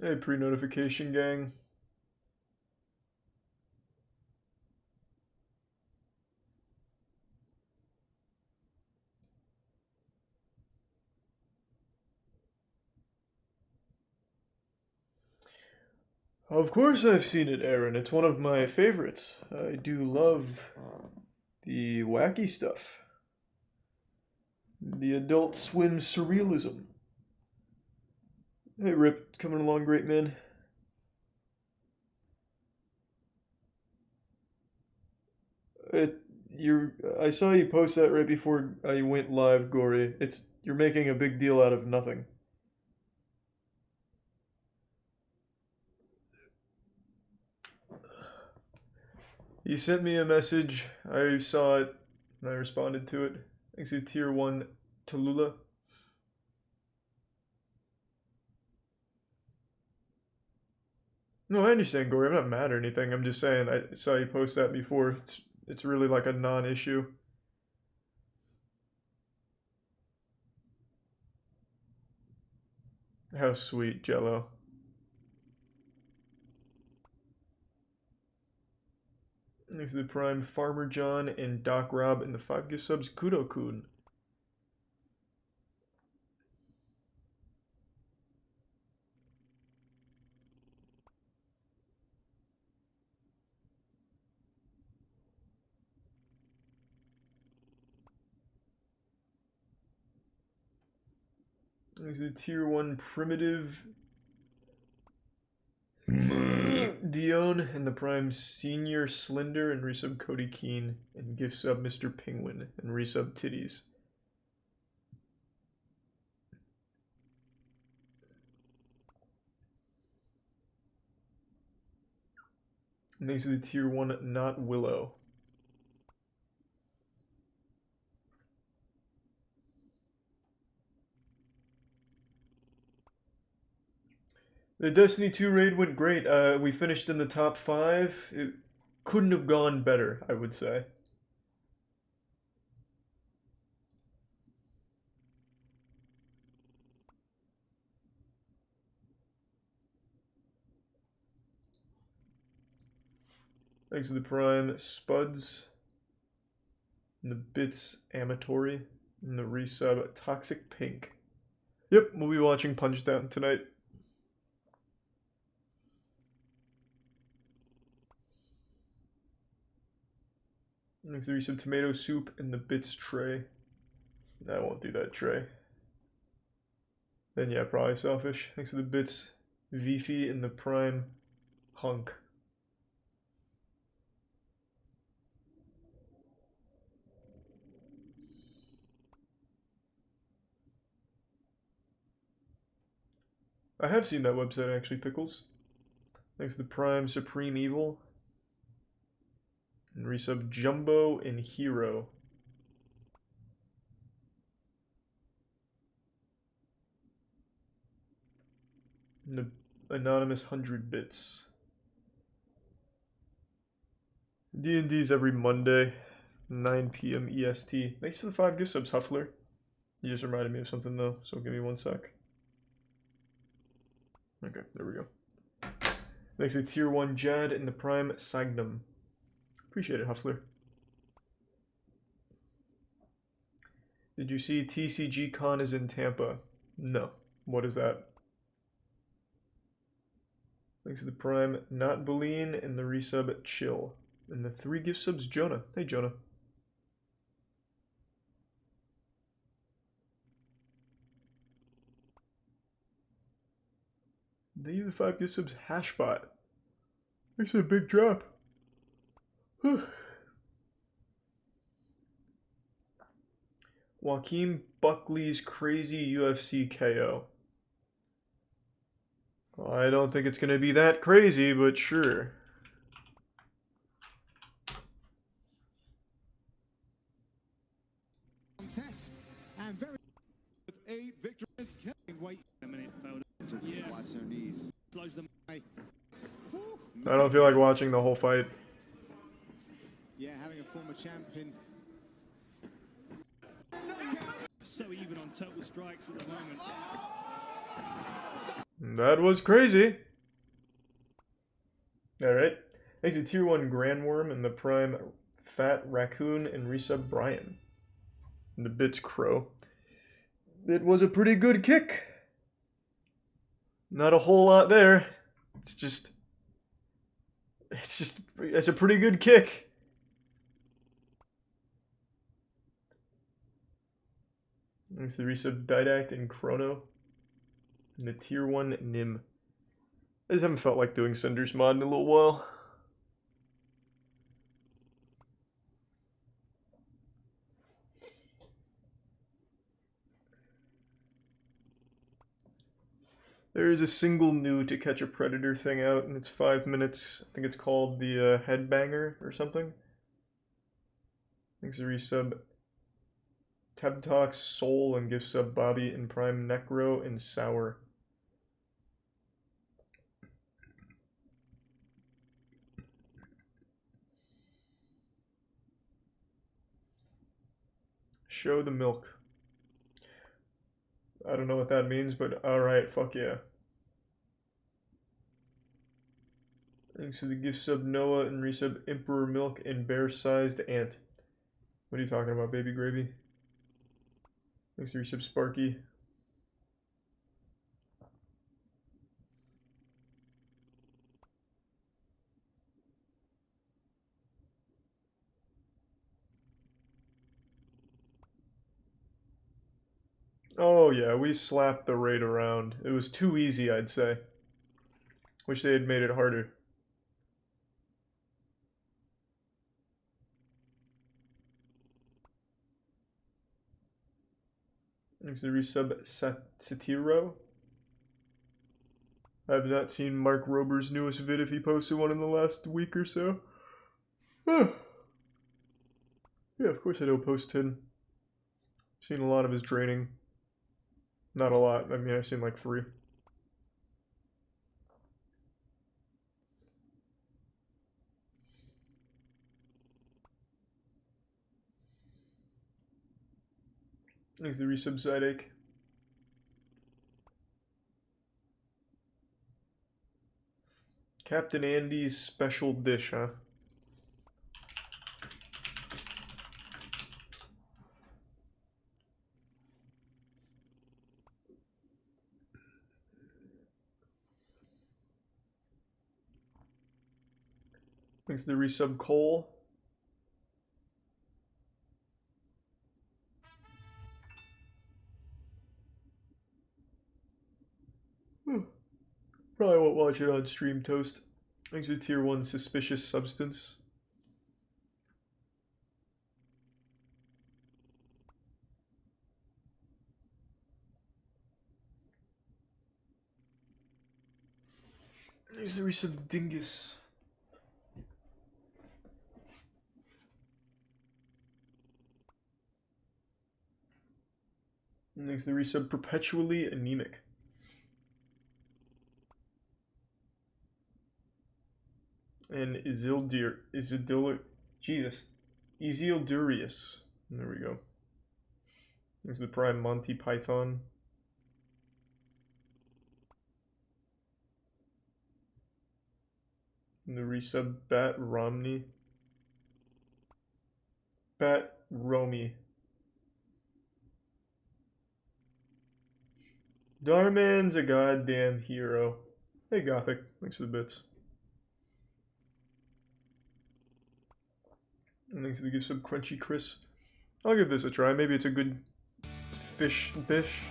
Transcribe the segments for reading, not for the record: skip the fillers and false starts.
Hey, pre-notification gang. Of course I've seen it, Aaron. It's one of my favorites. I do love the wacky stuff. The Adult Swim surrealism. Hey, Rip, coming along great, man. It, I saw you post that right before I went live, Gory. You're making a big deal out of nothing. You sent me a message. I saw it, and I responded to it. Thanks to Tier 1 Tallulah. No, I understand, Gory. I'm not mad or anything. I'm just saying I saw you post that before. It's really like a non-issue. How sweet, Jello. Thanks to the Prime Farmer John and Doc Rob and the 5 gift subs. Kudo-kun. Thanks to the Tier 1 Primitive Dion and the Prime Senior Slender and resub Cody Keen and gift sub Mr. Penguin and resub Titties. And thanks to the Tier 1 Not Willow. The Destiny 2 raid went great. We finished in the top 5. It couldn't have gone better, I would say. Thanks to the Prime Spuds and the Bits Amatory and the resub Toxic Pink. Yep, we'll be watching Punchdown tonight. Thanks to the resub Tomato Soup and the Bits Tray. I won't do that tray. Then yeah, probably Selfish. Thanks to the Bits Vifi and the Prime Hunk. I have seen that website actually, Pickles. Thanks to the Prime Supreme Evil. And resub Jumbo and Hero. And the anonymous 100 bits. D&D's every Monday, 9 p.m. EST. Thanks for the 5 gift subs, Huffler. You just reminded me of something though, so give me 1 sec. Okay, there we go. Thanks to Tier 1 Jad and the Prime Sagnum. Appreciate it, Huffler. Did you see TCG Con is in Tampa? No. What is that? Thanks to the Prime Not Bolean and the resub Chill. And the 3 gift subs, Jonah. Hey, Jonah. Thank you the 5 gift subs, Hashbot. Thanks for the big drop. Joaquin Buckley's crazy UFC KO. Well, I don't think it's going to be that crazy, but sure. And very with 8 victories. Wait a minute, yeah. Watch their knees. Slows them. I don't feel like watching the whole fight. Yeah, having a former champion. So even on total strikes at the moment. That was crazy. Alright. Thanks to Tier 1 Grandworm and the Prime Fat Raccoon and Resub Brian. And the Bits Crow. It was a pretty good kick. Not a whole lot there. It's a pretty good kick. Thanks to the Resub Didact and Chrono. And the Tier 1 Nim. I just haven't felt like doing Cinder's mod in a little while. There is a single new To Catch a Predator thing out, and it's 5 minutes. I think it's called the Headbanger or something. Thanks to resub Tab Talk, Soul, and gift sub Bobby and Prime Necro and Sour. Show the milk. I don't know what that means, but alright, fuck yeah. Thanks to the gift sub Noah and resub Emperor Milk and Bear-Sized Ant. What are you talking about, baby gravy? Thanks to resub Sparky. Oh yeah, we slapped the raid around. It was too easy, I'd say. Wish they had made it harder. Thanks to resub Satiro. I have not seen Mark Rober's newest vid if he posted one in the last week or so. Yeah, of course I don't post 10. I've seen a lot of his draining. Not a lot. I mean, I've seen like 3. Thanks to resub Zydeck. Captain Andy's special dish, huh? Thanks to the resub Cole. Probably won't watch it on stream toast. Thanks to Tier 1 Suspicious Substance. Thanks to resub Dingus. Thanks to resub Perpetually Anemic. And Isildurius. There we go. Thanks to the Prime Monty Python. And the resub Bat Romney. Bat Romy. Darman's a goddamn hero. Hey Gothic, thanks for the bits. And thanks to the gift sub Crunchy Chris. I'll give this a try. Maybe it's a good fish dish.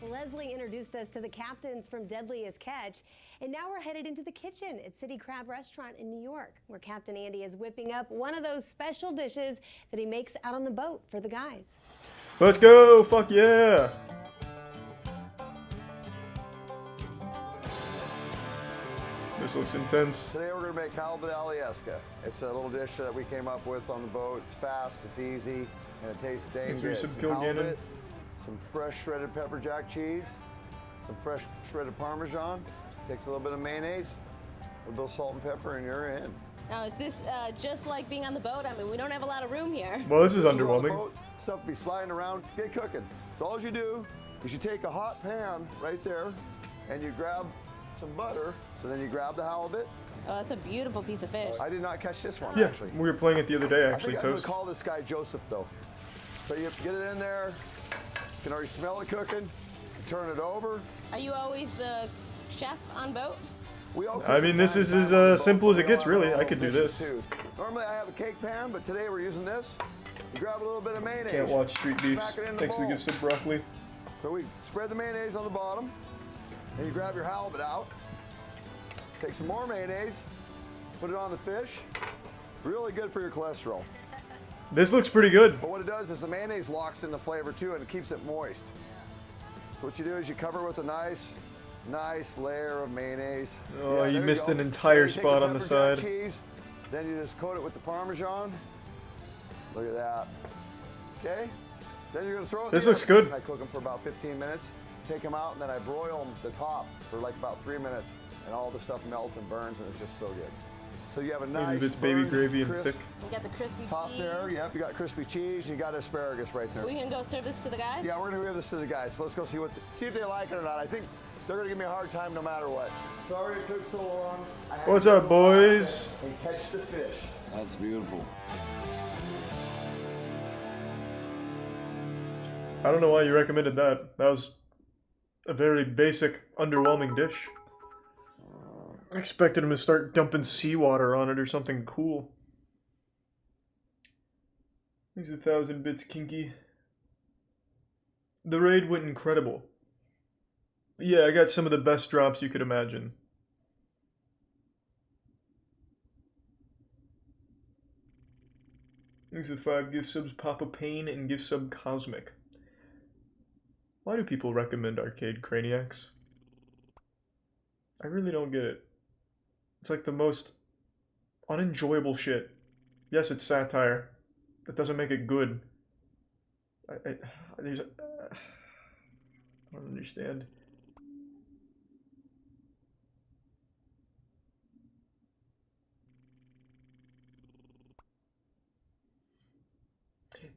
Leslie introduced us to the captains from Deadliest Catch, and now we're headed into the kitchen at City Crab Restaurant in New York, where Captain Andy is whipping up one of those special dishes that he makes out on the boat for the guys. Let's go! Fuck yeah! This looks intense. Today we're going to make halibut aliesca. It's a little dish that we came up with on the boat. It's fast, it's easy, and it tastes dang good. Some halibut, some fresh shredded pepper jack cheese, some fresh shredded Parmesan. Takes a little bit of mayonnaise, a little salt and pepper, and you're in. Now, is this just like being on the boat? I mean, we don't have a lot of room here. Well, this is underwhelming. Boat, stuff will be sliding around. Get cooking. So all you do is you take a hot pan right there, and you grab some butter. So then you grab the halibut. Oh, that's a beautiful piece of fish. I did not catch this one, Yeah, actually. we were playing it the other day, actually, I think I'm Toast. gonna call this guy Joseph, though. So you get it in there. You can already smell it cooking. You turn it over. Are you always the chef on boat? We all I mean, this is as simple as it gets, really. I could do this. Too. Normally I have a cake pan, but today we're using this. You grab a little bit of mayonnaise. Can't watch Street Beefs. Smack it in the Thanks to the bowl. gifts of broccoli. So we spread the mayonnaise on the bottom, and you grab your halibut out. Take some more mayonnaise, put it on the fish. Really good for your cholesterol. This looks pretty good. But what it does is the mayonnaise locks in the flavor too, and it keeps it moist. So what you do is you cover it with a nice layer of mayonnaise. Oh, you there missed go. an entire Then you take spot on the pepper jack side. Cheese, then you just coat it with the Parmesan. Look at that. Okay. Then you're gonna throw it. in This the looks oven. good. I cook them for about 15 minutes. Take them out, and then I broil them the top for like about 3 minutes, and all the stuff melts and burns, and it's just so good. So you have a nice It's baby burned, gravy and crisp thick. We got the crispy top cheese. there. Yep, you got crispy cheese. You got asparagus right there. We can go serve this to the guys? Yeah, we're gonna give this to the guys. So let's go see if they like it or not. I think they're gonna give me a hard time no matter what. Sorry it took so long. I had What's to up, go boys? and catch the fish. That's beautiful. I don't know why you recommended that. That was a very basic, underwhelming dish. I expected him to start dumping seawater on it or something cool. Thanks 1,000 bits, Kinky. The raid went incredible. Yeah, I got some of the best drops you could imagine. Thanks to 5 gift subs, Papa Pain, and gift sub Cosmic. Why do people recommend Arcade Craniacs? I really don't get it. It's like the most unenjoyable shit. Yes, it's satire. That doesn't make it good. I don't understand.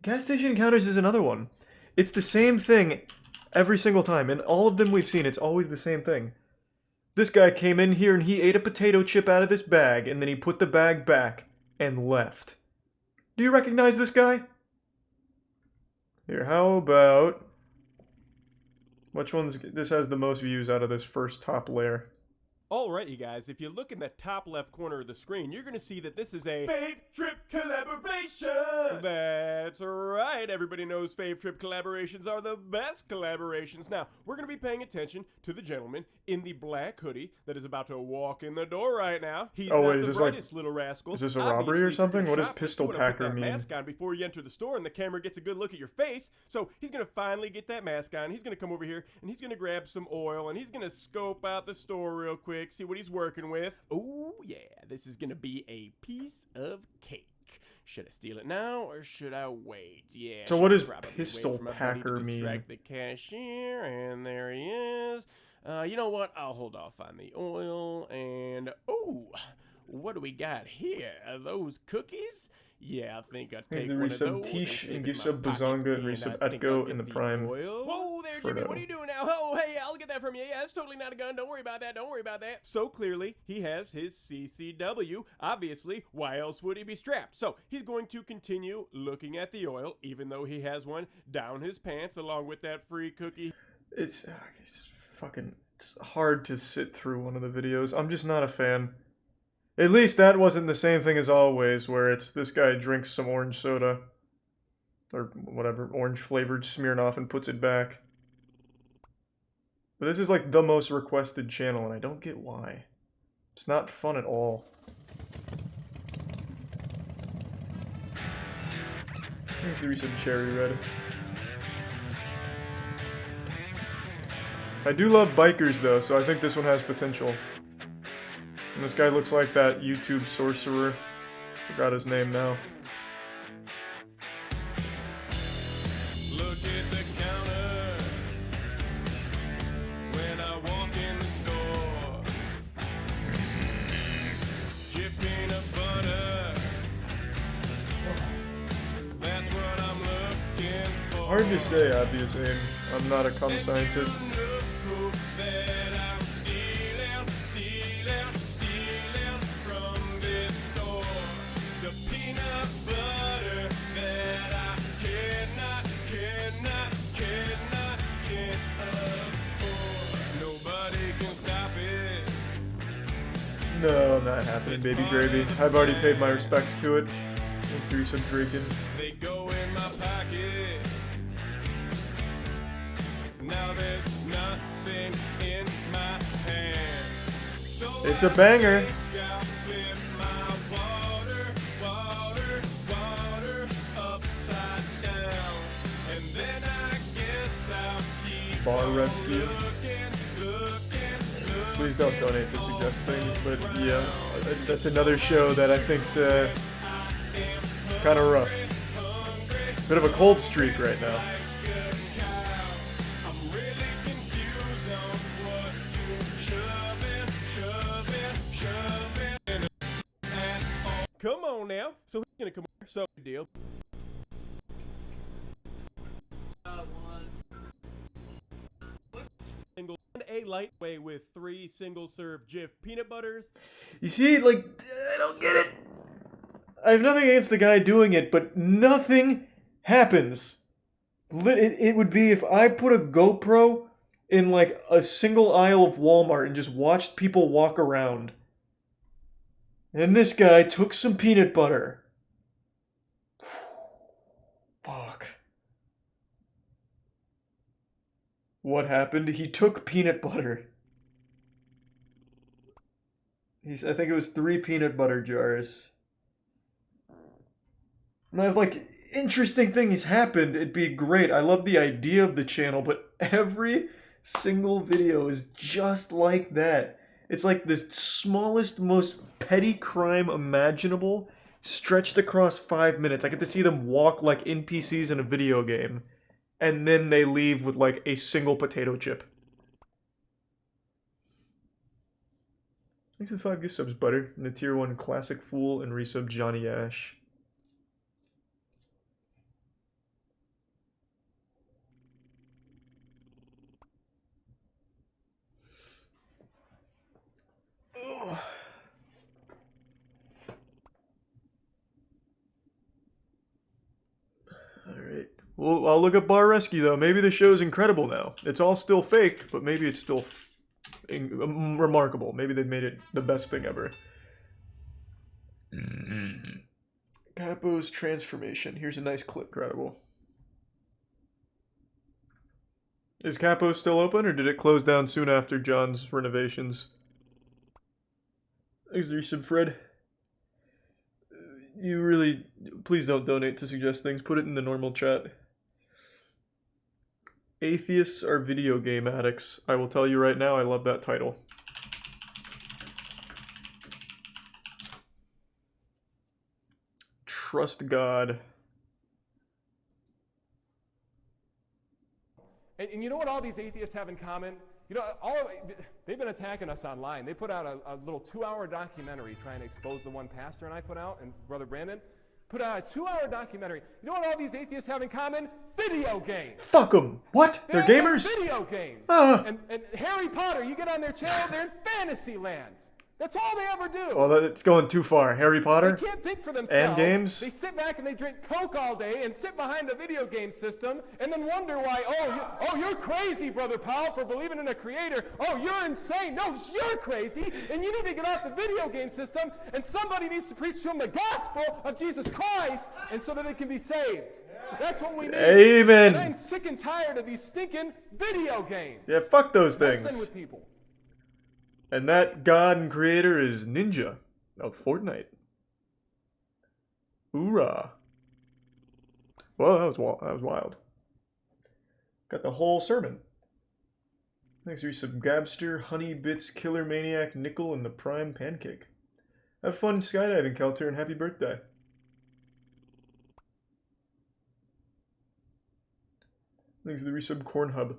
Gas station encounters is another one. It's the same thing every single time. In all of them we've seen, it's always the same thing. This guy came in here and he ate a potato chip out of this bag, and then he put the bag back and left. Do you recognize this guy? Here, how about... Which one's... This has the most views out of this first top layer. Alright, you guys, if you look in the top left corner of the screen, you're going to see that this is a Fave Trip collaboration! That's right, everybody knows Fave Trip collaborations are the best collaborations. Now, we're going to be paying attention to the gentleman in the black hoodie that is about to walk in the door right now. He's Oh, not wait, is the this like- brightest little rascal. is this a robbery or Obviously, if you're something? gonna What does shop, pistol you wanna put packer that mean? mask on before you enter the store and the camera gets a good look at your face. So he's going to finally get that mask on. He's going to come over here and he's going to grab some oil and he's going to scope out the store real quick, see what he's working with. Oh yeah, this is going to be a piece of cake. Should I steal it now or should I wait? Yeah. So what should does probably wait pistol for my buddy packer to mean? distract the cashier, and there he is. You know what? I'll hold off on the oil and oh, what do we got here? Are those cookies? Yeah, I think I'll Here's take the one of resub those Tish, and and slip give it in sub my pocket, Bazonga, and and resub I think I'll Etko get in the the prime. oil. Whoa there, Jimmy, Frodo. what are you doing now? Oh, hey, I'll get that from you. Yeah, that's totally not a gun. Don't worry about that. Don't worry about that. So clearly, he has his CCW. Obviously, why else would he be strapped? So he's going to continue looking at the oil, even though he has one down his pants along with that free cookie. It's fucking... It's hard to sit through one of the videos. I'm just not a fan. At least that wasn't the same thing as always, where it's this guy drinks some orange soda. Or whatever, orange flavored Smirnoff and puts it back. But this is like the most requested channel, and I don't get why. It's not fun at all. Thanks to resub Cherry Red. I do love bikers though, so I think this one has potential. And this guy looks like that YouTube sorcerer. Forgot his name now. Look at the counter when I walk in the store. Chip peanut butter. That's what I'm looking for. Hard to say, obviously. I'm not a cum scientist. That I'm No, not happening, baby gravy. I've already paid my respects to it. Thanks for some drinking. They go in my pocket. Now there's nothing in my hand. So It's a banger. Bar rescue. Please don't donate to suggest things, but yeah, that's another show that I think's kind of rough. Bit of a cold streak right now. Come on now. So he's gonna come over. So good deal. Single and a light way with 3 single-serve Jif peanut butters. You see, like, I don't get it. I have nothing against the guy doing it, but nothing happens. It would be if I put a GoPro in, like, a single aisle of Walmart and just watched people walk around. And this guy took some peanut butter. Fuck. What happened? He took peanut butter. I think it was 3 peanut butter jars. And I've like, interesting things happened. It'd be great. I love the idea of the channel, but every single video is just like that. It's like the smallest, most petty crime imaginable, stretched across 5 minutes. I get to see them walk like NPCs in a video game. And then they leave with like a single potato chip. Thanks for the 5 gift subs, Butter. And the tier 1 Classic Fool and resub Johnny Ash. Oh. Alright. Well, I'll look up Bar Rescue, though. Maybe the show's incredible now. It's all still fake, but maybe it's still remarkable. Maybe they've made it the best thing ever. Capo's transformation. Here's a nice clip, incredible. Is Capo still open, or did it close down soon after John's renovations? Thanks, resub Fred. You really... Please don't donate to suggest things. Put it in the normal chat. Atheists are video game addicts. I will tell you right now, I love that title. Trust God. And you know what all these atheists have in common? You know, they've been attacking us online. They put out a little 2-hour documentary trying to expose the one pastor and I put out, and Brother Brandon put out a 2-hour documentary. You know what all these atheists have in common? Video games. Fuck them. What? They're gamers? Video games. And Harry Potter, you get on their channel, they're in fantasy land. That's all they ever do. Well, it's going too far. Harry Potter? They can't think for themselves. And games? They sit back and they drink Coke all day and sit behind a video game system and then wonder why, you're crazy, Brother Powell, for believing in a creator. Oh, you're insane. No, you're crazy. And you need to get off the video game system and somebody needs to preach to them the gospel of Jesus Christ and so that they can be saved. That's what we need. Amen. And I'm sick and tired of these stinking video games. Yeah, fuck those things. Messing with people. And that god and creator is Ninja of Fortnite. Hoorah. Well, that was wild. Got the whole sermon. Thanks for some Gabster, Honey Bits, Killer Maniac, Nickel, and the Prime Pancake. Have fun skydiving, Kelter, and happy birthday. Thanks for the resub Corn Hub.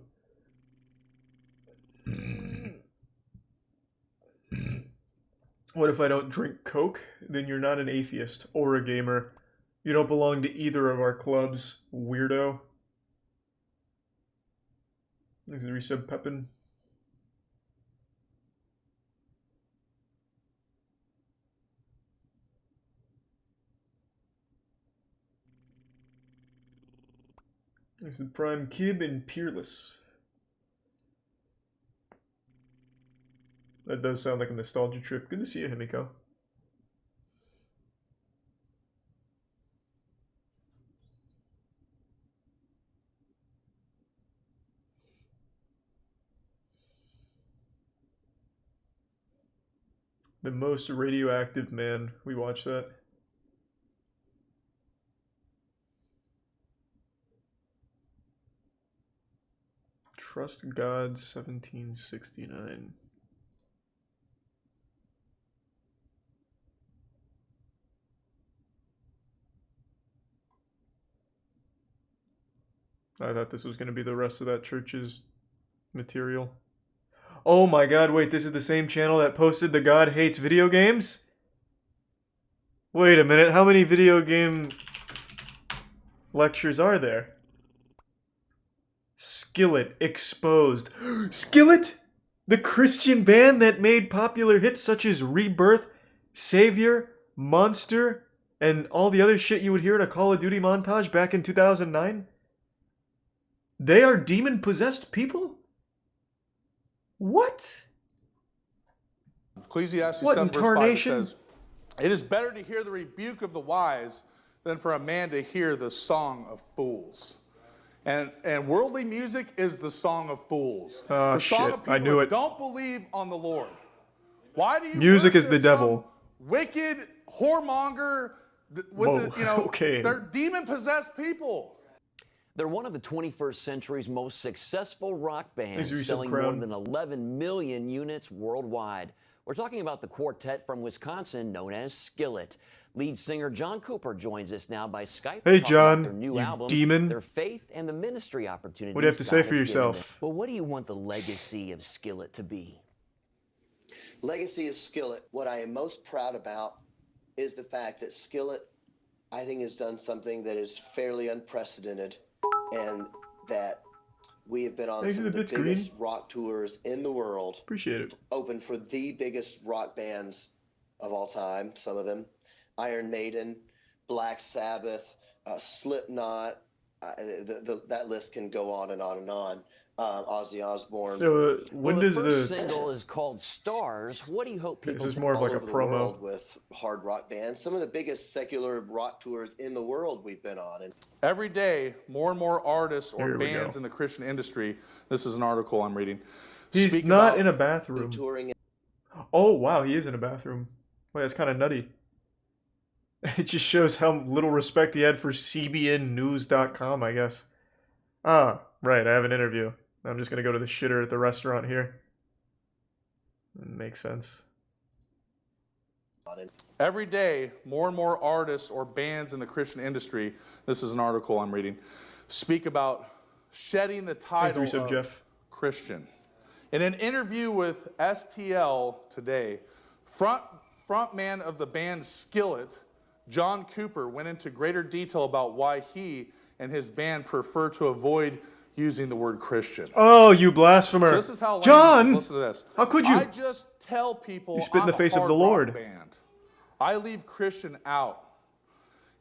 What if I don't drink Coke? Then you're not an atheist or a gamer. You don't belong to either of our clubs, weirdo. Thanks for the resub Pepin. Thanks to Prime Kib and Peerless. That does sound like a nostalgia trip. Good to see you, Himiko. The Most Radioactive Man. We watched that. Trust God 1769. I thought this was going to be the rest of that church's material. Oh my god, wait, this is the same channel that posted the God Hates Video Games? Wait a minute, how many video game lectures are there? Skillet exposed. Skillet? The Christian band that made popular hits such as Rebirth, Savior, Monster, and all the other shit you would hear in a Call of Duty montage back in 2009? They are demon-possessed people? What? Ecclesiastes What 7 verse 5 incarnation? says, "It is better to hear the rebuke of the wise than for a man to hear the song of fools." And worldly music is the song of fools. Oh, the song shit. of people I knew that it. don't believe on the Lord. Why do you Music is worship the devil. some wicked whoremonger with Whoa, the, you know, okay. they're demon-possessed people. They're one of the 21st century's most successful rock bands, Thanks, selling Crown. more than 11 million units worldwide. We're talking about the quartet from Wisconsin known as Skillet. Lead singer John Cooper joins us now by Skype. Hey, to talk about John, their new you album, demon. their faith, and the ministry opportunities. What do you have to say God for has given them. yourself? Well, what do you want the legacy of Skillet to be? Legacy of Skillet, what I am most proud about is the fact that Skillet, I think, has done something that is fairly unprecedented, and that we have been on Thanks some for of the the bits, Green. biggest rock tours in the world, Appreciate it. open for the biggest rock bands of all time, some of them. Iron Maiden, Black Sabbath, Slipknot, that list can go on and on and on. Ozzy Osbourne. So, when well, does the first the... single is called Stars. What do you hope people This is more of all like a over the promo. world with hard rock bands. Some of the biggest secular rock tours in the world we've been on. And Every day, more and more artists or Here we bands go. in the Christian industry, this is an article I'm reading, He's speak not about in a bathroom. touring Oh, wow, he is in a bathroom. Wait, that's kind of nutty. It just shows how little respect he had for cbnnews.com, I guess. Ah, right, I have an interview. I'm just going to go to the shitter at the restaurant here. Makes sense. Every day, more and more artists or bands in the Christian industry, this is an article I'm reading, speak about shedding the title Thanks, of Jeff. Christian. In an interview with STL today, frontman of the band Skillet, John Cooper, went into greater detail about why he and his band prefer to avoid using the word Christian. Oh, you blasphemer. So this is how lame John! it is. Listen to this. How could you? I just tell people You spit in the I'm face a of the hard Lord. rock band. I leave Christian out.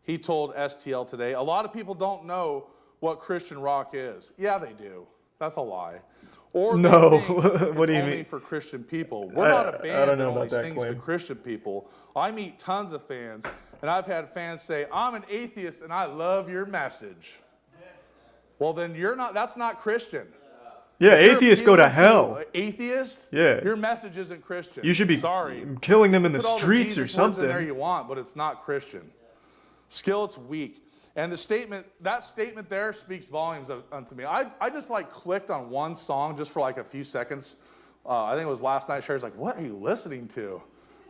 He told STL today. A lot of people don't know what Christian rock is. Yeah, they do. That's a lie. Or No. they think What it's do you only mean? for Christian people. We're not a I band don't that know only about that sings claim. to Christian people. I meet tons of fans, and I've had fans say, "I'm an atheist and I love your message." Well, then you're not. That's not Christian. Yeah, If you're atheists go to appealing hell. an atheist? Yeah. Your message isn't Christian. You should be Sorry. killing them in the Put all streets or Jesus words in there something. you want, but it's not Christian. Skillet's weak. And the statement, that statement there speaks volumes unto me. I just like clicked on one song just for like a few seconds. I think it was last night. Sherry's like, "What are you listening to?"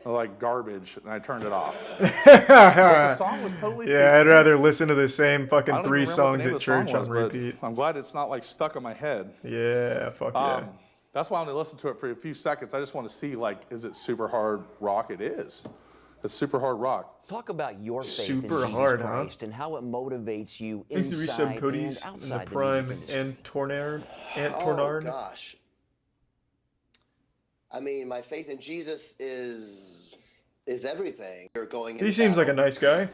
I'm like, "Garbage," and I turned it off. But the song was totally Yeah, I'd rather listen to the same I fucking don't even 3 remember what the songs name at of the song church was, on but repeat. I'm glad it's not like stuck in my head. Yeah, fuck yeah. That's why I only listened to it for a few seconds. I just want to see, like, is it super hard rock? It is. It's super hard rock. Talk about your faith Super in Jesus hard, huh? Christ and how it motivates you Thanks to inside resub Cody's and in the outside the Prime music industry. and Tornard. Ant oh Tornard. gosh, I mean, my faith in Jesus is everything. You're going. He seems like a nice guy.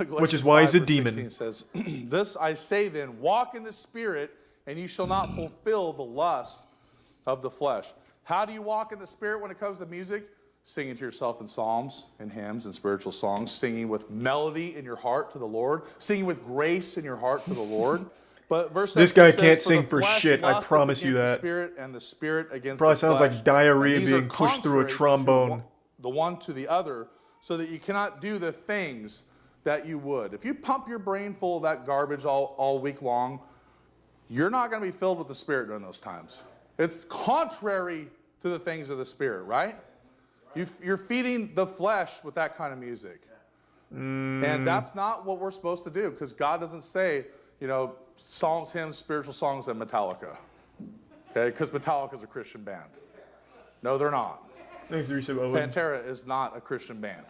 Which is why he's a demon. It says, "This I say then, walk in the Spirit, and you shall not fulfill the lust of the flesh." How do you walk in the Spirit when it comes to music? Singing to yourself in psalms and hymns and spiritual songs, singing with melody in your heart to the Lord, singing with grace in your heart to the Lord. But verse This 17 guy says, can't "For sing the for flesh shit, I lusteth promise you against that." the Spirit, and the Spirit against Probably the sounds flesh. like diarrhea And these are being pushed through a contrary to trombone. the one to the other, so that you cannot do the things that you would." If you pump your brain full of that garbage all week long, you're not going to be filled with the Spirit during those times. It's contrary to the things of the Spirit, right? You're feeding the flesh with that kind of music. And that's not what we're supposed to do, because God doesn't say, songs, hymns, spiritual songs, and Metallica. Okay? Because Metallica is a Christian band. No, they're not. Thanks, Resub Owen. Pantera is not a Christian band.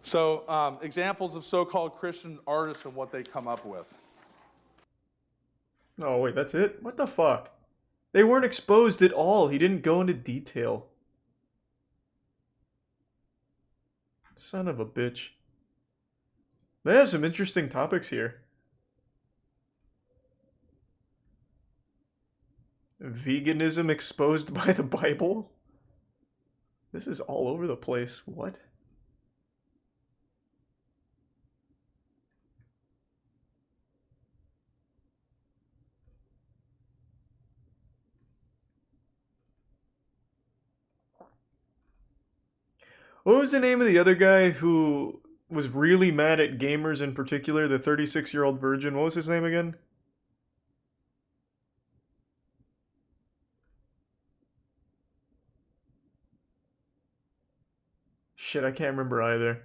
So, examples of so-called Christian artists and what they come up with. Oh, wait, that's it? What the fuck? They weren't exposed at all. He didn't go into detail. Son of a bitch. They have some interesting topics here. Veganism exposed by the Bible? This is all over the place. What? What was the name of the other guy who was really mad at gamers in particular? The 36-year-old virgin. What was his name again? Shit, I can't remember either.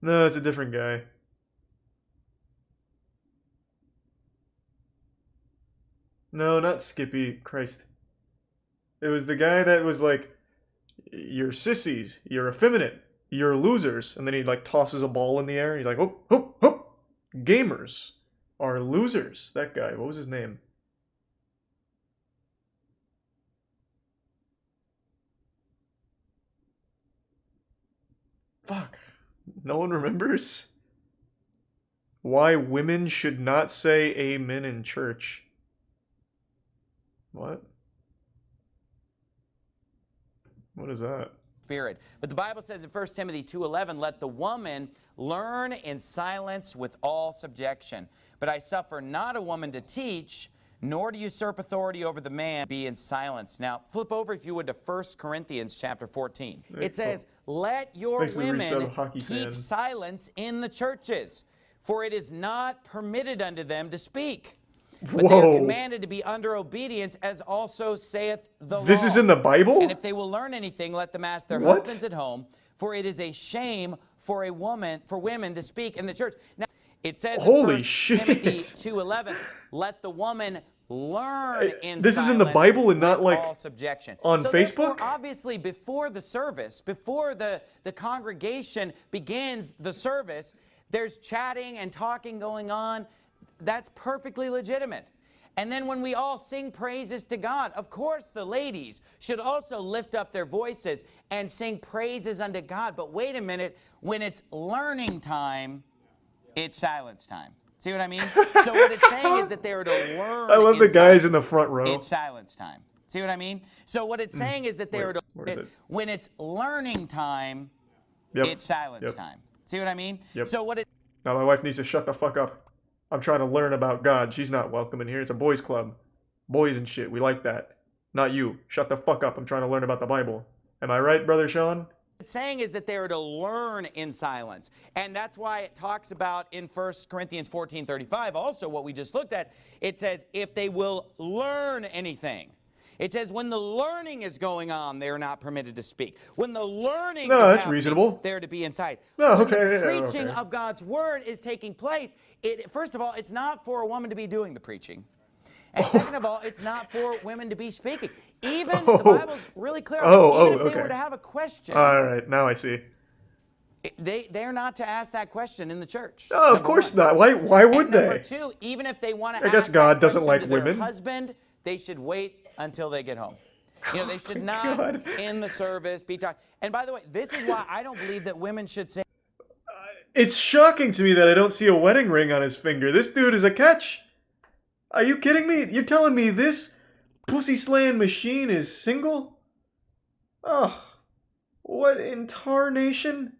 No, it's a different guy. No, not Skippy. Christ. It was the guy that was like, "You're sissies, you're effeminate, you're losers." And then he like tosses a ball in the air. And he's like, "Oh, oh, oh. Gamers are losers." That guy. What was his name? Fuck. No one remembers? Why women should not say amen in church. What? What is that? Spirit. But the Bible says in 1 Timothy 2:11, "Let the woman learn in silence with all subjection. But I suffer not a woman to teach, nor to usurp authority over the man, be in silence." Now, flip over, if you would, to 1 Corinthians chapter 14. It says, "Let your women keep silence in the churches, for it is not permitted unto them to speak. But they are commanded to be under obedience, as also saith the law." This is in the Bible? "And if they will learn anything, let them ask their husbands at home, for it is a shame for women to speak in the church." Now, it says in 1 Timothy 2:11, "Let the woman learn in this silence is in the Bible and not like all subjection." on so Facebook? Obviously, before the service, before the congregation begins the service, there's chatting and talking going on. That's perfectly legitimate. And then when we all sing praises to God, of course the ladies should also lift up their voices and sing praises unto God. But wait a minute, when it's learning time, it's silence time. See what I mean? So what it's saying is that they are to learn. I love the guys in the front row. It's silence time. See what I mean? So what it's saying is that they are to, when it's learning time, it's silence time. See what I mean? So what it... Now my wife needs to shut the fuck up. I'm trying to learn about God. She's not welcome in here. It's a boys' club. Boys and shit. We like that. Not you. Shut the fuck up. I'm trying to learn about the Bible. Am I right, Brother Sean? What it's saying is that they are to learn in silence. And that's why it talks about in 1 Corinthians 14:35, also what we just looked at, it says, if they will learn anything. It says when the learning is going on, they are not permitted to speak. When the learning is that's happening, reasonable. they're to be inside. No, when okay, the preaching of God's word is taking place, first of all, it's not for a woman to be doing the preaching. And second of all, it's not for women to be speaking. Even the Bible's really clear. Even if they were to have a question. All right, now I see. They're not to ask that question in the church. Oh, of course not. Why would and they? Number two, even if they want to I guess ask God that doesn't question like to their women. husband, they should wait until they get home. They should not in the service be talking. And by the way, this is why I don't believe that women should say. It's shocking to me that I don't see a wedding ring on his finger. This dude is a catch. Are you kidding me? You're telling me this pussy-slaying machine is single? Ugh. What in tarnation?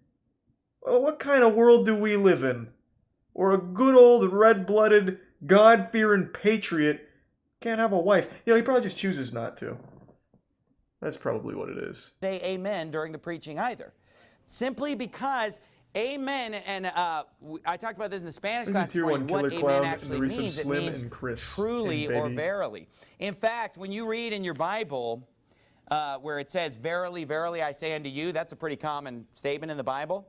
What kind of world do we live in? Where a good old red-blooded, God-fearing patriot can't have a wife. You know, he probably just chooses not to. That's probably what it is. Say amen during the preaching either. Simply because amen, and I talked about this in the Spanish class this morning, what amen actually means. It means truly or verily. In fact, when you read in your Bible where it says, verily, verily, I say unto you, that's a pretty common statement in the Bible.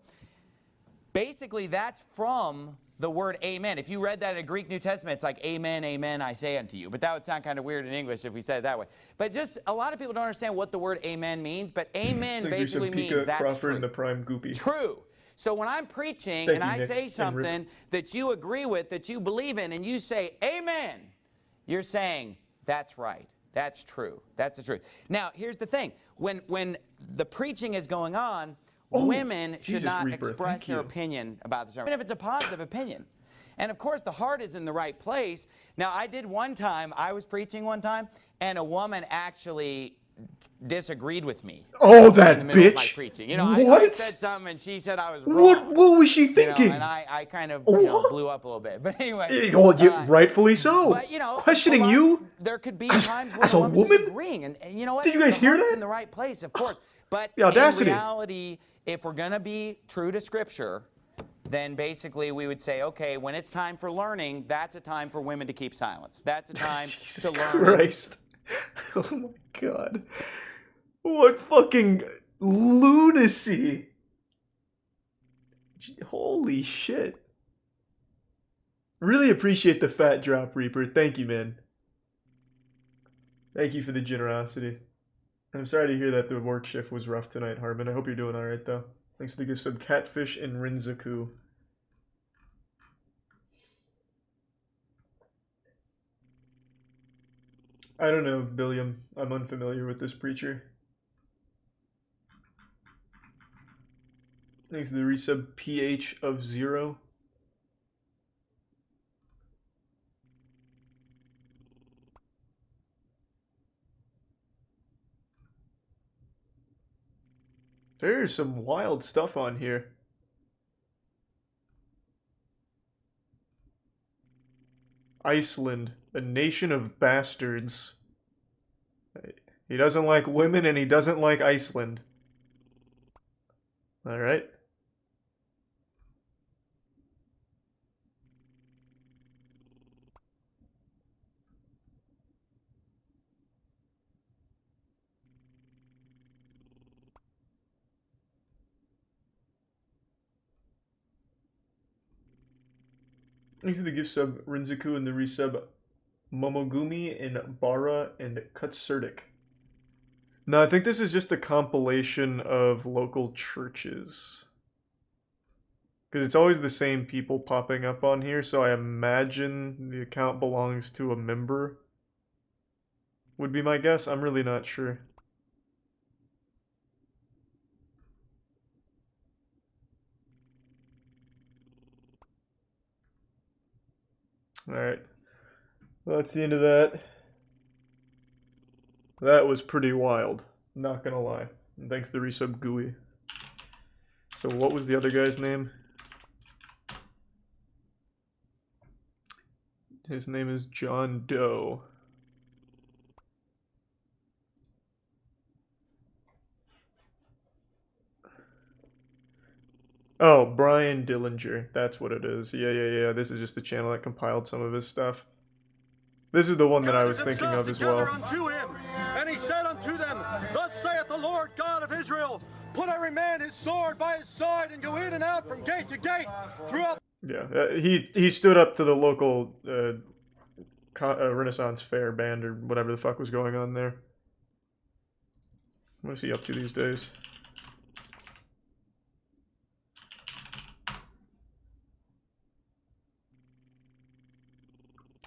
Basically, that's from the word amen. If you read that in a Greek New Testament, it's like, amen, amen, I say unto you. But that would sound kind of weird in English if we said it that way. But just a lot of people don't understand what the word amen means, but amen basically means that's Crawford true. And the Prime Goopy. True. So when I'm preaching and I say something that you agree with, that you believe in, and you say amen, you're saying that's right. That's true. That's the truth. Now, here's the thing. When the preaching is going on, women should not express their opinion about the sermon, even if it's a positive opinion. And of course, the heart is in the right place. Now, I did one time, I was preaching one time, and a woman actually disagreed with me. Oh, that in the middle bitch! Of my preaching. You know, what? I said something, and she said I was wrong. What was she thinking? You know, and I kind of blew up a little bit. But anyway. Well, rightfully so. But, you know, questioning you? There could be times when as a woman? disagreeing. And you know what? Did you guys hear that? In the right place, of course. But the audacity. In reality, if we're going to be true to Scripture, then basically we would say, okay, when it's time for learning, that's a time for women to keep silence. That's a time to learn. Christ. Oh my God. What fucking lunacy. Holy shit. Really appreciate the fat drop, Reaper. Thank you, man. Thank you for the generosity. I'm sorry to hear that the work shift was rough tonight, Harbin. I hope you're doing alright, though. Thanks to the gift sub Catfish and Rinzaku. I don't know, Billiam. I'm unfamiliar with this preacher. Thanks to the resub PH of 0. There's some wild stuff on here. Iceland, a nation of bastards. He doesn't like women and he doesn't like Iceland. Alright. Thanks to the gift sub Rinzaku and the resub Momogumi and Bara and Kutsurdik. No, I think this is just a compilation of local churches. Because it's always the same people popping up on here, so I imagine the account belongs to a member. Would be my guess. I'm really not sure. Alright. Well, that's the end of that. That was pretty wild. Not gonna lie. And thanks to the resub Gooey. So what was the other guy's name? His name is John Doe. Oh, Brian Dillinger. That's what it is. Yeah. This is just the channel that compiled some of his stuff. This is the one that I was thinking of as well. Unto him, and he said unto them, Thus saith the Lord God of Israel, put every man his sword by his side and go in and out from gate to gate throughout. Yeah, he stood up to the local Renaissance Fair band or whatever the fuck was going on there. What is he up to these days?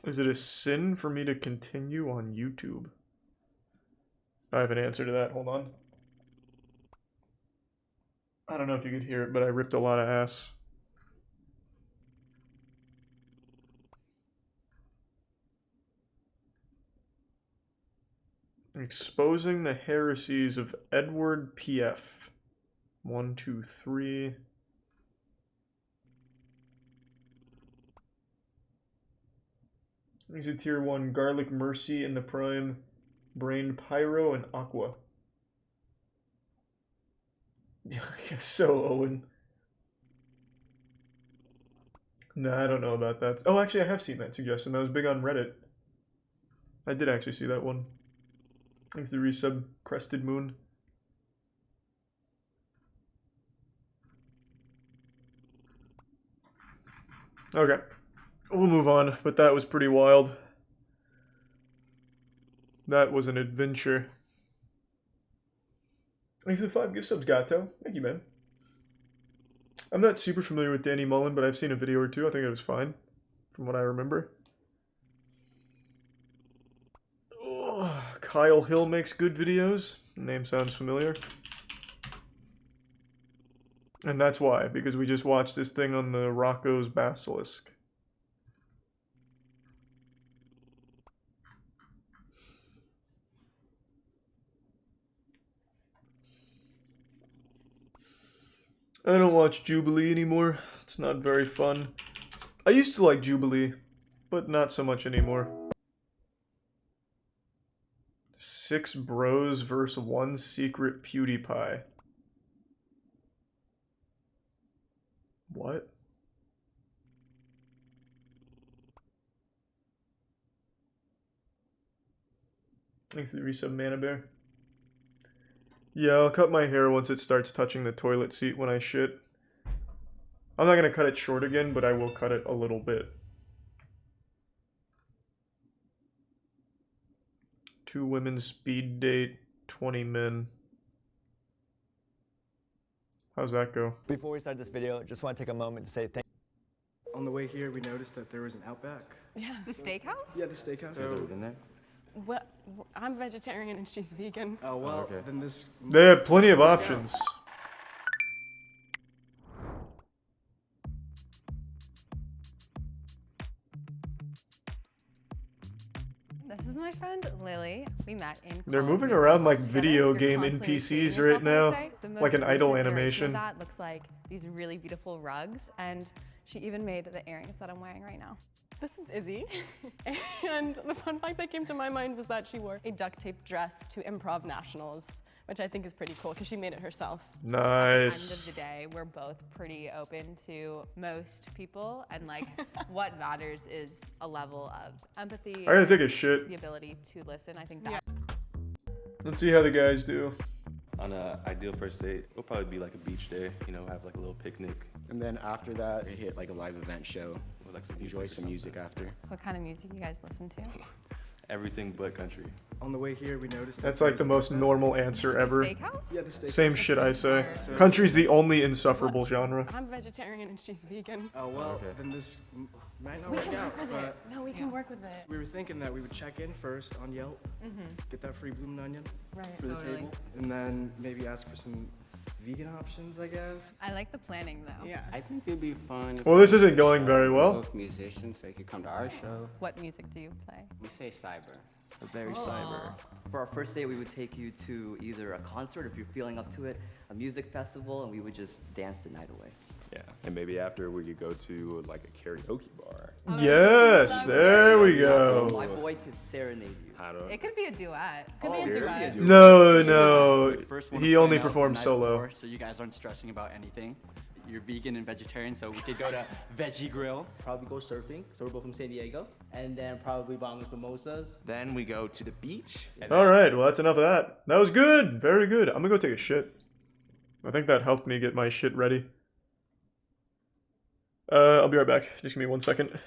Is it a sin for me to continue on YouTube? I have an answer to that. Hold on. I don't know if you could hear it, but I ripped a lot of ass. Exposing the heresies of Edward P.F. 1, 2, 3. These are tier 1 Garlic Mercy in the Prime, Brain Pyro, and Aqua. Yeah, I guess so, Owen. Nah, I don't know about that. Oh, actually, I have seen that suggestion. That was big on Reddit. I did actually see that one. Thanks to the resub, Crested Moon. Okay. We'll move on, but that was pretty wild. That was an adventure. Thanks to the 5 gift subs, Gato. Thank you, man. I'm not super familiar with Danny Mullen, but I've seen a video or two. I think it was fine, from what I remember. Oh, Kyle Hill makes good videos. The name sounds familiar. And that's why, because we just watched this thing on the Rocco's Basilisk. I don't watch Jubilee anymore. It's not very fun. I used to like Jubilee, but not so much anymore. 6 bros versus 1 secret PewDiePie. What? Thanks to the resub, Mana Bear. Yeah, I'll cut my hair once it starts touching the toilet seat when I shit. I'm not gonna cut it short again, but I will cut it a little bit. 2 women speed date, 20 men. How's that go? Before we start this video, just want to take a moment to say thank you. On the way here, we noticed that there was an Outback. Yeah. The steakhouse? Yeah, the steakhouse. Has ever been there? Well, I'm vegetarian and she's vegan. Oh, well, then this... They have plenty of options. This is my friend Lily. We met in They're college. moving We around like together. video You're game constantly NPCs seeing right yourself on now, the site. The like an most idle recent iteration of animation. That looks like these really beautiful rugs, and she even made the earrings that I'm wearing right now. This is Izzy. And the fun fact that came to my mind was that she wore a duct tape dress to Improv Nationals, which I think is pretty cool because she made it herself. Nice. At the end of the day, we're both pretty open to most people, and like what matters is a level of empathy. I gotta take a shit. The ability to listen. I think that. Let's see how the guys do. On an ideal first date, it'll probably be like a beach day, you know, have like a little picnic. And then after that, hit like a live event show. With like some Enjoy some music after. What kind of music you guys listen to? Everything but country. On the way here, we noticed... That's like the most normal answer ever. Steakhouse? Yeah, the steakhouse. Same shit I say. Country's the only insufferable genre. I'm vegetarian and she's vegan. Oh, well, then this might not We work can out, work with it. but... No, we can work with it. We were thinking that we would check in first on Yelp, get that free bloomin' onions Right. for the Totally. table, and then maybe ask for some vegan options, I guess. I like the planning though. Yeah. I think it'd be fun. Well, this isn't going very well. Both musicians, so you could come to our show. What music do you play? We say cyber. Very cyber. For our first date, we would take you to either a concert, if you're feeling up to it, a music festival, and we would just dance the night away. Yeah, and maybe after we could go to like a karaoke bar. Yes, there we go. My boy could serenade you. It could be a duet. Could be a duet. No, no. First one He to only plan out the performs night solo. before, so you guys aren't stressing about anything. You're vegan and vegetarian, so we could go to Veggie Grill. Probably go surfing, so we're both from San Diego, and then probably bottomless mimosas. Then we go to the beach. All right, well, that's enough of that. That was good. Very good. I'm gonna go take a shit. I think that helped me get my shit ready. I'll be right back. Just give me 1 second.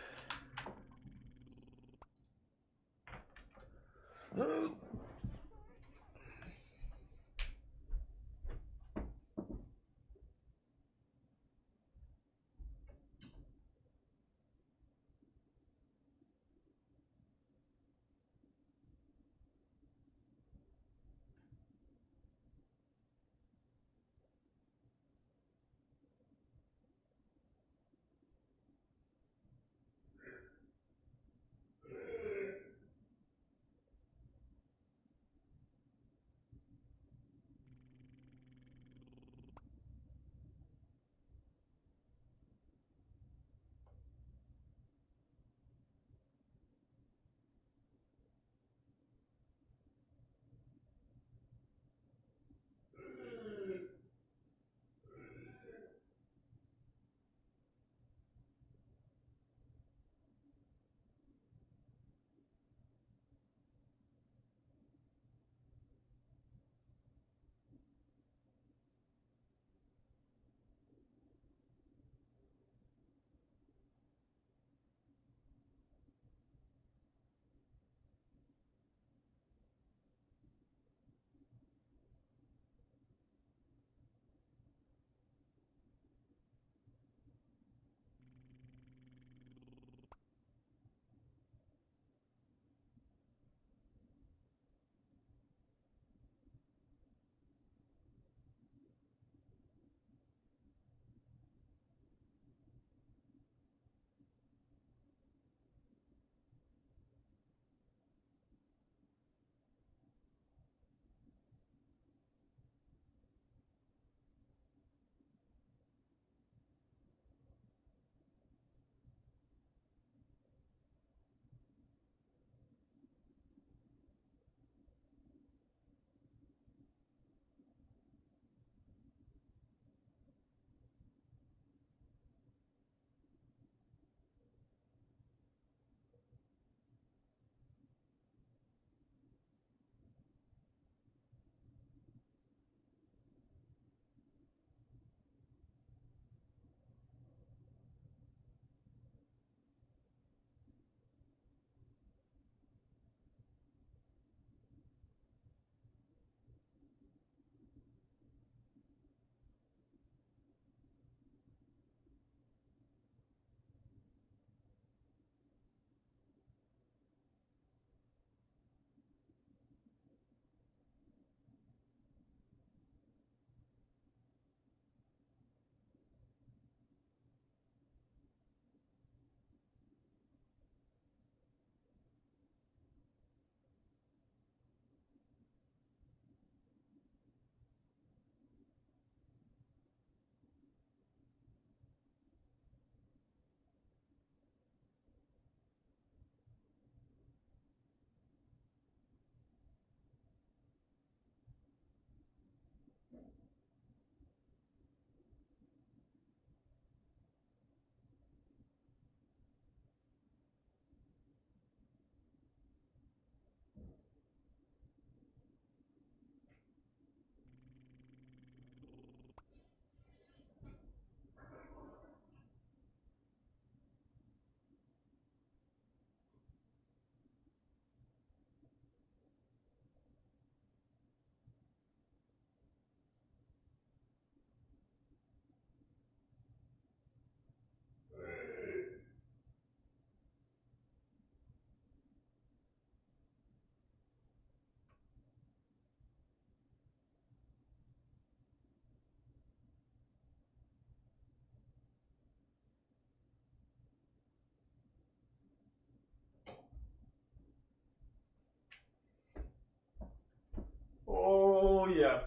yeah.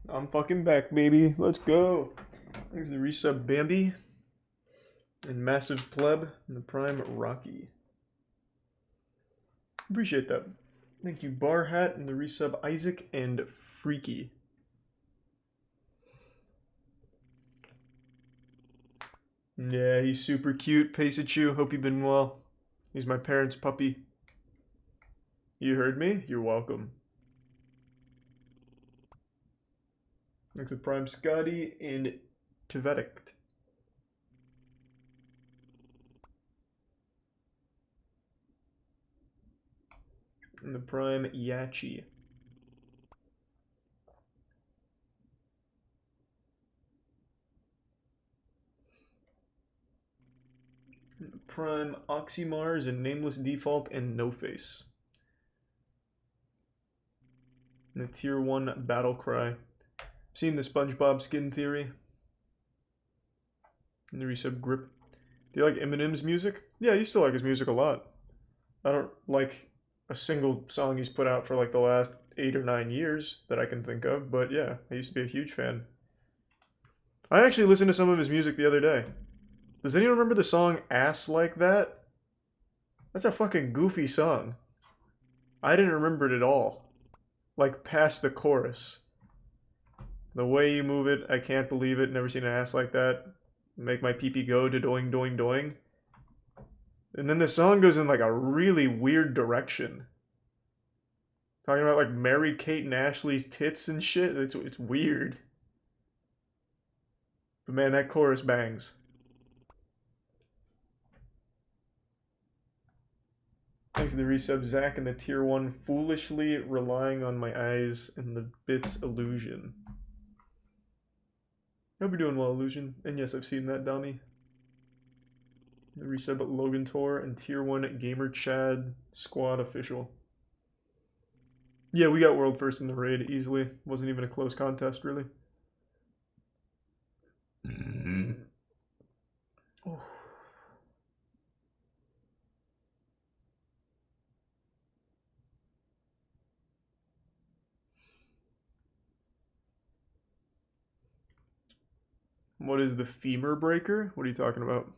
I'm fucking back, baby. Let's go. Thanks to the resub Bambi. And Massive Pleb. And the Prime Rocky. Appreciate that. Thank you, Bar Hat, and the resub Isaac and Freaky. Yeah, he's super cute. Pace-a-chew. Hope you've been well. He's my parents' puppy. You heard me? You're welcome. Thanks to Prime Scotty and Tvedict. And the Prime Yachi. And the Prime Oxymars and Nameless Default and No Face. And the Tier 1 Battle Cry. Seen the SpongeBob Skin Theory? And the resub Grip. Do you like Eminem's music? Yeah, I used to like his music a lot. I don't like a single song he's put out for like the last 8 or 9 years that I can think of, but yeah, I used to be a huge fan. I actually listened to some of his music the other day. Does anyone remember the song Ass Like That? That's a fucking goofy song. I didn't remember it at all. Like past the chorus. The way you move it, I can't believe it, never seen an ass like that. Make my pee-pee go to doing doing doing. And then the song goes in like a really weird direction. Talking about like Mary-Kate and Ashley's tits and shit. It's weird. But man, that chorus bangs. Thanks to the resub Zach and the tier 1 foolishly relying on my eyes and the bits illusion. Hope you're doing well, Illusion. And yes, I've seen that, dummy. The resub at Logan Tor and tier 1 Gamer Chad Squad official. Yeah, we got world first in the raid easily. Wasn't even a close contest, really. Oh. What is the femur breaker? What are you talking about?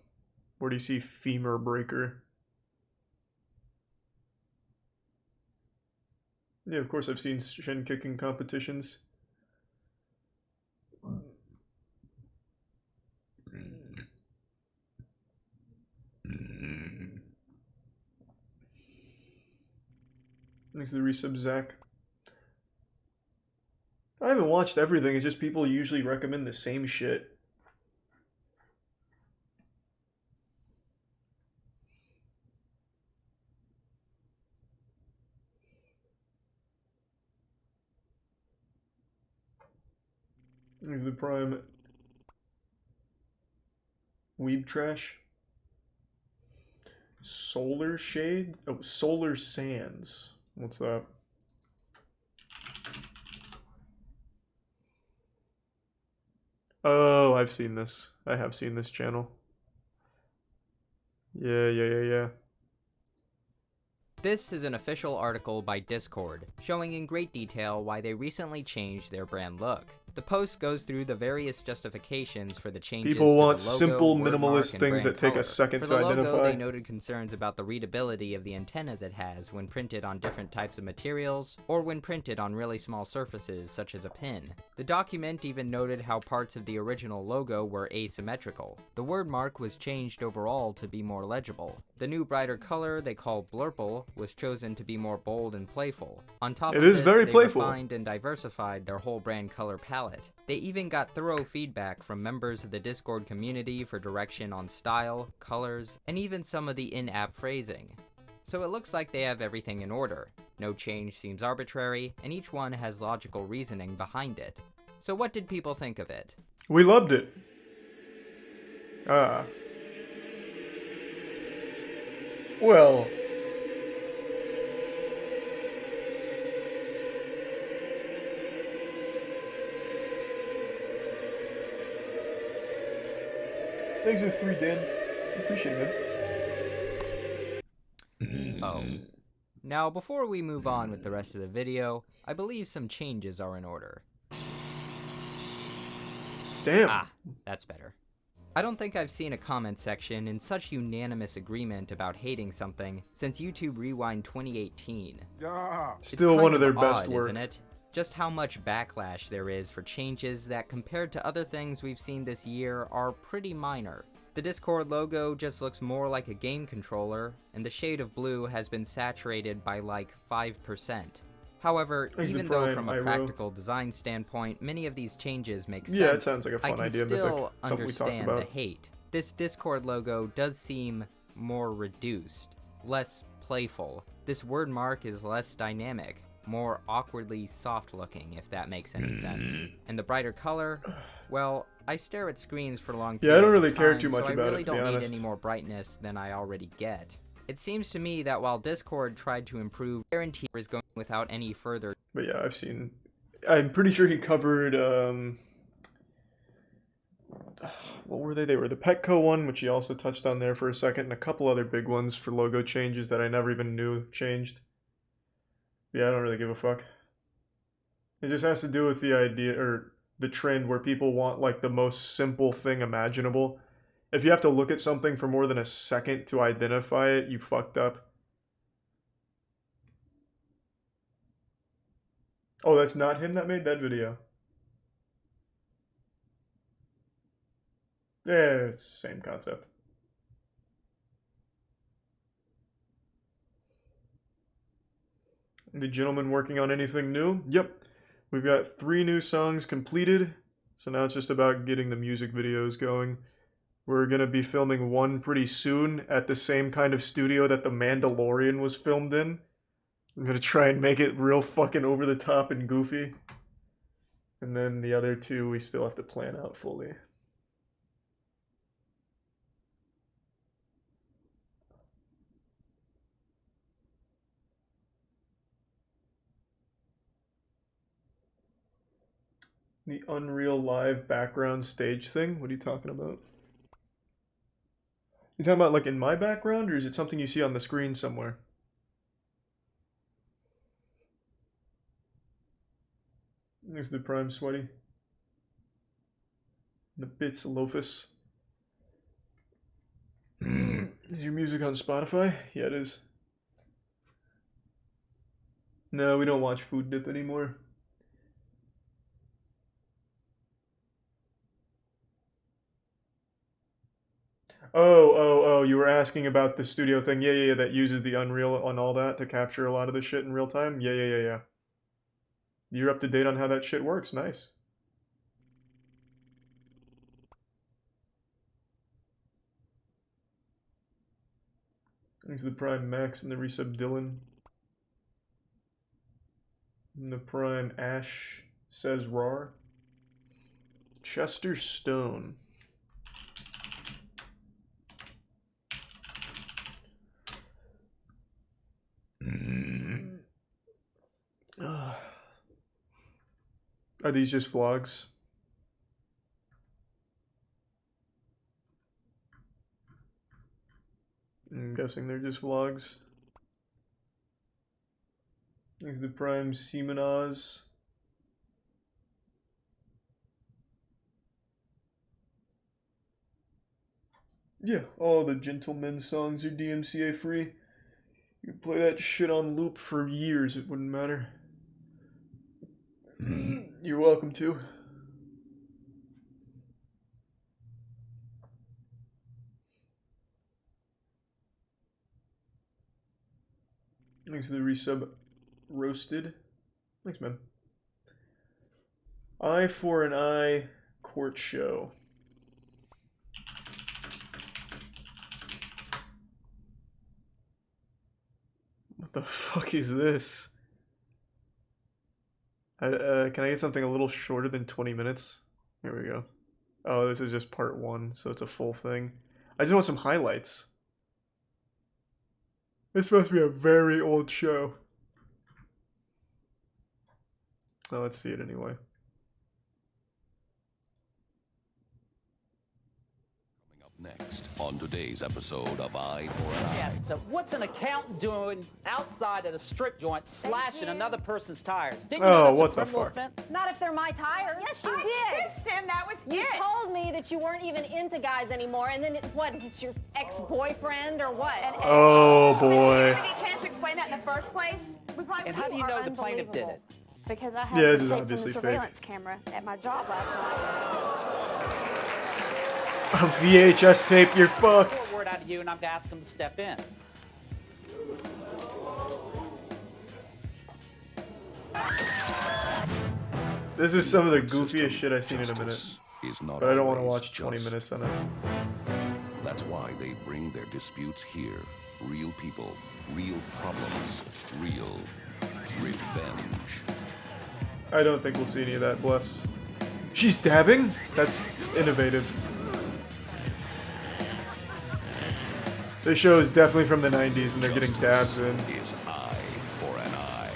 Where do you see femur breaker? Yeah, of course I've seen shin kicking competitions. Thanks to the resub, Zach. I haven't watched everything, it's just people usually recommend the same shit. Is the prime Weeb Trash? Solar Shade? Oh, Solar Sands. What's that? Oh, I've seen this. I have seen this channel. Yeah. This is an official article by Discord, showing in great detail why they recently changed their brand look. The post goes through the various justifications for the changes People to want the logo, simple, word minimalist mark, and things brand that take a color. second for to the logo, identify. they noted concerns about the readability of the antennas it has when printed on different types of materials, or when printed on really small surfaces such as a pin. The document even noted how parts of the original logo were asymmetrical. The word mark was changed overall to be more legible. The new brighter color they call blurple was chosen to be more bold and playful. On top It of is this, very they playful. refined and diversified their whole brand color palette. They even got thorough feedback from members of the Discord community for direction on style, colors, and even some of the in-app phrasing. So it looks like they have everything in order. No change seems arbitrary, and each one has logical reasoning behind it. So what did people think of it? We loved it. Well. Thanks for the 3, Dan. Appreciate it, man. Oh. Now, before we move on with the rest of the video, I believe some changes are in order. Damn. Ah, that's better. I don't think I've seen a comment section in such unanimous agreement about hating something since YouTube Rewind 2018. Still one of their best odd, work. Isn't it? Just how much backlash there is for changes that, compared to other things we've seen this year, are pretty minor. The Discord logo just looks more like a game controller, and the shade of blue has been saturated by like 5%. However, even though from a practical design standpoint, many of these changes make sense, Yeah, it sounds like a fun I can idea, still Mythic. Something we talked understand the about. hate. This Discord logo does seem more reduced, less playful. This word mark is less dynamic, more awkwardly soft looking, if that makes any sense. And the brighter color, well, I stare at screens for long Yeah, I don't periods of really care time, too much so about I it, really to be don't need honest. any more brightness than I already get. It seems to me that while Discord tried to improve, guarantee is going without any further. But yeah, I'm pretty sure he covered, what were they? They were the Petco one, which he also touched on there for a second, and a couple other big ones for logo changes that I never even knew changed. Yeah, I don't really give a fuck. It just has to do with the idea, or the trend where people want like the most simple thing imaginable. If you have to look at something for more than a second to identify it, you fucked up. Oh, that's not him that made that video. Yeah, it's the same concept. The gentleman working on anything new? Yep. We've got 3 new songs completed. So now it's just about getting the music videos going. We're going to be filming one pretty soon at the same kind of studio that The Mandalorian was filmed in. I'm going to try and make it real fucking over the top and goofy. And then the other 2 we still have to plan out fully. The Unreal Live background stage thing? What are you talking about? You talking about like in my background, or is it something you see on the screen somewhere? There's the Prime Sweaty. The Bits Lofus. Is your music on Spotify? Yeah, it is. No, we don't watch Food Dip anymore. Oh, you were asking about the studio thing. Yeah, that uses the Unreal on all that to capture a lot of the shit in real time. Yeah. You're up to date on how that shit works. Nice. Thanks to the Prime Max and the resub Dylan. And the Prime Ash says Rar. Chester Stone. Are these just vlogs? I'm guessing they're just vlogs. There's the Prime Semenaz. Yeah, all the Gentleman songs are DMCA free. You can play that shit on loop for years, it wouldn't matter. You're welcome to. Thanks for the resub Roasted. Thanks, man. Eye for an Eye Court Show. What the fuck is this? Can I get something a little shorter than 20 minutes? Here we go. Oh, this is just part 1, so it's a full thing. I just want some highlights. This must be a very old show. Oh, let's see it anyway. Next, on today's episode of Eye for an Eye. Yes, so what's an accountant doing outside at a strip joint slashing another person's tires? Didn't you know that's a criminal offense? Not if they're my tires. Yes, you did. Kissed him. That was You it. told me that you weren't even into guys anymore, and then what? Is this your ex-boyfriend or what? Oh boy. Did we get a chance to explain that in the first place? We probably And how do you know the plaintiff did it? Because I Yeah, had this the is tape from obviously the fake. surveillance camera at my job last night. A VHS tape, you're fucked. A word out of you, and I'm gonna ask him to step in. This is some of the goofiest shit I've seen in a minute. Is not But I don't want to always watch 20 just. minutes on it. That's why they bring their disputes here. Real people, real problems, real revenge. I don't think we'll see any of that, bless. She's dabbing? That's innovative. This show is definitely from the 90s and they're getting dabs in. Is eye for an eye.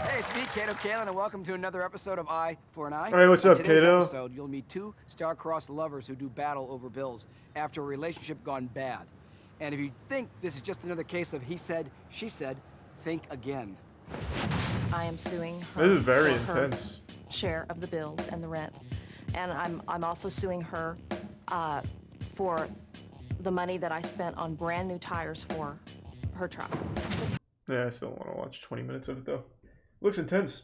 Hey, it's me, Kato Kalin, and welcome to another episode of Eye for an Eye. Hey, what's On up, today's Kato? episode, you'll meet two star-crossed lovers who do battle over bills after a relationship gone bad. And if you think this is just another case of he said, she said, think again. I am suing her This is very for her intense. share of the bills and the rent, and I'm also suing her for the money that I spent on brand new tires for her truck. Yeah, I still want to watch 20 minutes of it though. Looks intense.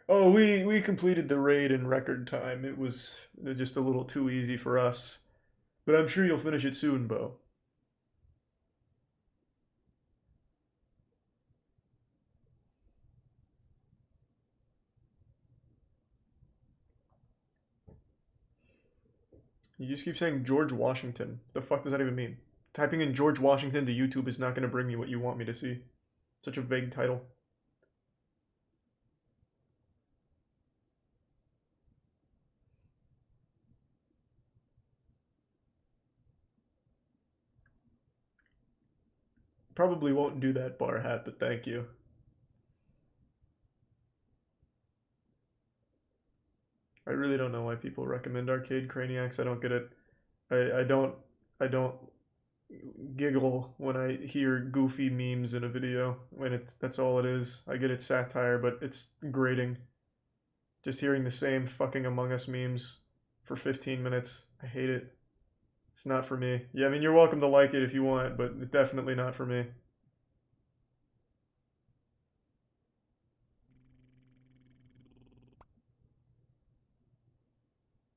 Oh, we completed the raid in record time. It was just a little too easy for us. But I'm sure you'll finish it soon, Bo. You just keep saying George Washington. The fuck does that even mean? Typing in George Washington to YouTube is not going to bring me what you want me to see. Such a vague title. Probably won't do that, bar hat, but thank you. I really don't know why people recommend Arcade Craniacs. I don't get it. I don't giggle when I hear goofy memes in a video when that's all it is. I get it's satire, but it's grating. Just hearing the same fucking Among Us memes for 15 minutes. I hate it. It's not for me. Yeah, I mean, you're welcome to like it if you want, but definitely not for me.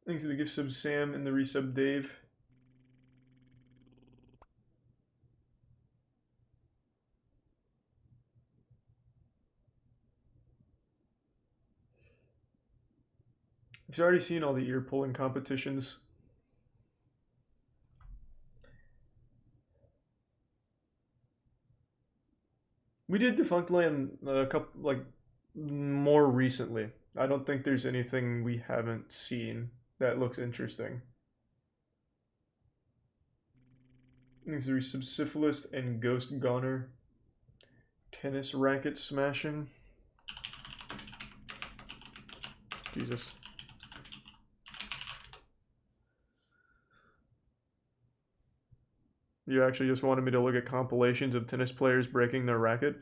Thanks for the gift sub Sam and the resub Dave. I've already seen all the ear pulling competitions. We did Defunctland a couple, like, more recently. I don't think there's anything we haven't seen that looks interesting. These are Subsyphilist and Ghost Goner. Tennis racket smashing. Jesus. You actually just wanted me to look at compilations of tennis players breaking their racket?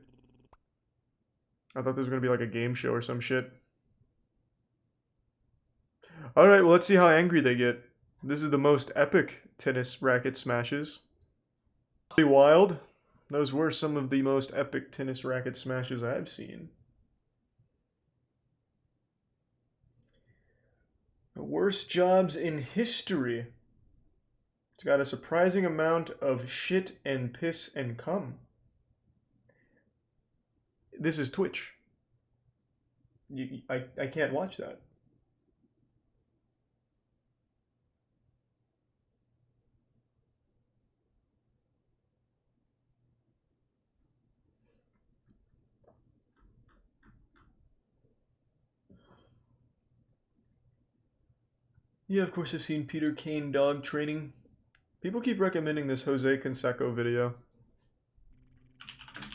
I thought this was going to be like a game show or some shit. Alright, well, let's see how angry they get. This is the most epic tennis racket smashes. Pretty wild. Those were some of the most epic tennis racket smashes I've seen. The worst jobs in history. It's got a surprising amount of shit and piss and cum. This is Twitch. I can't watch that. Yeah, of course I've seen Peter Kane dog training. People keep recommending this Jose Canseco video.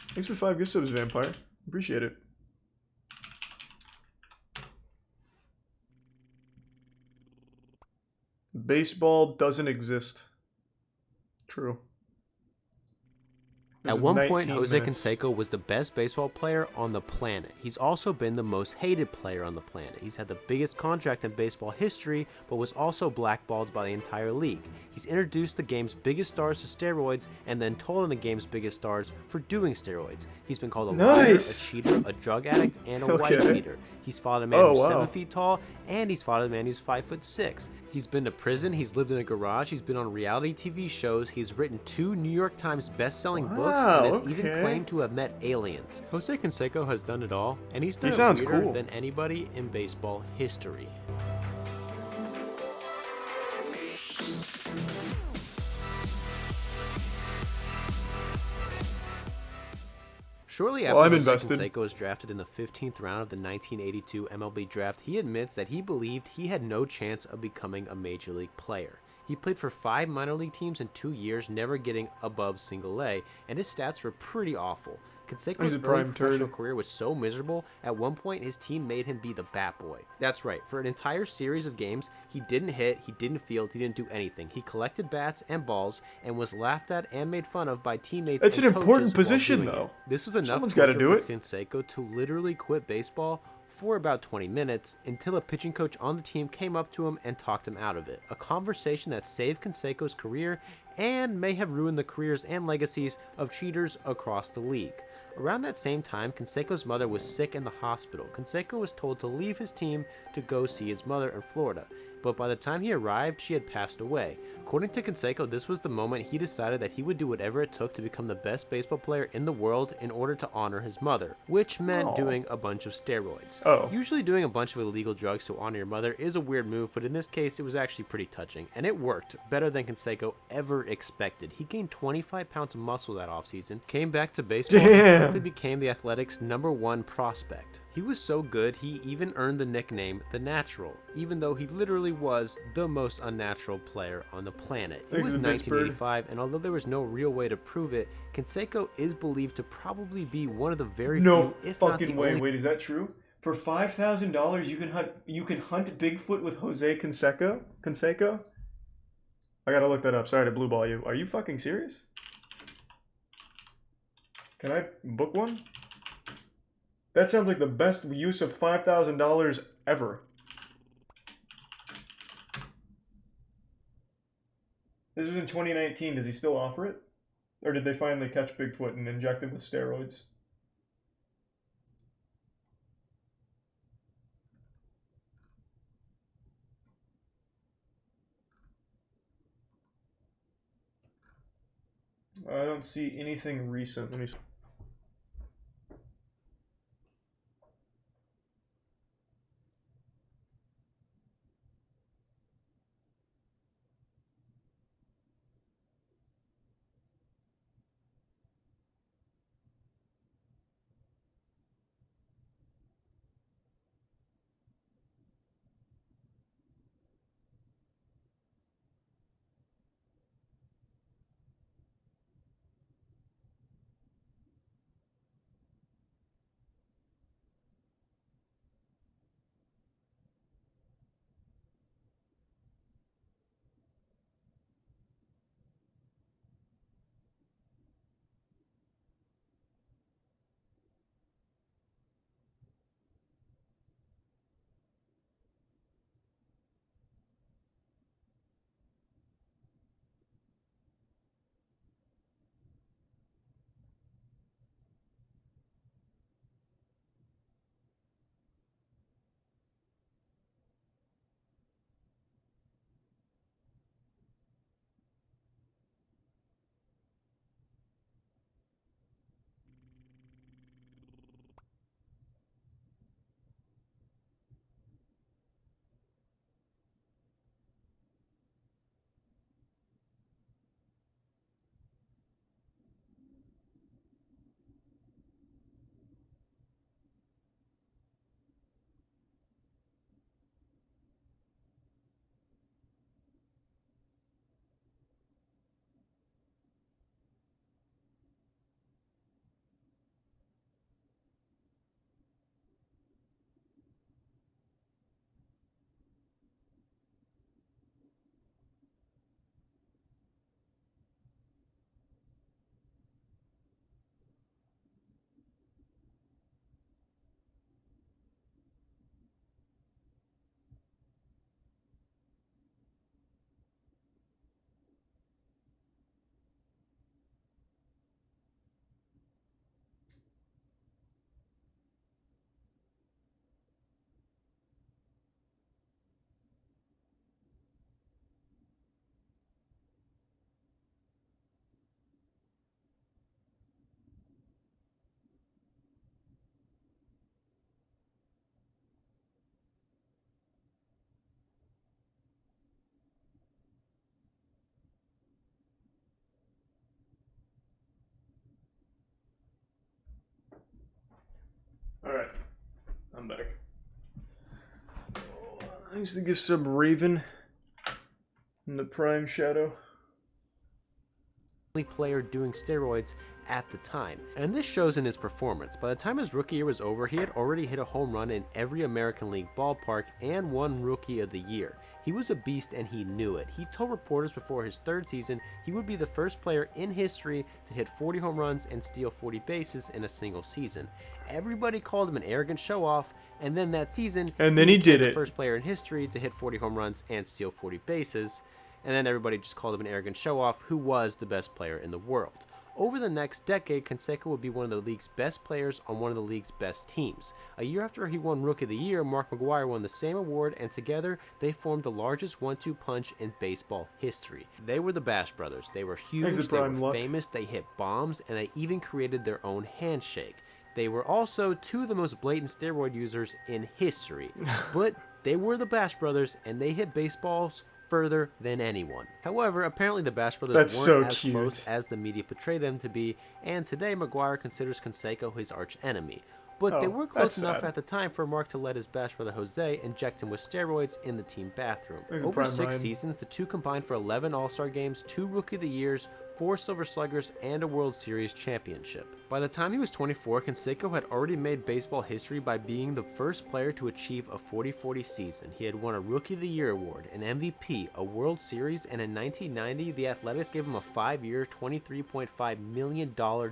Thanks for 5 gift subs, Vampire. Appreciate it. Baseball doesn't exist. True. At one point, Jose Canseco was the best baseball player on the planet. He's also been the most hated player on the planet. He's had the biggest contract in baseball history, but was also blackballed by the entire league. He's introduced the game's biggest stars to steroids and then told on the game's biggest stars for doing steroids. He's been called a liar, a cheater, a drug addict, and a wife beater. He's fought a man who's 7 feet tall, and he's fought a man who's 5'6". He's been to prison, he's lived in a garage, he's been on reality TV shows, he's written 2 New York Times best-selling books, and has even claimed to have met aliens. Jose Canseco has done it all, and he's done it weirder than anybody in baseball history. Shortly after Jose Canseco was drafted in the 15th round of the 1982 MLB draft, he admits that he believed he had no chance of becoming a major league player. He played for 5 minor league teams in 2 years, never getting above single A, and his stats were pretty awful. Canseco's early professional career was so miserable, at one point his team made him be the bat boy. That's right, for an entire series of games, he didn't hit, he didn't field, he didn't do anything. He collected bats and balls, and was laughed at and made fun of by teammates It's and an coaches important position, though. This was enough Someone's gotta do for it. Canseco to literally quit baseball for about 20 minutes until a pitching coach on the team came up to him and talked him out of it. A conversation that saved Canseco's career and may have ruined the careers and legacies of cheaters across the league. Around that same time, Canseco's mother was sick in the hospital. Canseco was told to leave his team to go see his mother in Florida, but by the time he arrived, she had passed away. According to Canseco, this was the moment he decided that he would do whatever it took to become the best baseball player in the world in order to honor his mother, which meant doing a bunch of steroids. Usually doing a bunch of illegal drugs to honor your mother is a weird move, but in this case, it was actually pretty touching, and it worked better than Canseco ever expected. He gained 25 pounds of muscle that offseason, came back to baseball, and quickly became the Athletics' #1 prospect. He was so good, he even earned the nickname The Natural, even though he literally was the most unnatural player on the planet. It was 1985, and although there was no real way to prove it, Canseco is believed to probably be one of the very few, if not the only... Wait, is that true? For $5,000, you can hunt Bigfoot with Jose Canseco? I gotta look that up. Sorry to blue ball you. Are you fucking serious? Can I book one? That sounds like the best use of $5,000 ever. This was in 2019. Does he still offer it? Or did they finally catch Bigfoot and inject him with steroids? I don't see anything recent. Let me see. Alright, I'm back. Thanks to gift sub Raven in the Prime Shadow. Player doing steroids at the time, and this shows in his performance. By the time his rookie year was over, he had already hit a home run in every American League ballpark and won Rookie of the Year. He was a beast and he knew it. He told reporters before his third season he would be the first player in history to hit 40 home runs and steal 40 bases in a single season. Everybody called him an arrogant show-off, and then that season, and then he did the it. First player in history to hit 40 home runs and steal 40 bases. And then everybody just called him an arrogant show-off who was the best player in the world. Over the next decade, Canseco would be one of the league's best players on one of the league's best teams. A year after he won Rookie of the Year, Mark McGwire won the same award, and together they formed the largest 1-2 punch in baseball history. They were the Bash Brothers. They were huge, they were famous, they hit bombs, and they even created their own handshake. They were also two of the most blatant steroid users in history. But they were the Bash Brothers, and they hit baseballs further than anyone. However, apparently the Bash Brothers weren't as close as the media portrayed them to be, and today McGwire considers Canseco his arch enemy. But they were close enough at the time for Mark to let his Bash brother Jose inject him with steroids in the team bathroom. Over 6 seasons, the two combined for 11 All-Star games, 2 Rookie of the Years, 4 Silver Sluggers, and a World Series championship. By the time he was 24, Canseco had already made baseball history by being the first player to achieve a 40-40 season. He had won a Rookie of the Year award, an MVP, a World Series, and in 1990, the Athletics gave him a 5-year, $23.5 million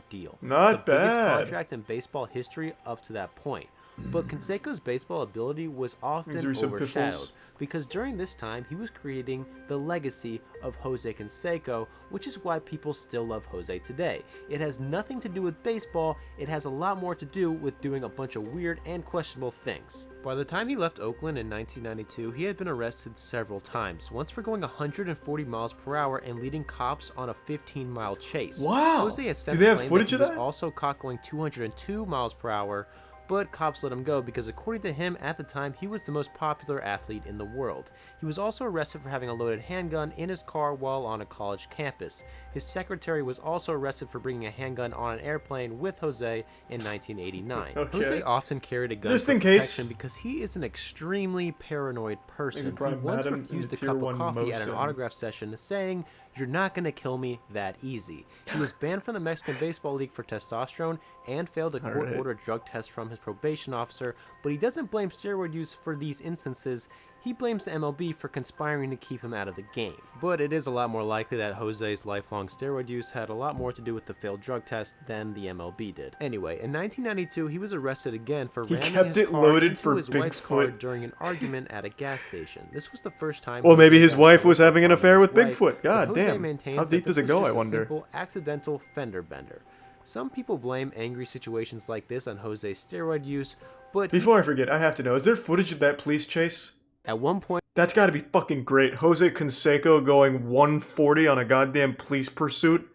deal. Not the biggest bad. contract in baseball history up to that point. But Canseco's baseball ability was often overshadowed because during this time he was creating the legacy of Jose Canseco, which is why people still love Jose today. It has nothing to do with baseball, it has a lot more to do with doing a bunch of weird and questionable things. By the time he left Oakland in 1992, he had been arrested several times, once for going 140 miles per hour and leading cops on a 15-mile chase. Wow! Jose has since Do they have claimed footage that of he was that? also caught going 202 miles per hour, but cops let him go because according to him at the time he was the most popular athlete in the world. He was also arrested for having a loaded handgun in his car while on a college campus. His secretary was also arrested for bringing a handgun on an airplane with Jose in 1989. Okay. Jose often carried a gun Just for in case. protection because he is an extremely paranoid person. He probably once met him in refused the a cup Tier of 1 coffee at an Mosin. autograph session saying, "You're not going to kill me that easy." He was banned from the Mexican Baseball League for testosterone and failed a court-ordered drug test from his probation officer, but he doesn't blame steroid use for these instances. He blames the MLB for conspiring to keep him out of the game. But it is a lot more likely that Jose's lifelong steroid use had a lot more to do with the failed drug test than the MLB did. Anyway, in 1992, he was arrested again for ramming kept his it car loaded into for his wife's car Bigfoot. during an argument at a gas station. This was the first time. Well, maybe Jose his got wife was arrested having an for affair with harming his wife, Bigfoot. God but Jose damn. maintains How that deep this does it was go, just I a wonder? simple accidental fender bender. Some people blame angry situations like this on Jose's steroid use, but Before I forget, I have to know, is there footage of that police chase? at one point, That's gotta be fucking great. Jose Canseco going 140 on a goddamn police pursuit.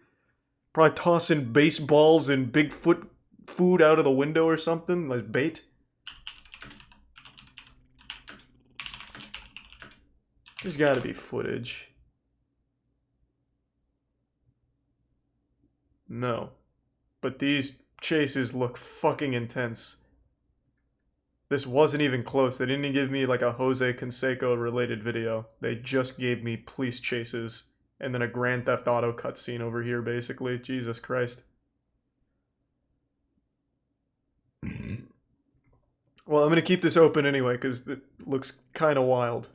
Probably tossing baseballs and Bigfoot food out of the window or something, like bait. There's gotta be footage. No. But these chases look fucking intense. This wasn't even close. They didn't even give me like a Jose Canseco related video. They just gave me police chases and then a Grand Theft Auto cutscene over here, basically. Jesus Christ. Well, I'm gonna keep this open anyway because it looks kind of wild.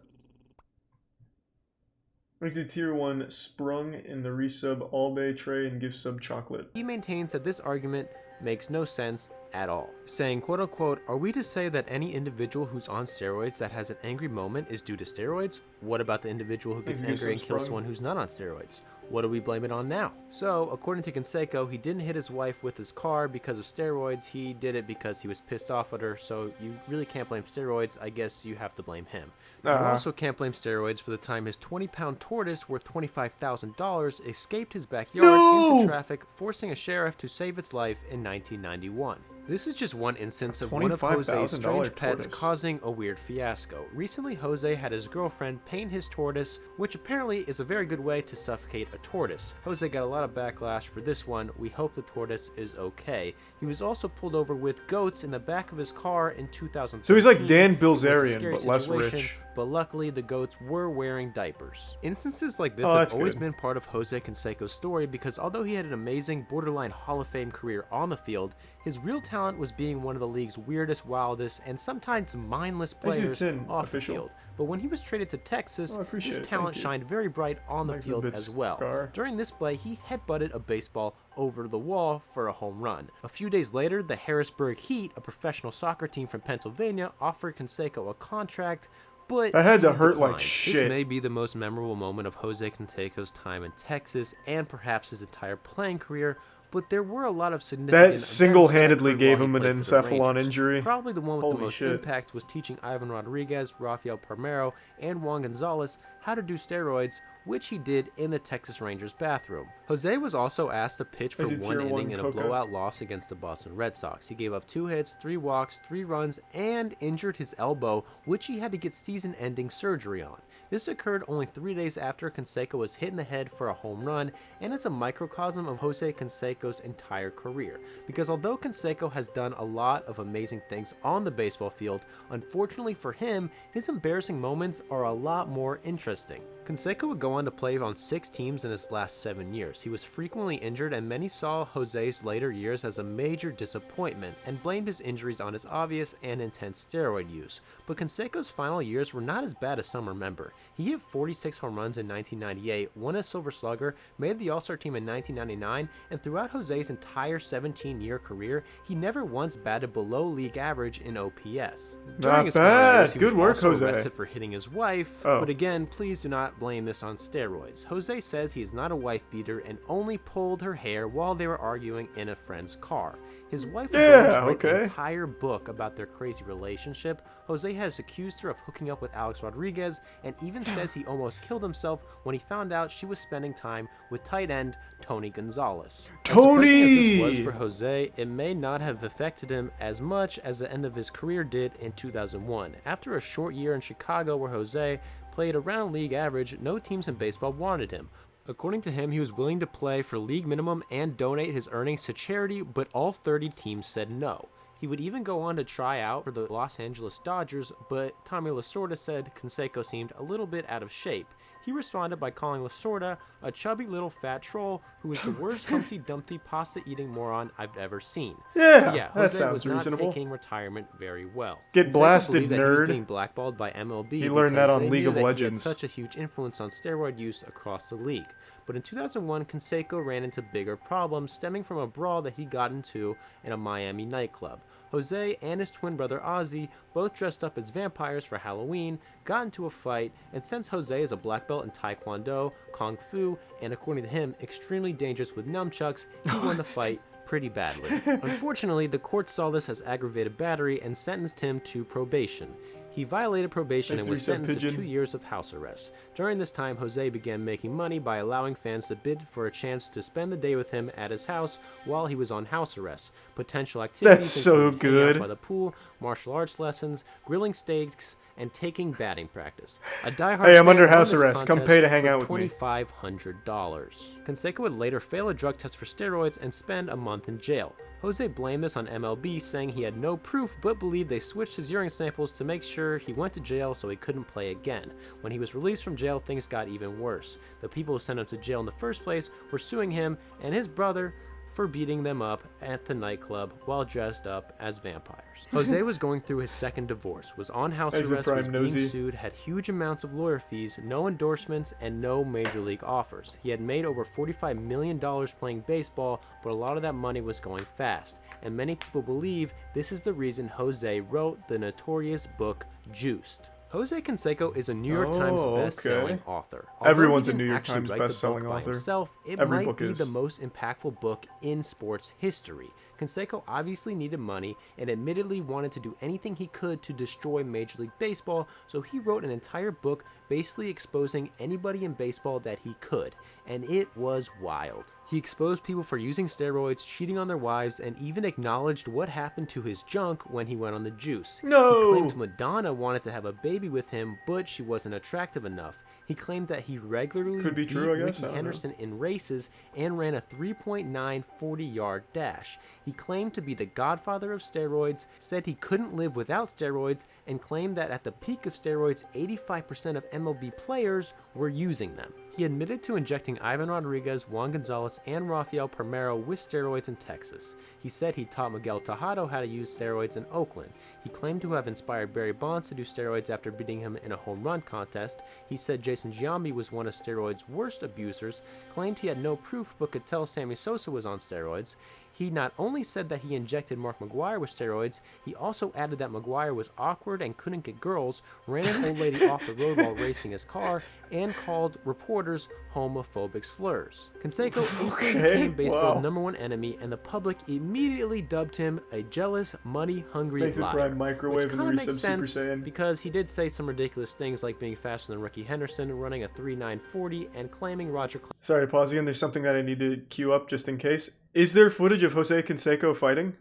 Exit Tier 1 sprung in the resub all day tray and gift sub chocolate. he maintains that this argument makes no sense at all, saying, quote unquote, "Are we to say that any individual who's on steroids that has an angry moment is due to steroids? What about the individual who gets Thanks, angry and Gift kills Sub someone who's not on steroids? What do we blame it on now?" So, according to Canseco, he didn't hit his wife with his car because of steroids, he did it because he was pissed off at her, so you really can't blame steroids, I guess you have to blame him. You also can't blame steroids for the time his 20-pound tortoise worth $25,000 escaped his backyard into traffic, forcing a sheriff to save its life in 1991. This is just Here's one instance of one of Jose's strange pets tortoise. causing a weird fiasco. Recently, Jose had his girlfriend paint his tortoise, which apparently is a very good way to suffocate a tortoise. Jose got a lot of backlash for this one. We hope the tortoise is okay. He was also pulled over with goats in the back of his car in 2013. So he's like Dan It was a Bilzerian, scary but less situation, rich. But luckily, the goats were wearing diapers. Instances like this Oh, have that's always good. been part of Jose Canseco's story because although he had an amazing borderline Hall of Fame career on the field, his real talent was being one of the league's weirdest, wildest, and sometimes mindless players off the field. But when he was traded to Texas, his talent shined very bright on the field as well. During this play, he headbutted a baseball over the wall for a home run. A few days later, the Harrisburg Heat, a professional soccer team from Pennsylvania, offered Canseco a contract, but That had to he hurt like declined. shit. This may be the most memorable moment of Jose Canseco's time in Texas and perhaps his entire playing career, but there were a lot of significant That events single-handedly occurred gave while he him an played for the encephalon Rangers. injury. Probably the one with the Holy most shit. impact was teaching Ivan Rodriguez, Rafael Palmeiro, and Juan Gonzalez how to do steroids, which he did in the Texas Rangers bathroom. Jose was also asked to pitch for Is he one tier inning one in a coca? blowout loss against the Boston Red Sox. He gave up 2 hits, 3 walks, 3 runs, and injured his elbow, which he had to get season-ending surgery on. This occurred only 3 days after Canseco was hit in the head for a home run, and is a microcosm of Jose Canseco's entire career. Because although Canseco has done a lot of amazing things on the baseball field, unfortunately for him, his embarrassing moments are a lot more interesting. Canseco would go on to play on 6 teams in his last 7 years. He was frequently injured, and many saw Jose's later years as a major disappointment and blamed his injuries on his obvious and intense steroid use. But Canseco's final years were not as bad as some remember. He hit 46 home runs in 1998, won a Silver Slugger, made the All-Star team in 1999, and throughout Jose's entire 17-year career, he never once batted below league average in OPS. During his final bad. years, he Good was work, also Jose. arrested for hitting his wife, Oh. but again, please do not blame this on steroids. Jose says he is not a wife beater and only pulled her hair while they were arguing in a friend's car. His wife would go on to write an entire book about their crazy relationship. Jose has accused her of hooking up with Alex Rodriguez and even says he almost killed himself when he found out she was spending time with tight end Tony Gonzalez. As surprising as this was for Jose, it may not have affected him as much as the end of his career did in 2001. After a short year in Chicago where Jose played around league average, no teams in baseball wanted him. According to him, he was willing to play for league minimum and donate his earnings to charity, but all 30 teams said no. He would even go on to try out for the Los Angeles Dodgers, but Tommy Lasorda said Canseco seemed a little bit out of shape. He responded by calling Lasorda a chubby little fat troll who was the worst Humpty Dumpty pasta-eating moron I've ever seen. Yeah, so yeah, that Jose sounds was not reasonable. taking retirement very well. Get Canseco blasted, believed that he was nerd. being blackballed by MLB. He learned that because on they League knew of that he had Legends. such a huge influence on steroid use across the league. But in 2001, Canseco ran into bigger problems stemming from a brawl that he got into in a Miami nightclub. Jose and his twin brother Ozzy, both dressed up as vampires for Halloween, got into a fight, and since Jose is a black belt in Taekwondo, Kung Fu, and according to him, extremely dangerous with nunchucks, he won the fight pretty badly. Unfortunately, the court saw this as aggravated battery and sentenced him to probation. He violated probation and was sentenced to 2 years of house arrest. During this time, Jose began making money by allowing fans to bid for a chance to spend the day with him at his house while he was on house arrest. Potential activities That's so included hanging out good. by the pool, martial arts lessons, grilling steaks, and taking batting practice. A diehard Hey, I'm fan under won house this arrest. Come contest pay to hang for out with me. $2,500. Canseco would later fail a drug test for steroids and spend a month in jail. Jose blamed this on MLB, saying he had no proof but believed they switched his urine samples to make sure he went to jail so he couldn't play again. When he was released from jail, things got even worse. The people who sent him to jail in the first place were suing him and his brother for beating them up at the nightclub while dressed up as vampires. Jose was going through his second divorce, was on house As the arrest, was prime being nosy. sued, had huge amounts of lawyer fees, no endorsements, and no major league offers. He had made over $45 million playing baseball, but a lot of that money was going fast, and many people believe this is the reason Jose wrote the notorious book Juiced. Jose Canseco is a New York Times best-selling author. Everyone's he a New York actually Times write the best-selling book by author. himself, it Every might book be is. the most impactful book in sports history. Canseco obviously needed money and admittedly wanted to do anything he could to destroy Major League Baseball, so he wrote an entire book basically exposing anybody in baseball that he could, and it was wild. He exposed people for using steroids, cheating on their wives, and even acknowledged what happened to his junk when he went on the juice. No! He claimed Madonna wanted to have a baby with him, but she wasn't attractive enough. He claimed that he regularly Could be beat true, I guess. Ricky Henderson in races and ran a 3.9 40-yard dash. He claimed to be the godfather of steroids, said he couldn't live without steroids, and claimed that at the peak of steroids, 85% of MLB players were using them. He admitted to injecting Ivan Rodriguez, Juan Gonzalez, and Rafael Palmeiro with steroids in Texas. He said he taught Miguel Tejado how to use steroids in Oakland. He claimed to have inspired Barry Bonds to do steroids after beating him in a home run contest. He said Jason Giambi was one of steroids' worst abusers, claimed he had no proof but could tell Sammy Sosa was on steroids. He not only said that he injected Mark McGwire with steroids, he also added that McGwire was awkward and couldn't get girls, ran an old lady off the road while racing his car, and called reporters homophobic slurs. Canseco instantly became baseball's #1 enemy, and the public immediately dubbed him a jealous, money-hungry Basic liar. Prime Microwave Which and kind of Resub makes Super sense Saiyan. because he did say some ridiculous things like being faster than Ricky Henderson, running a 3.9 40, and claiming Roger Clemens. Sorry to pause again, there's something that I need to queue up just in case. Is there footage of Jose Canseco fighting?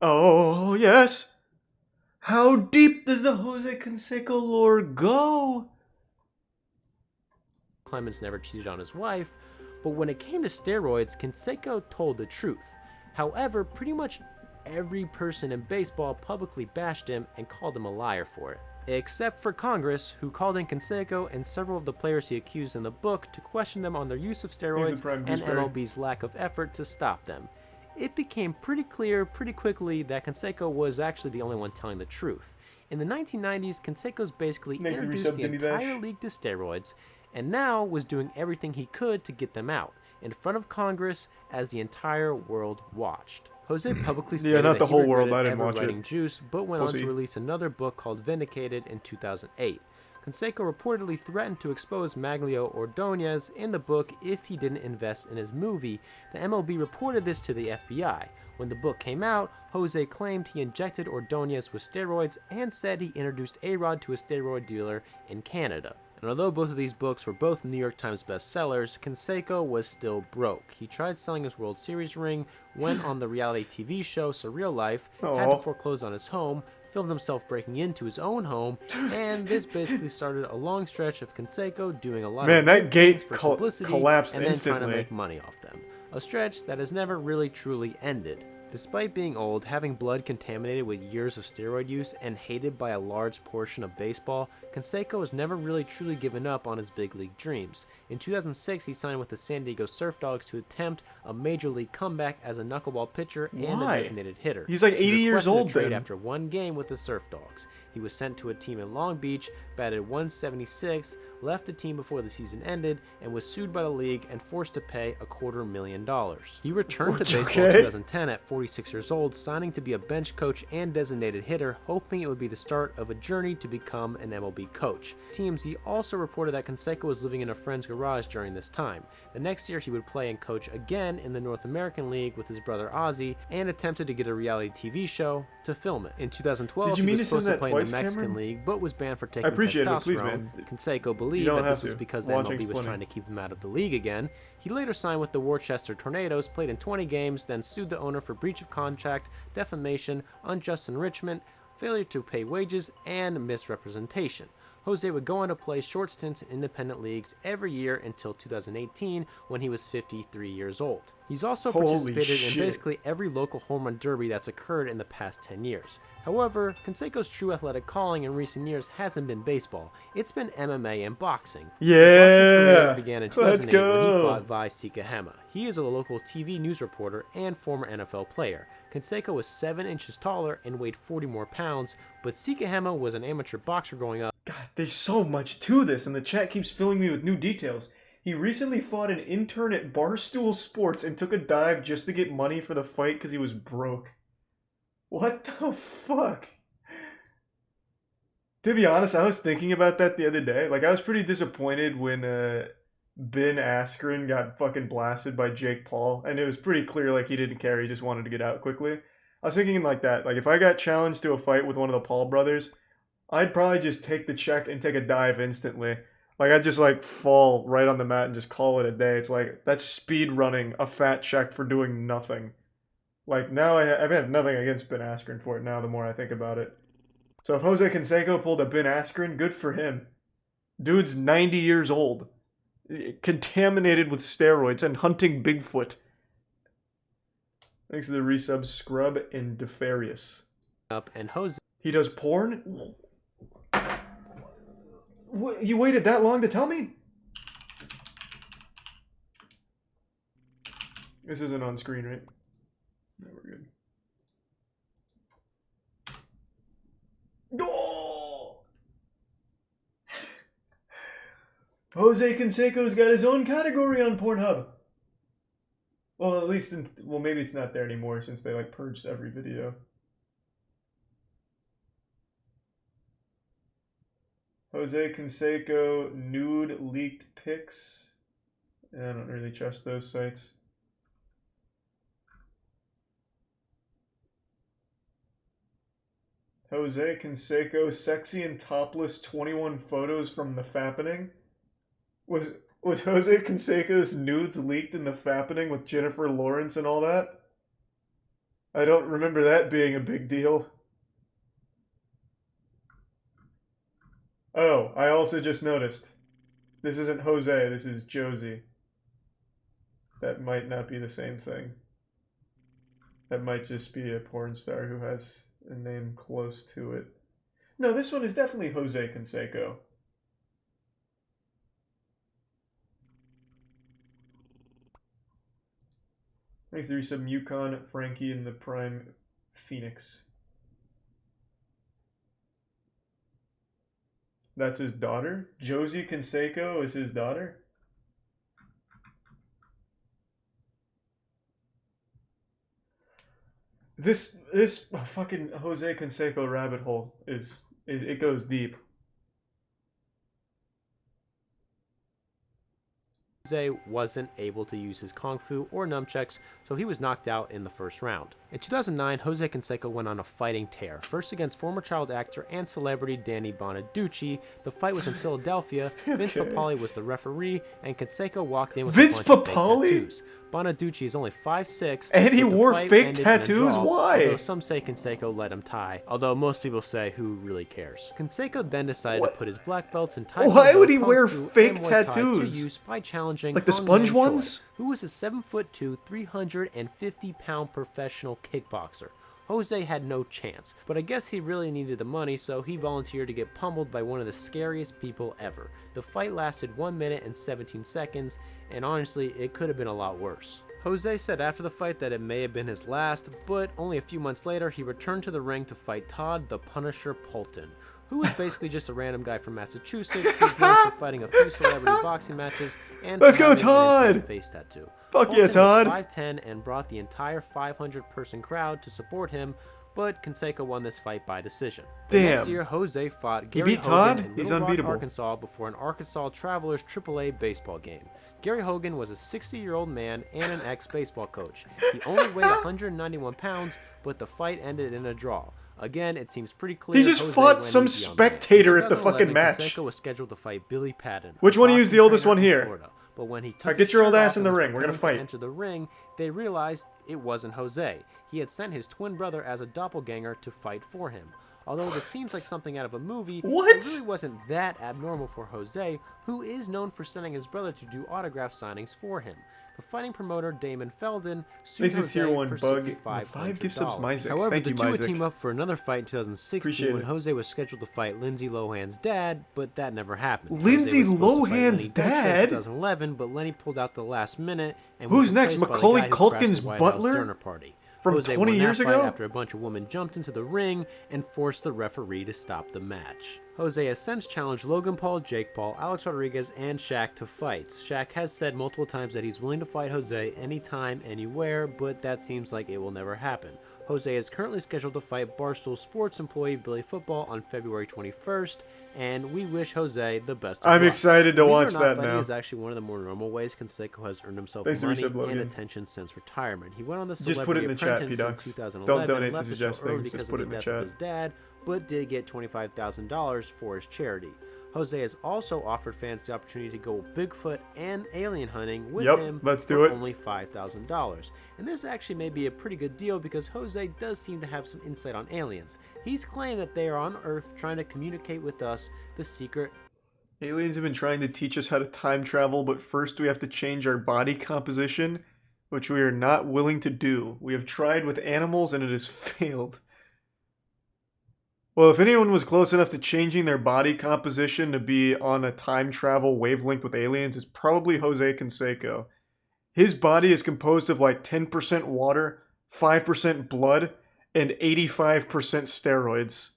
Oh, yes! How deep does the Jose Canseco lore go? Clemens never cheated on his wife, but when it came to steroids, Canseco told the truth. However, pretty much every person in baseball publicly bashed him and called him a liar for it. Except for Congress, who called in Canseco and several of the players he accused in the book to question them on their use of steroids and MLB's lack of effort to stop them. It became pretty clear pretty quickly that Canseco was actually the only one telling the truth. In the 1990s, Canseco's basically introduced the entire league to steroids, and now was doing everything he could to get them out, in front of Congress as the entire world watched. Jose publicly stated not that the he whole world, regretted I didn't ever watch it. writing Juice, but went on Pussy. to release another book called Vindicated in 2008. Canseco reportedly threatened to expose Maglio Ordonez in the book if he didn't invest in his movie. The MLB reported this to the FBI. When the book came out, Jose claimed he injected Ordonez with steroids and said he introduced A-Rod to a steroid dealer in Canada. And although both of these books were both New York Times bestsellers, Canseco was still broke. He tried selling his World Series ring, went on the reality TV show Surreal Life, had to foreclose on his home, filmed himself breaking into his own home, and this basically started a long stretch of Canseco doing a lot of that gate for publicity collapsed and then instantly. trying to make money off them. A stretch that has never really truly ended. Despite being old, having blood contaminated with years of steroid use, and hated by a large portion of baseball, Canseco has never really truly given up on his big league dreams. In 2006, he signed with the San Diego Surf Dogs to attempt a major league comeback as a knuckleball pitcher and a Why? designated hitter. He's like 80 He years requested a old trade then. after one game with the Surf Dogs. He was sent to a team in Long Beach, batted 176, left the team before the season ended, and was sued by the league and forced to pay $250,000. He returned to baseball in 2010 at 46 years old, signing to be a bench coach and designated hitter, hoping it would be the start of a journey to become an MLB coach. TMZ also reported that Canseco was living in a friend's garage during this time. The next year he would play and coach again in the North American League with his brother Ozzy, and attempted to get a reality TV show to film it. In 2012, Did you he mean was to send supposed to that play in the twice, Mexican Cameron? League, but was banned for taking I appreciate it, testosterone. but please, man. Canseco You believed don't that this have was to. because the Watching's MLB was plenty. trying to keep him out of the league again. He later signed with the Worcester Tornadoes, played in 20 games, then sued the owner for breach of contract, defamation, unjust enrichment, failure to pay wages, and misrepresentation. Jose would go on to play short stints in independent leagues every year until 2018, when he was 53 years old. He's also Holy participated in shit. basically every local home run derby that's occurred in the past 10 years. However, Canseco's true athletic calling in recent years hasn't been baseball. It's been MMA and boxing. His boxing career began in 2008 when he fought Vi Sikahema. He is a local TV news reporter and former NFL player. Canseco was 7 inches taller and weighed 40 more pounds, but Sikahema was an amateur boxer growing up. God, there's so much to this, and the chat keeps filling me with new details. He recently fought an intern at Barstool Sports and took a dive just to get money for the fight because he was broke. What the fuck? To be honest, I was thinking about that the other day. Like, I was pretty disappointed when Ben Askren got fucking blasted by Jake Paul, and it was pretty clear like he didn't care. He just wanted to get out quickly. I was thinking like that. Like, if I got challenged to a fight with one of the Paul brothers, I'd probably just take the check and take a dive instantly. Like, I'd just like fall right on the mat and just call it a day. It's like that's speed running a fat check for doing nothing. Like, now I have nothing against Ben Askren for it now. The more I think about it. So if Jose Canseco pulled a Ben Askren, good for him. Dude's 90 years old. Contaminated with steroids and hunting Bigfoot. Thanks to the resub Scrub and Defarious. And Jose. He does porn? What, you waited that long to tell me? This isn't on screen, right? No, we're good. Oh! Jose Canseco's got his own category on Pornhub. Well, at least, well, maybe it's not there anymore since they, like, purged every video. Jose Canseco nude leaked pics. I don't really trust those sites. Jose Canseco sexy and topless 21 photos from the Fappening. Was Jose Canseco's nudes leaked in the Fappening with Jennifer Lawrence and all that? I don't remember that being a big deal. Oh, I also just noticed. This isn't Jose, this is Josie. That might not be the same thing. That might just be a porn star who has a name close to it. No, this one is definitely Jose Canseco. Thanks to resub Yukon, Frankie, and the Prime Phoenix. That's his daughter? Josie Canseco is his daughter? This fucking Jose Canseco rabbit hole it goes deep. Jose wasn't able to use his Kung Fu or nunchucks, so he was knocked out in the first round. In 2009, Jose Canseco went on a fighting tear, first against former child actor and celebrity Danny Bonaducci. The fight was in Philadelphia. Vince Papale was the referee, and Canseco walked in with Vince a bunch Papale? of fake tattoos. Bonaducci is only 5'6", and he but the wore fight fake ended in a tattoos? draw, Why? Although some say Canseco let him tie, although most people say who really cares. Canseco then decided to put his black belts in Taekwondo, Why would he Kung wear Fu, fake and Muay Thai tattoos? to use by challenging Like the Hong sponge Man Choi, ones? who was a 7'2", 350-pound professional kickboxer. Jose had no chance, but I guess he really needed the money, so he volunteered to get pummeled by one of the scariest people ever. The fight lasted 1 minute and 17 seconds, and honestly, it could have been a lot worse. Jose said after the fight that it may have been his last, but only a few months later, he returned to the ring to fight Todd the Punisher Polton, who was basically just a random guy from Massachusetts who's known for fighting a few celebrity boxing matches and Let's for go, having an Todd! insane face tattoo. Fuck Polton yeah, Todd! was 5'10" and brought the entire 500-person crowd to support him, but Canseco won this fight by decision. The next Damn. year, Jose fought He Gary beat Hogan Todd? in He's Little Rock, unbeatable. Arkansas before an Arkansas Travelers AAA baseball game. Gary Hogan was a 60-year-old man and an ex-baseball coach. He only weighed 191 pounds, but the fight ended in a draw. Again, it seems pretty clear. He just Jose fought went some easy on the man. spectator In at the fucking 2011, match. Canseco was scheduled to fight Billy Patton. Which a one of you is the boxing oldest trainer one in here? Florida. But when he took Alright, his get your shirt old ass off in the and was ring. We're gonna preparing to fight. enter the ring, they realized it wasn't Jose. He had sent his twin brother as a doppelganger to fight for him. Although this seems like something out of a movie, it really wasn't that abnormal for Jose, who is known for sending his brother to do autograph signings for him. The fighting promoter Damon Feldon sued Thanks to Jose Tier 1 for Bug. $6,500. 5 gift subs, Myzik. However, Thank the you, two would Myzik. team up for another fight in 2016 Appreciate when it. Jose was scheduled to fight Lindsay Lohan's dad, but that never happened. Lindsay Jose was supposed to fight Lohan's Lenny Dykstra dad? in 2011, but Lenny pulled out the last minute and Who's was next? replaced by the Macaulay guy who crashed Culkin's the White House butler? dinner party. From Jose 20 won years that fight ago? after a bunch of women jumped into the ring and forced the referee to stop the match. Jose has since challenged Logan Paul, Jake Paul, Alex Rodriguez, and Shaq to fights. Shaq has said multiple times that he's willing to fight Jose anytime, anywhere, but that seems like it will never happen. Jose is currently scheduled to fight Barstool Sports employee Billy Football on February 21st, and we wish Jose the best of luck. I'm excited to Believe it or watch not, that fighting now. is actually one of the more normal ways Canseco has earned himself Thanks to money Resub Logan. and attention since retirement. He went on the Just put it Celebrity in the chat, Apprentice in P-Ducks. 2011, Don't donate to left the show suggest early things, because just of put the it in the death chat. of his dad, but did get $25,000 for his charity. Jose has also offered fans the opportunity to go Bigfoot and alien hunting with him let's do for it. only $5,000. And this actually may be a pretty good deal because Jose does seem to have some insight on aliens. He's claimed that they are on Earth trying to communicate with us the secret. Aliens have been trying to teach us how to time travel, but first we have to change our body composition, which we are not willing to do. We have tried with animals and it has failed. Well, if anyone was close enough to changing their body composition to be on a time travel wavelength with aliens, it's probably Jose Canseco. His body is composed of like 10% water, 5% blood, and 85% steroids.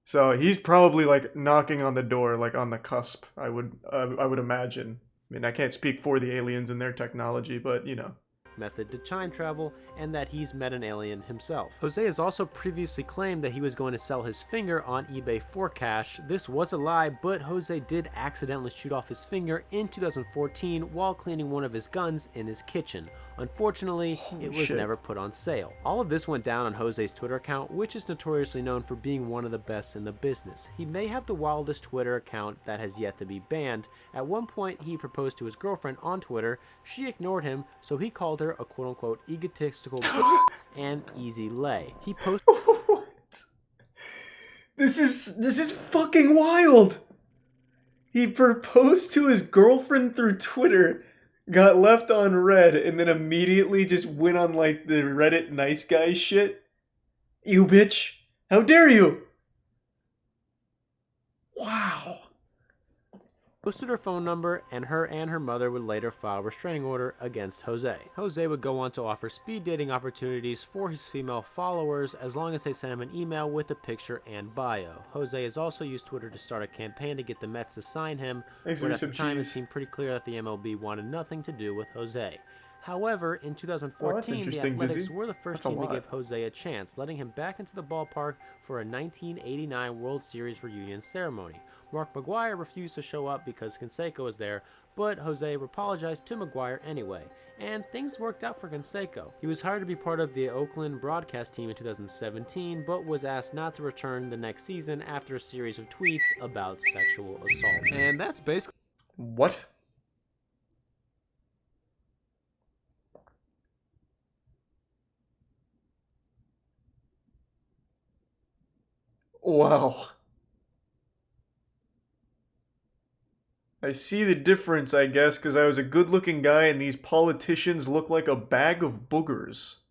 So he's probably like knocking on the door, like on the cusp, I would imagine. I mean, I can't speak for the aliens and their technology, but you know. Method to time travel, and that he's met an alien himself. Jose has also previously claimed that he was going to sell his finger on eBay for cash. This was a lie, but Jose did accidentally shoot off his finger in 2014 while cleaning one of his guns in his kitchen. Unfortunately, it was never put on sale. All of this went down on Jose's Twitter account, which is notoriously known for being one of the best in the business. He may have the wildest Twitter account that has yet to be banned. At one point, he proposed to his girlfriend on Twitter. She ignored him, so he called her a quote-unquote egotistical and easy lay. He posted This is fucking wild. He proposed to his girlfriend through Twitter, got left on red, and then immediately just went on like the Reddit nice guy shit. You bitch. How dare you? Wow. posted her phone number, and her mother would later file a restraining order against Jose. Jose would go on to offer speed dating opportunities for his female followers as long as they sent him an email with a picture and bio. Jose has also used Twitter to start a campaign to get the Mets to sign him, but at the time it seemed pretty clear that the MLB wanted nothing to do with Jose. However, in 2014, the Athletics were the first team to give Jose a chance, letting him back into the ballpark for a 1989 World Series reunion ceremony. Mark McGwire refused to show up because Canseco was there, but Jose apologized to McGwire anyway, and things worked out for Canseco. He was hired to be part of the Oakland broadcast team in 2017, but was asked not to return the next season after a series of tweets about sexual assault. And that's basically... What? Wow. I see the difference, I guess, because I was a good-looking guy and these politicians look like a bag of boogers.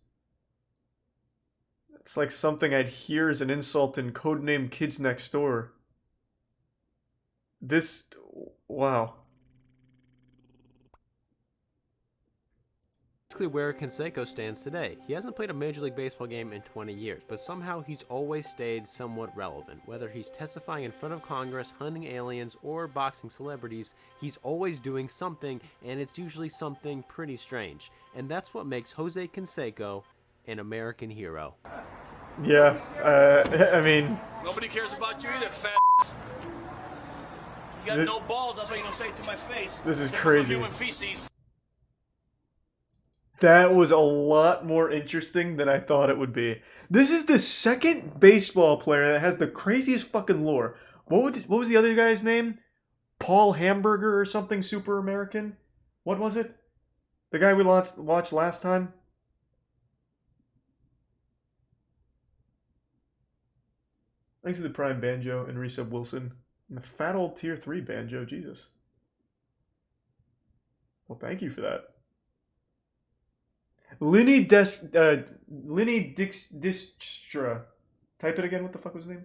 It's like something I'd hear as an insult in Codename Kids Next Door. This... wow. Where Canseco stands today. He hasn't played a Major League Baseball game in 20 years, but somehow he's always stayed somewhat relevant. Whether he's testifying in front of Congress, hunting aliens, or boxing celebrities, he's always doing something, and it's usually something pretty strange. And that's what makes Jose Canseco an American hero. Yeah, I mean... Nobody cares about you either, fat You got no balls, that's why you don't say it to my face. This is crazy. Human feces. That was a lot more interesting than I thought it would be. This is the second baseball player that has the craziest fucking lore. What was the other guy's name? Paul Hamburger or something super American? What was it? The guy we watched last time? Thanks to the Prime Banjo and Resub Wilson. And the fat old Tier 3 Banjo, Jesus. Well, thank you for that. Lenny Dijkstra. Type it again, what the fuck was his name?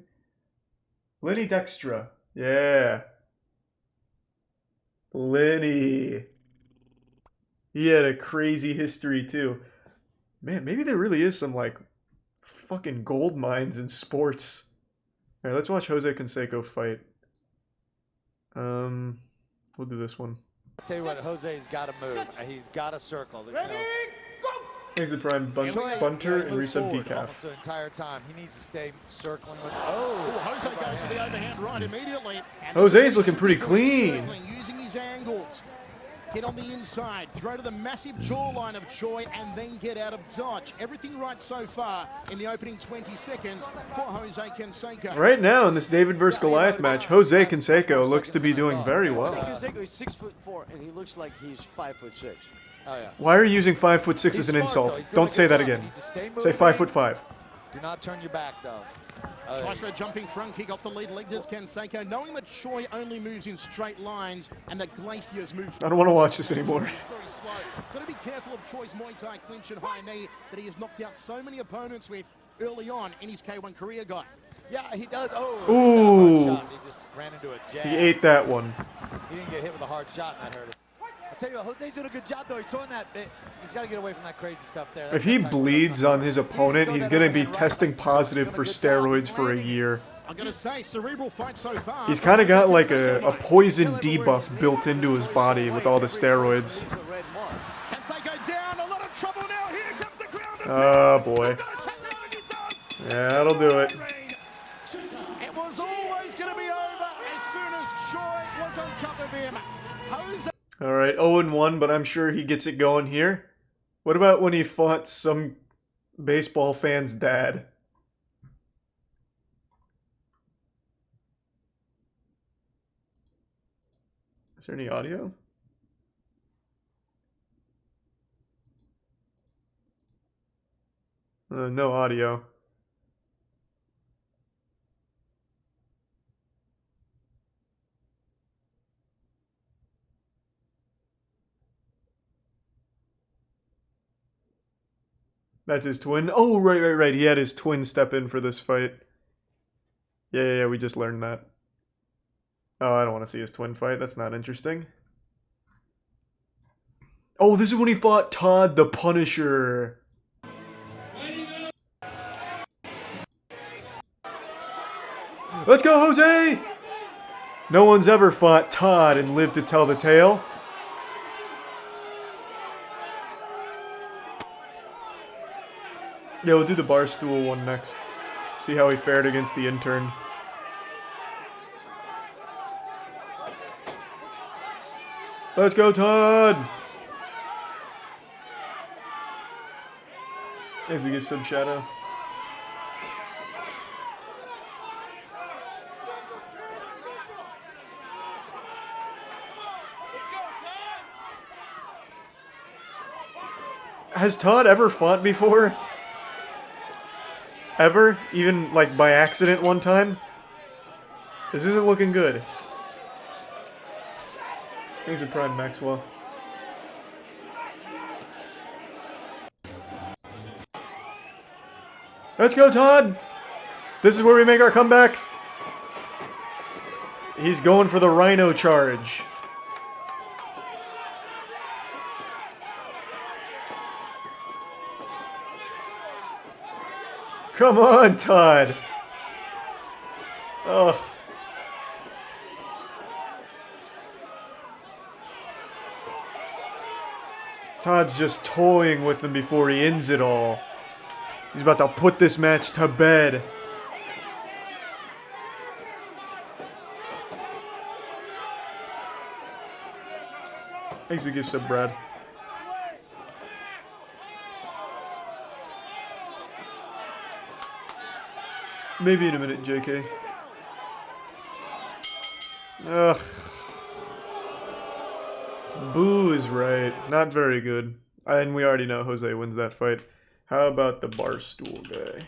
Lenny Dijkstra. Yeah. Lenny. He had a crazy history too. Man, maybe there really is some like fucking gold mines in sports. Alright, let's watch Jose Canseco fight. We'll do this one. I'll tell you what, Jose's got to move. He's got to circle. Ready, go! He's the prime bunter and resub decaf. Almost the entire time. He needs to stay circling with. Jose goes for the overhand right immediately. And Jose's looking pretty clean. Using his angles. Hit on the inside, throw to the massive jawline of Choi, and then get out of dodge. Everything right so far in the opening 20 seconds for Jose Canseco. Right now in this David versus Goliath match, Jose Canseco looks to be doing very well. Canseco is 6'4", and he looks like he's 5'6". Oh yeah. Why are you using 5'6" as an insult? Don't say that again. Say 5'5". Do not turn your back though. Tries for a jumping front kick off the lead leg, does Canseco, knowing that Choi only moves in straight lines and that Glacier's move. I don't want to watch this anymore. Very slow. Got to be careful of Choi's Muay Thai clinch and high knee that he has knocked out so many opponents with early on in his K1 career guy. Yeah, he does. Oh, ooh. Hard shot. He just ran into a jab. He ate that one. He didn't get hit with a hard shot, and that hurt him. I tell you what, Jose's doing a good job though. He's throwing that. He's got to get away from that crazy stuff there. If he bleeds on his opponent, he's going to be testing positive for steroids for a year. I'm going to say, cerebral fight so far. He's kind of got like a poison debuff built into his body with all the steroids. Canseco down, a lot of trouble now. Here comes the ground. Oh boy. Yeah, that'll do it. It was always going to be over as soon as Choi was on top of him. Jose. All right, 0-1, but I'm sure he gets it going here. What about when he fought some baseball fan's dad? Is there any audio? No audio. That's his twin. Oh, right. He had his twin step in for this fight. Yeah, we just learned that. Oh, I don't want to see his twin fight. That's not interesting. Oh, this is when he fought Todd the Punisher. Let's go, Jose! No one's ever fought Todd and lived to tell the tale. Yeah, we'll do the barstool one next. See how he fared against the intern. Let's go, Todd! Thanks to give some shadow. Has Todd ever fought before? Ever? Even, like, by accident one time? This isn't looking good. Thanks to Prime Maxwell. Let's go, Todd! This is where we make our comeback. He's going for the Rhino charge. Come on, Todd. Oh. Todd's just toying with him before he ends it all. He's about to put this match to bed. Thanks for the gift sub, Brad. Maybe in a minute, JK. Ugh. Boo is right. Not very good. And we already know Jose wins that fight. How about the Barstool guy?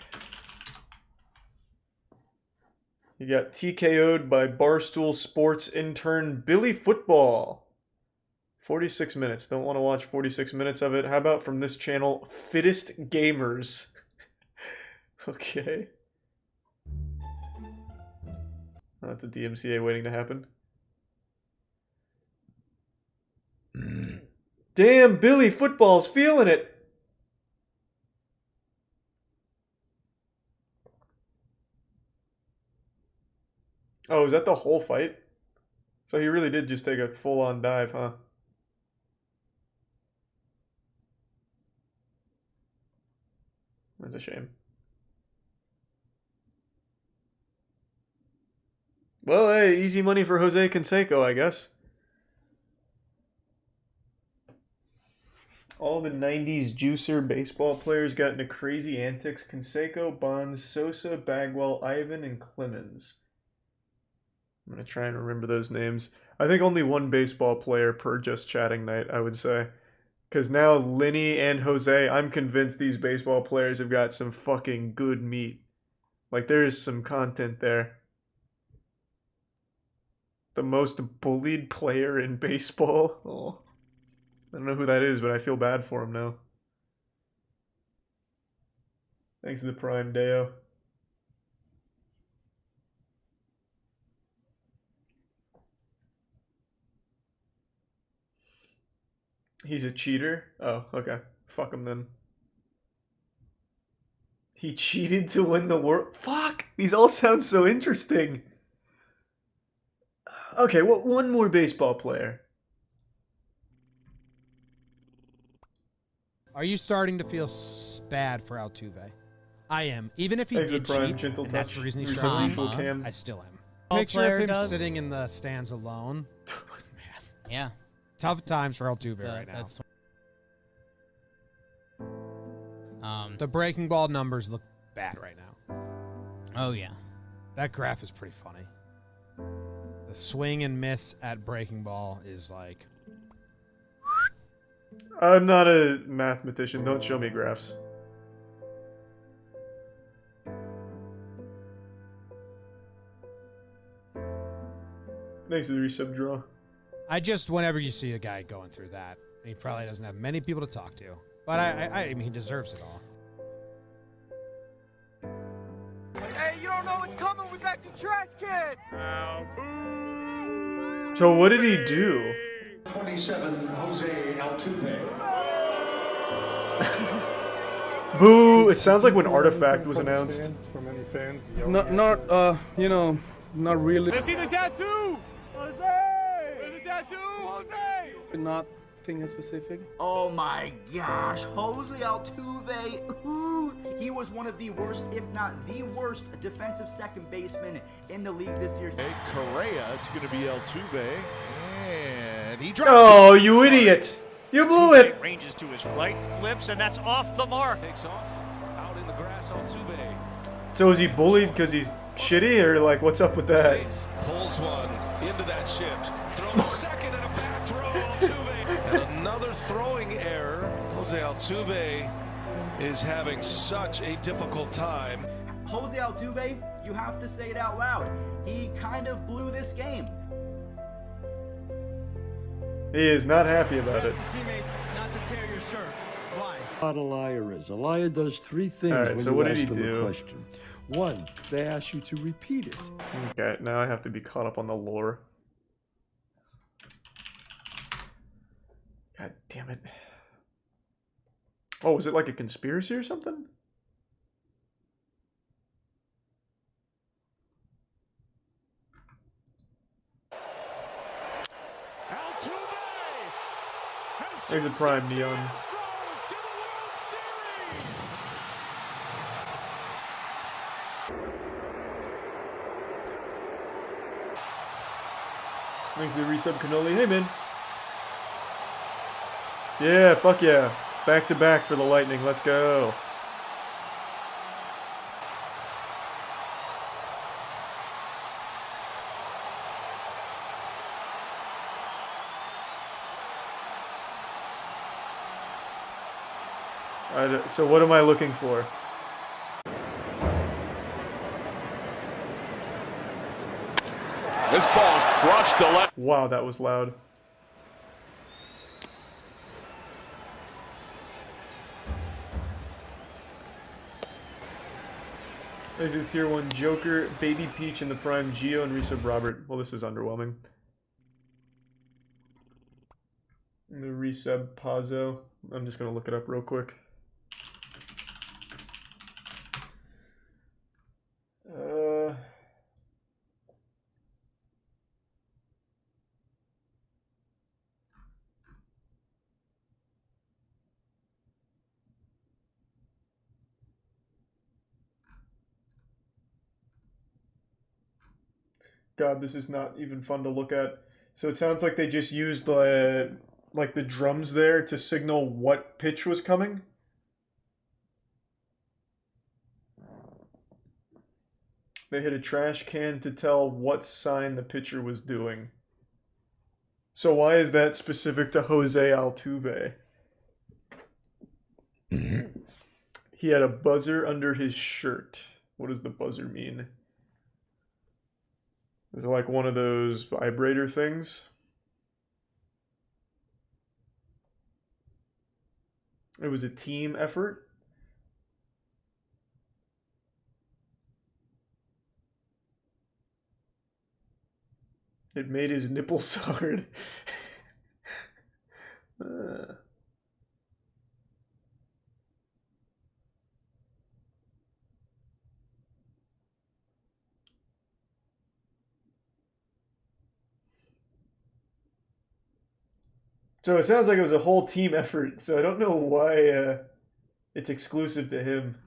You got TKO'd by Barstool Sports intern Billy Football. 46 minutes. Don't want to watch 46 minutes of it. How about from this channel, Fittest Gamers? Okay. That's a DMCA waiting to happen. Damn, Billy Football's feeling it. Oh, is that the whole fight? So he really did just take a full-on dive, huh? shame. Well, hey, easy money for Jose Canseco, I guess. All the 90s juicer baseball players got into crazy antics. Canseco, Bonds, Sosa, Bagwell, Ivan, and Clemens. I'm going to try and remember those names. I think only one baseball player per Just Chatting night, I would say. Because now Linny and Jose, I'm convinced these baseball players have got some fucking good meat. Like, there's some content there. The most bullied player in baseball. Oh. I don't know who that is, but I feel bad for him now. Thanks to the Prime, Deo. He's a cheater? Oh, okay. Fuck him then. He cheated to win the world. Fuck! These all sound so interesting. Okay, well, one more baseball player. Are you starting to feel bad for Altuve? I am. Even if he did cheat, and that's the reason he's struggling, I still am. Picture of him sitting in the stands alone. Man. Yeah. Tough times for Altuve right now. The breaking ball numbers look bad right now. Oh, yeah. That graph is pretty funny. The swing and miss at breaking ball is like... I'm not a mathematician. Don't show me graphs. Thanks to the resub draw. I just, whenever you see a guy going through that, he probably doesn't have many people to talk to. But I mean, he deserves it all. Hey, you don't know what's coming. We got your trash can. So what did he do? 27, Jose Altuve. Boo! It sounds like when Artifact was announced. From any fans not really. Let's see the tattoo! Jose! There's a tattoo, Jose! Nothing specific. Oh my gosh, Jose Altuve, ooh, he was one of the worst, if not the worst, defensive second baseman in the league this year. Hey, Correa, it's going to be Altuve, and he drops Oh, you idiot! You blew it! Ranges to his right, flips, and that's off the mark. Takes off, out in the grass, Altuve. So is he bullied because he's shitty, or like, what's up with that? Pulls one into that shift, throws second and a back throw, Altuve. And another throwing error. Jose Altuve is having such a difficult time. Jose Altuve, you have to say it out loud. He kind of blew this game. He is not happy about it. Teammates not to tear your shirt. Why? What a liar is. A liar does three things Alright, when so you what did ask he them do? a question. One, they ask you to repeat it. Okay, now I have to be caught up on the lore. God damn it. Oh, was it like a conspiracy or something? There's a prime neon. Thanks to the resub cannoli. Hey, man. Yeah, fuck yeah. Back to back for the Lightning. Let's go. So what am I looking for? This ball's crushed to left. Wow, that was loud. There's a tier 1 Joker, Baby Peach in the prime, Geo, and resub Robert. Well, this is underwhelming. And the resub Pazzo. I'm just gonna look it up real quick. God, this is not even fun to look at. So it sounds like they just used like the drums there to signal what pitch was coming. They hit a trash can to tell what sign the pitcher was doing. So why is that specific to Jose Altuve? He had a buzzer under his shirt. What does the buzzer mean? Is it like one of those vibrator things? It was a team effort. It made his nipples hard. So it sounds like it was a whole team effort, so I don't know why it's exclusive to him.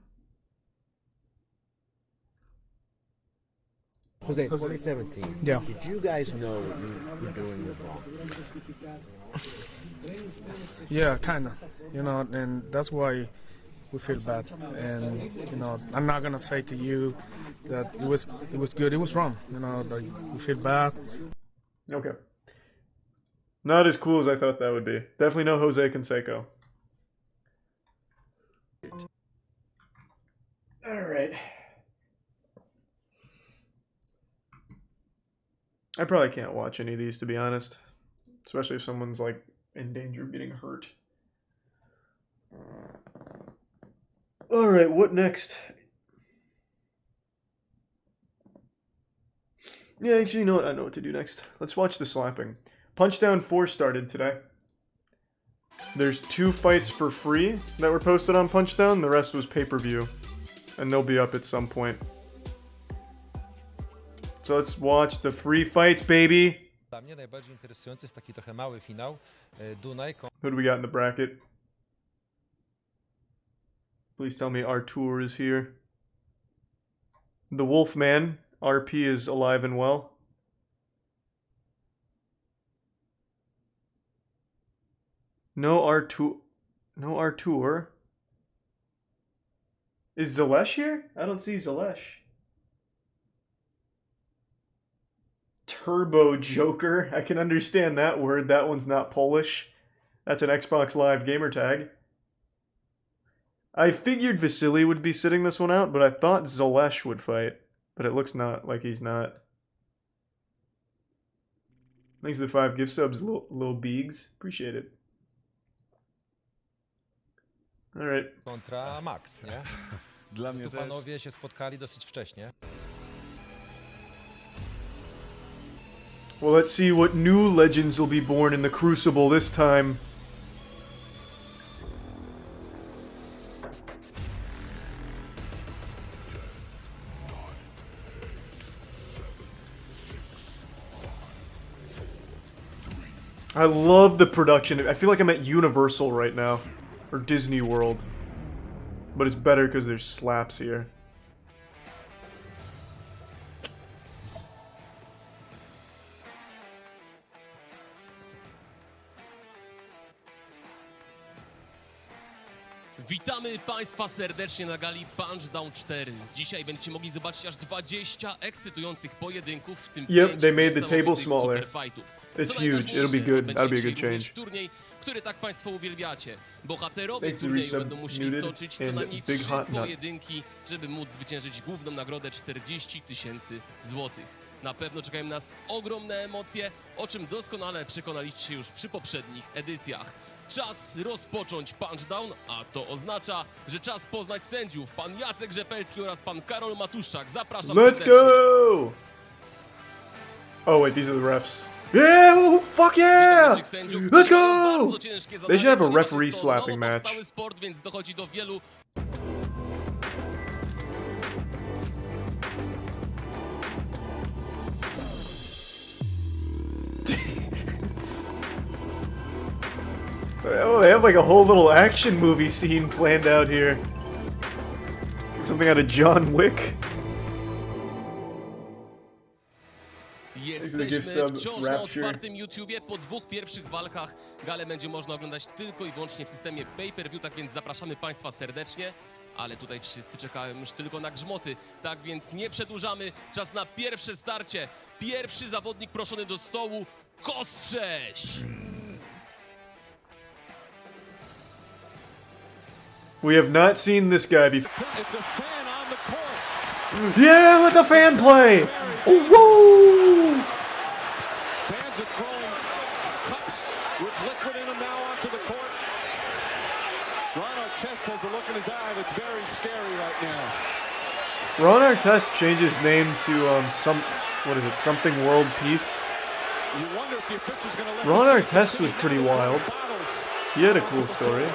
Jose, 2017. Yeah. Did you guys know what you were doing was wrong? Yeah, kind of. You know, and that's why we feel bad. And you know, I'm not gonna say to you that it was good. It was wrong. You know, like, we feel bad. Okay. Not as cool as I thought that would be. Definitely no Jose Canseco. All right. I probably can't watch any of these, to be honest. Especially if someone's, like, in danger of getting hurt. Alright, what next? Yeah, actually, you know what? I know what to do next. Let's watch the slapping. Punchdown 4 started today. There's 2 fights for free that were posted on Punchdown. The rest was pay-per-view. And they'll be up at some point. So let's watch the free fights, baby. Who do we got in the bracket? Please tell me Artur is here. The Wolfman, RP, is alive and well. No Artur. No Artur. Is Zalesh here? I don't see Zalesh. Turbo Joker. I can understand that word. That one's not Polish. That's an Xbox Live gamer tag. I figured Vasily would be sitting this one out, but I thought Zalesh would fight. But it looks not like he's not. Thanks to the 5 gift subs, little Beegs. Appreciate it. Alright. Kontra Max, nie? Dla mnie tu też. panowie się spotkali dosyć wcześnie. Well, let's see what new legends will be born in the Crucible this time. I love the production. I feel like I'm at Universal right now. Or Disney World. But it's better because there's slaps here. Witamy Państwa serdecznie na gali Punchdown 4. Dzisiaj będziecie mogli zobaczyć aż 20 ekscytujących pojedynków, w tym Yep, they made the table smaller. It's huge. It'll be good. That'll be a good change. Turniej, który tak Państwo uwielbiacie. Bohaterowie turnieju będą musieli stoczyć co najmniej 3 pojedynki, żeby móc zwyciężyć główną nagrodę 40 000 złotych. Na pewno czekają nas ogromne emocje, o czym doskonale przekonaliście się już przy poprzednich edycjach. Czas rozpocząć Punchdown, a to oznacza, że czas poznać sędziów. Pan Jacek Rzepelski oraz pan Karol Matuszczak. Zapraszam serdecznie. Let's go! Oh wait, these are the refs. Yeah! Oh, fuck yeah! Let's go! They should have a referee slapping match. Sport, więc dochodzi do wielu... Oh, they have like a whole little action movie scene planned out here. Something out of John Wick. Jesteśmy wciąż na otwartym YouTubie. Po 2 pierwszych walkach galę będzie można oglądać tylko i wyłącznie w systemie pay-per-view, tak więc zapraszamy Państwa serdecznie. Ale tutaj wszyscy czekają już tylko na grzmoty, tak więc nie przedłużamy. Czas na pierwsze starcie. Pierwszy zawodnik proszony do stołu, Kostrześ! We have not seen this guy before. Yeah, let the fan play! Woo! Fans are throwing cups with liquid in them now onto the court. Ron Artest has a look in his eye that's very scary right now. Ron Artest changed his name to what is it? Something World Peace. You wonder if the official's going to let Ron Artest was pretty wild. He had a cool story.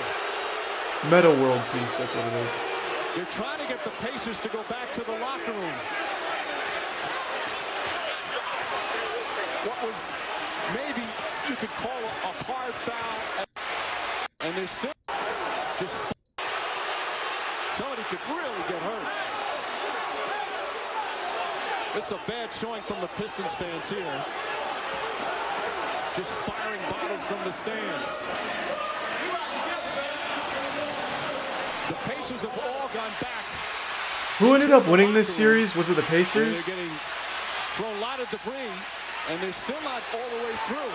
Meta World Peace, that's what it is. They're trying to get the Pacers to go back to the locker room. What was maybe you could call a hard foul, and they're still just somebody could really get hurt. This is a bad showing from the Pistons fans here. Just firing bottles from the stands. The Pacers have all gone back. Who ended up winning this series? Was it the Pacers? They're getting thrown a lot of debris, and they're still not all the way through.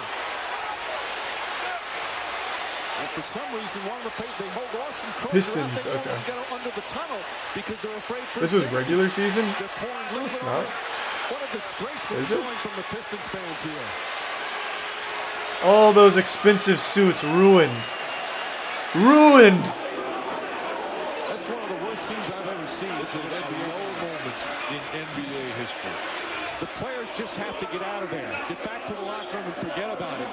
And for some reason, one of the Pacers, they hold Austin Crooks. Pistons, they okay. Get under the tunnel because they're afraid for This was regular season? No, it's not. What a disgraceful Is it? showing from the Pistons fans here. All those expensive suits ruined. Ruined! That's one of the worst scenes I've ever seen. It's an NBA moment in NBA history. The players just have to get out of there. Get back to the locker room and forget about it.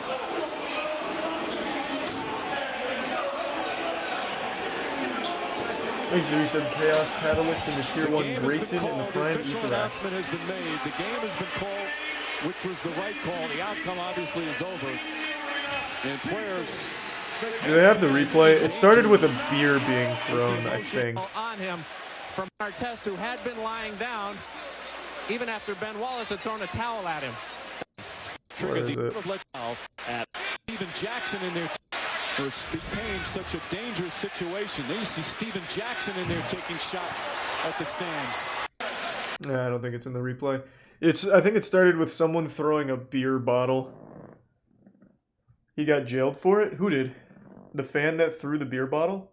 Thanks to Reset Chaos Catalyst and the Tier 1 Grayson and the Prime E for that. The announcement has been made. The game has been called, which was the right call. The outcome obviously is over. And players... Do they have the replay? It started with a beer being thrown, I think. On him from Artest, who had been lying down even after Ben Wallace had thrown a towel at him. Triggered the at Steven Jackson in there. It became such a dangerous situation. Then you see Steven Jackson in there taking shot at the stands. Nah, I don't think it's in the replay. I think it started with someone throwing a beer bottle. He got jailed for it? Who did? The fan that threw the beer bottle?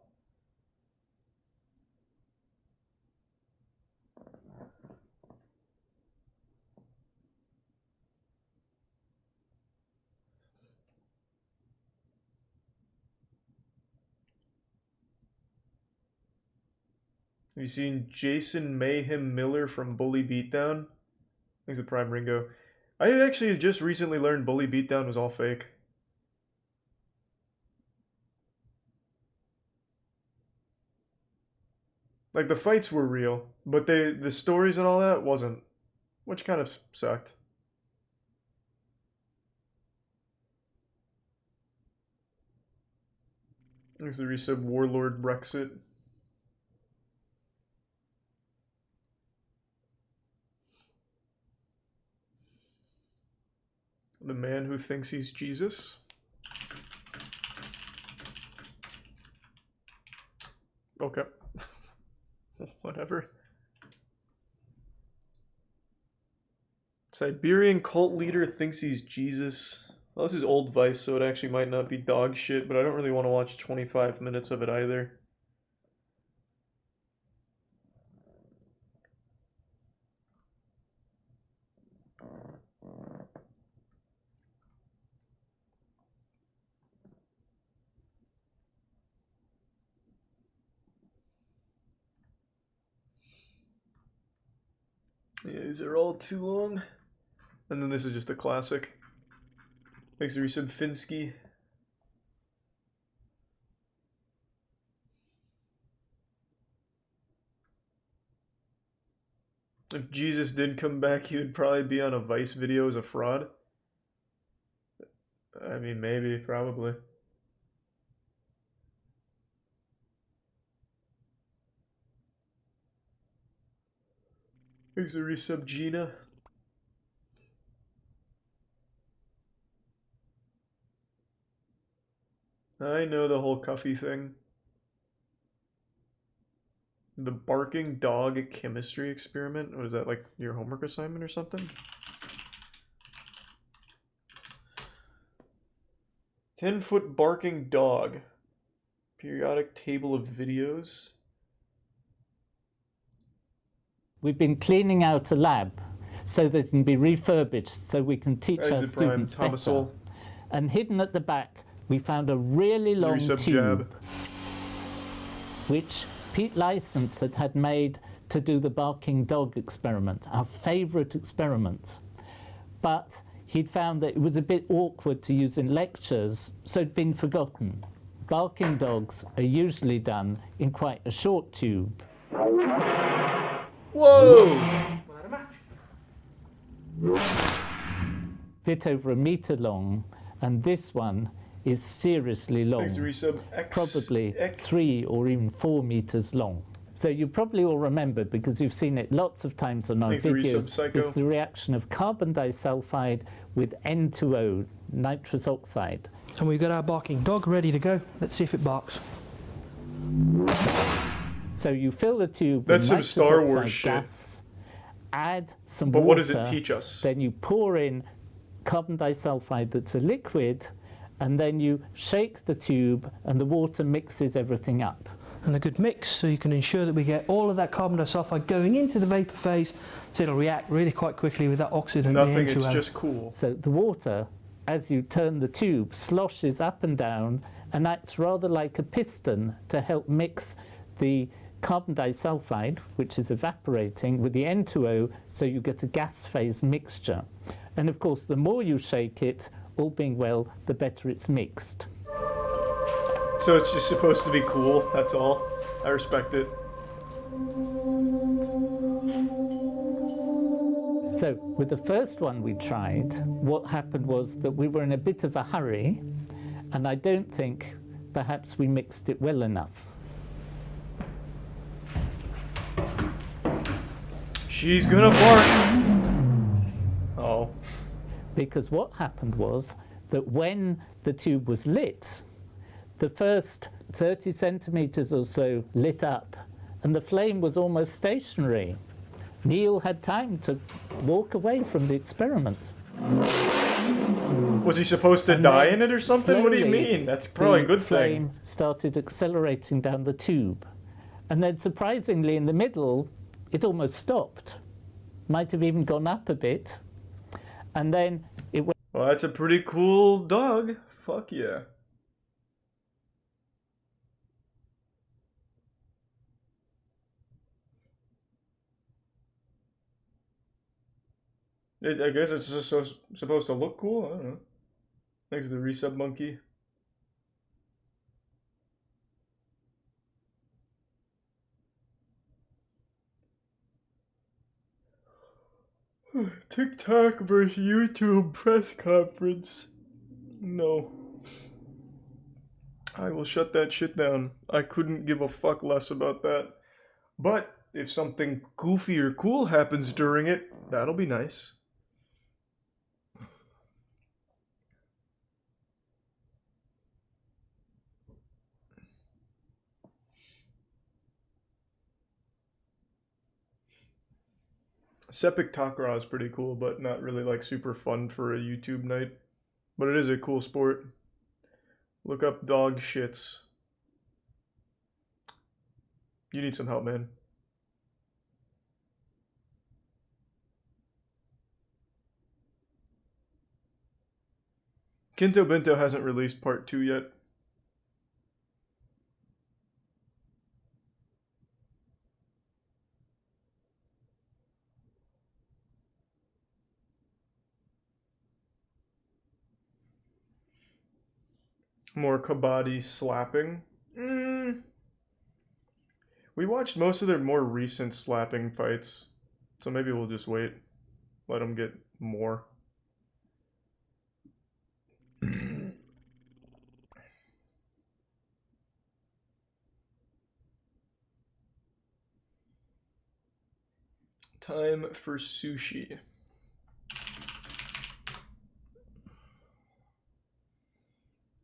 Have you seen Jason Mayhem Miller from Bully Beatdown? He's a Prime Ringo. I had actually just recently learned Bully Beatdown was all fake. Like, the fights were real, but the stories and all that wasn't. Which kind of sucked. There's the resub Warlord Brexit. The man who thinks he's Jesus. Okay. Whatever. Siberian cult leader thinks he's Jesus. Well, this is old Vice, so it actually might not be dog shit, but I don't really want to watch 25 minutes of it either. Yeah, these are all too long. And then this is just a classic. Thanks to Resub Finsky. If Jesus did come back, he would probably be on a Vice video as a fraud. I mean, maybe, probably. Thanks to Resub Gina. I know the whole Cuffy thing. The barking dog chemistry experiment? Was that like your homework assignment or something? 10-foot barking dog. Periodic table of videos. We've been cleaning out a lab so that it can be refurbished so we can teach our students better. And hidden at the back, we found a really long tube, which Pete Licence had made to do the barking dog experiment, our favourite experiment. But he'd found that it was a bit awkward to use in lectures, so it'd been forgotten. Barking dogs are usually done in quite a short tube. Whoa! Bit over 1 metre long, and this one is seriously long, probably 3 or even 4 meters long. So you probably all remember, because you've seen it lots of times on our videos, it's the reaction of carbon disulfide with N2O, nitrous oxide. And we've got our barking dog ready to go. Let's see if it barks. So you fill the tube with nitrous oxide gas, add some water. But what does it teach us? Then you pour in carbon disulfide that's a liquid, and then you shake the tube and the water mixes everything up. And a good mix, so you can ensure that we get all of that carbon disulfide going into the vapor phase, so it'll react really quite quickly with that oxygen. Nothing, it's just cool. So the water, as you turn the tube, sloshes up and down and acts rather like a piston to help mix the carbon disulfide, which is evaporating, with the N2O, so you get a gas phase mixture. And of course, the more you shake it, all being well, the better it's mixed. So it's just supposed to be cool, that's all. I respect it. So with the first one we tried, what happened was that we were in a bit of a hurry, and I don't think perhaps we mixed it well enough. She's gonna bark. Oh. Because what happened was that when the tube was lit, the first 30 centimeters or so lit up, and the flame was almost stationary. Neil had time to walk away from the experiment. Was he supposed to die in it or something? What do you mean? That's probably a good thing. The flame started accelerating down the tube. And then surprisingly, in the middle, it almost stopped. Might have even gone up a bit. And then it went... Well, that's a pretty cool dog. Fuck yeah. I guess it's just supposed to look cool. I don't know. Thanks to the resub monkey. TikTok versus YouTube press conference. No. I will shut that shit down. I couldn't give a fuck less about that. But if something goofy or cool happens during it, that'll be nice. Sepik Takraw is pretty cool, but not really like super fun for a YouTube night. But it is a cool sport. Look up dog shits. You need some help, man. Kinto Bento hasn't released part 2 yet. More Kabaddi slapping. We watched most of their more recent slapping fights, so maybe we'll just wait. Let them get more. Time for sushi.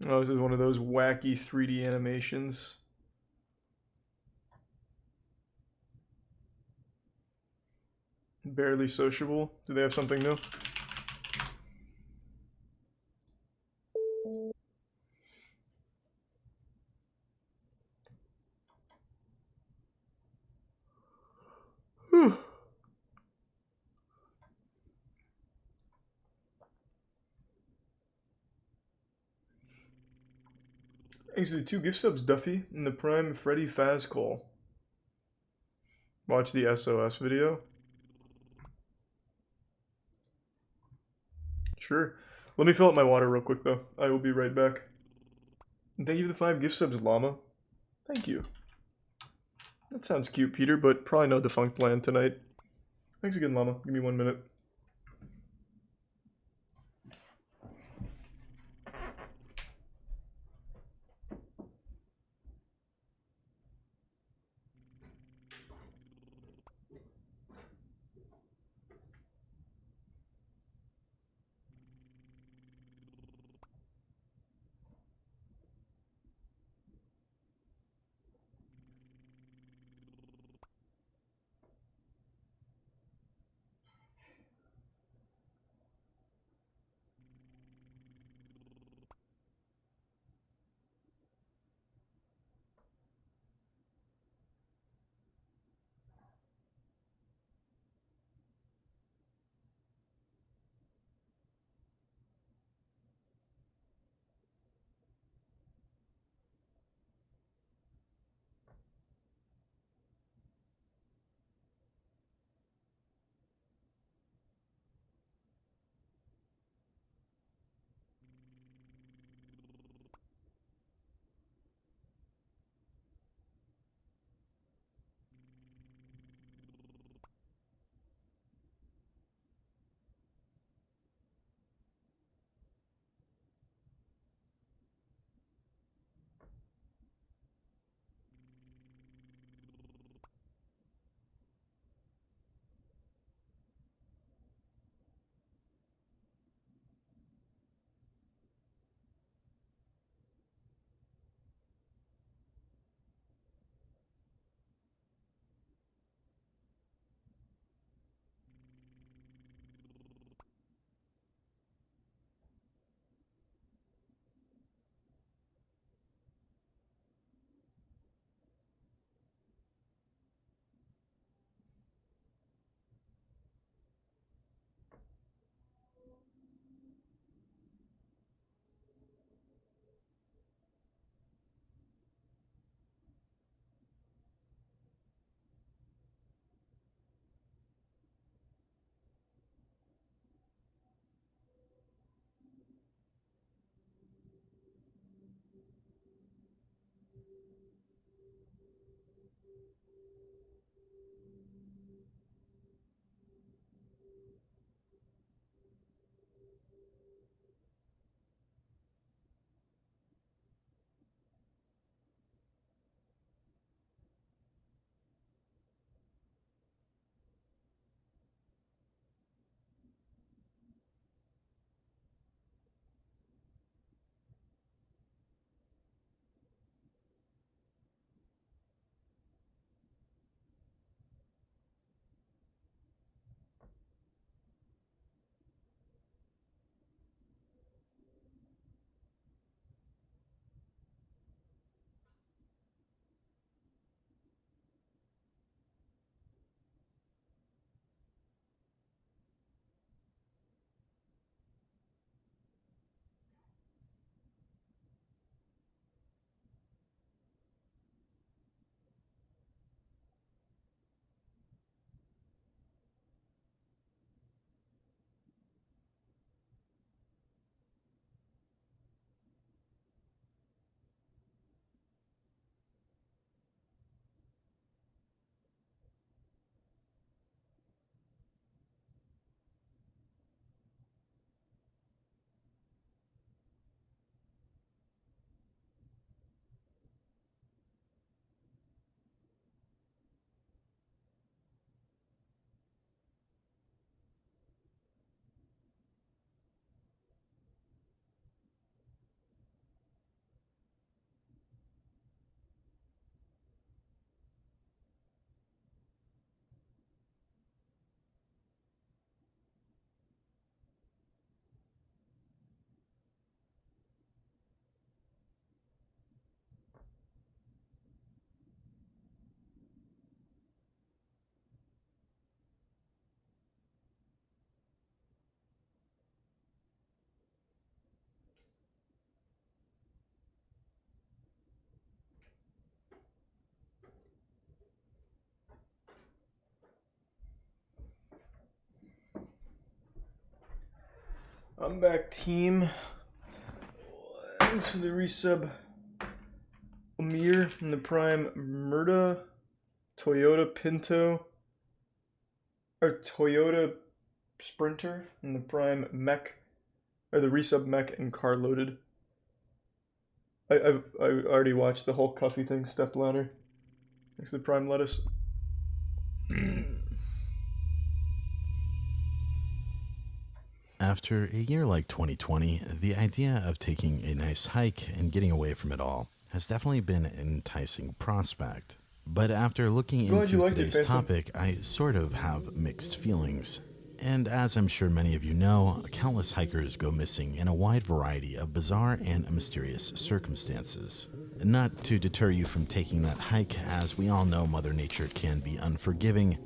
Oh, this is one of those wacky 3D animations. Barely sociable. Do they have something new? Whew. Thanks for the 2 gift subs, Duffy, and the Prime Freddy Faz call. Watch the SOS video. Sure. Let me fill up my water real quick, though. I will be right back. And thank you for the 5 gift subs, Llama. Thank you. That sounds cute, Peter, but probably no defunct land tonight. Thanks again, Llama. Give me 1 minute. I'm back, team. Thanks for the resub. Amir in the Prime Murda, Toyota Pinto, or Toyota Sprinter in the Prime Mech, or the resub Mech and Car Loaded. I already watched the whole Cuffy thing, Step Ladder. Thanks to the Prime Lettuce. After a year like 2020, the idea of taking a nice hike and getting away from it all has definitely been an enticing prospect. But after looking into today's topic, I sort of have mixed feelings. And as I'm sure many of you know, countless hikers go missing in a wide variety of bizarre and mysterious circumstances. Not to deter you from taking that hike, as we all know Mother Nature can be unforgiving.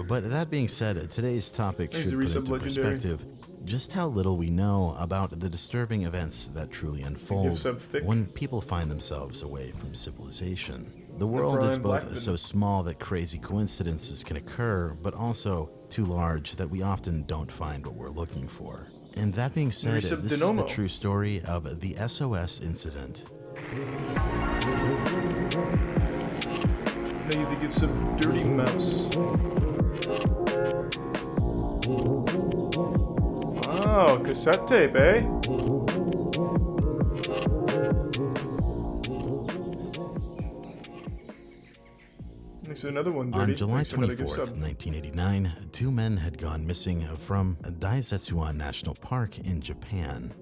But that being said, today's topic should put into perspective just how little we know about the disturbing events that truly unfold when people find themselves away from civilization. The world is both so small that crazy coincidences can occur, but also too large that we often don't find what we're looking for. And that being said, this is the true story of the SOS incident. Now you have to give some dirty mouse. Oh, cassette tape, eh? There's another one, dirty. On July 24th, 1989, two men had gone missing from Daisetsuan National Park in Japan.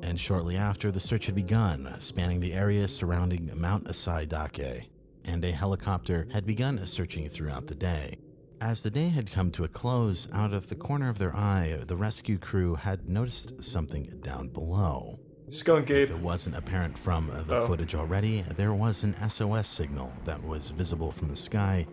And shortly after, the search had begun, spanning the area surrounding Mount Asaidake, and a helicopter had begun searching throughout the day. As the day had come to a close, out of the corner of their eye, the rescue crew had noticed something down below. Skunk Ape. If it wasn't apparent from the footage already, there was an SOS signal that was visible from the sky,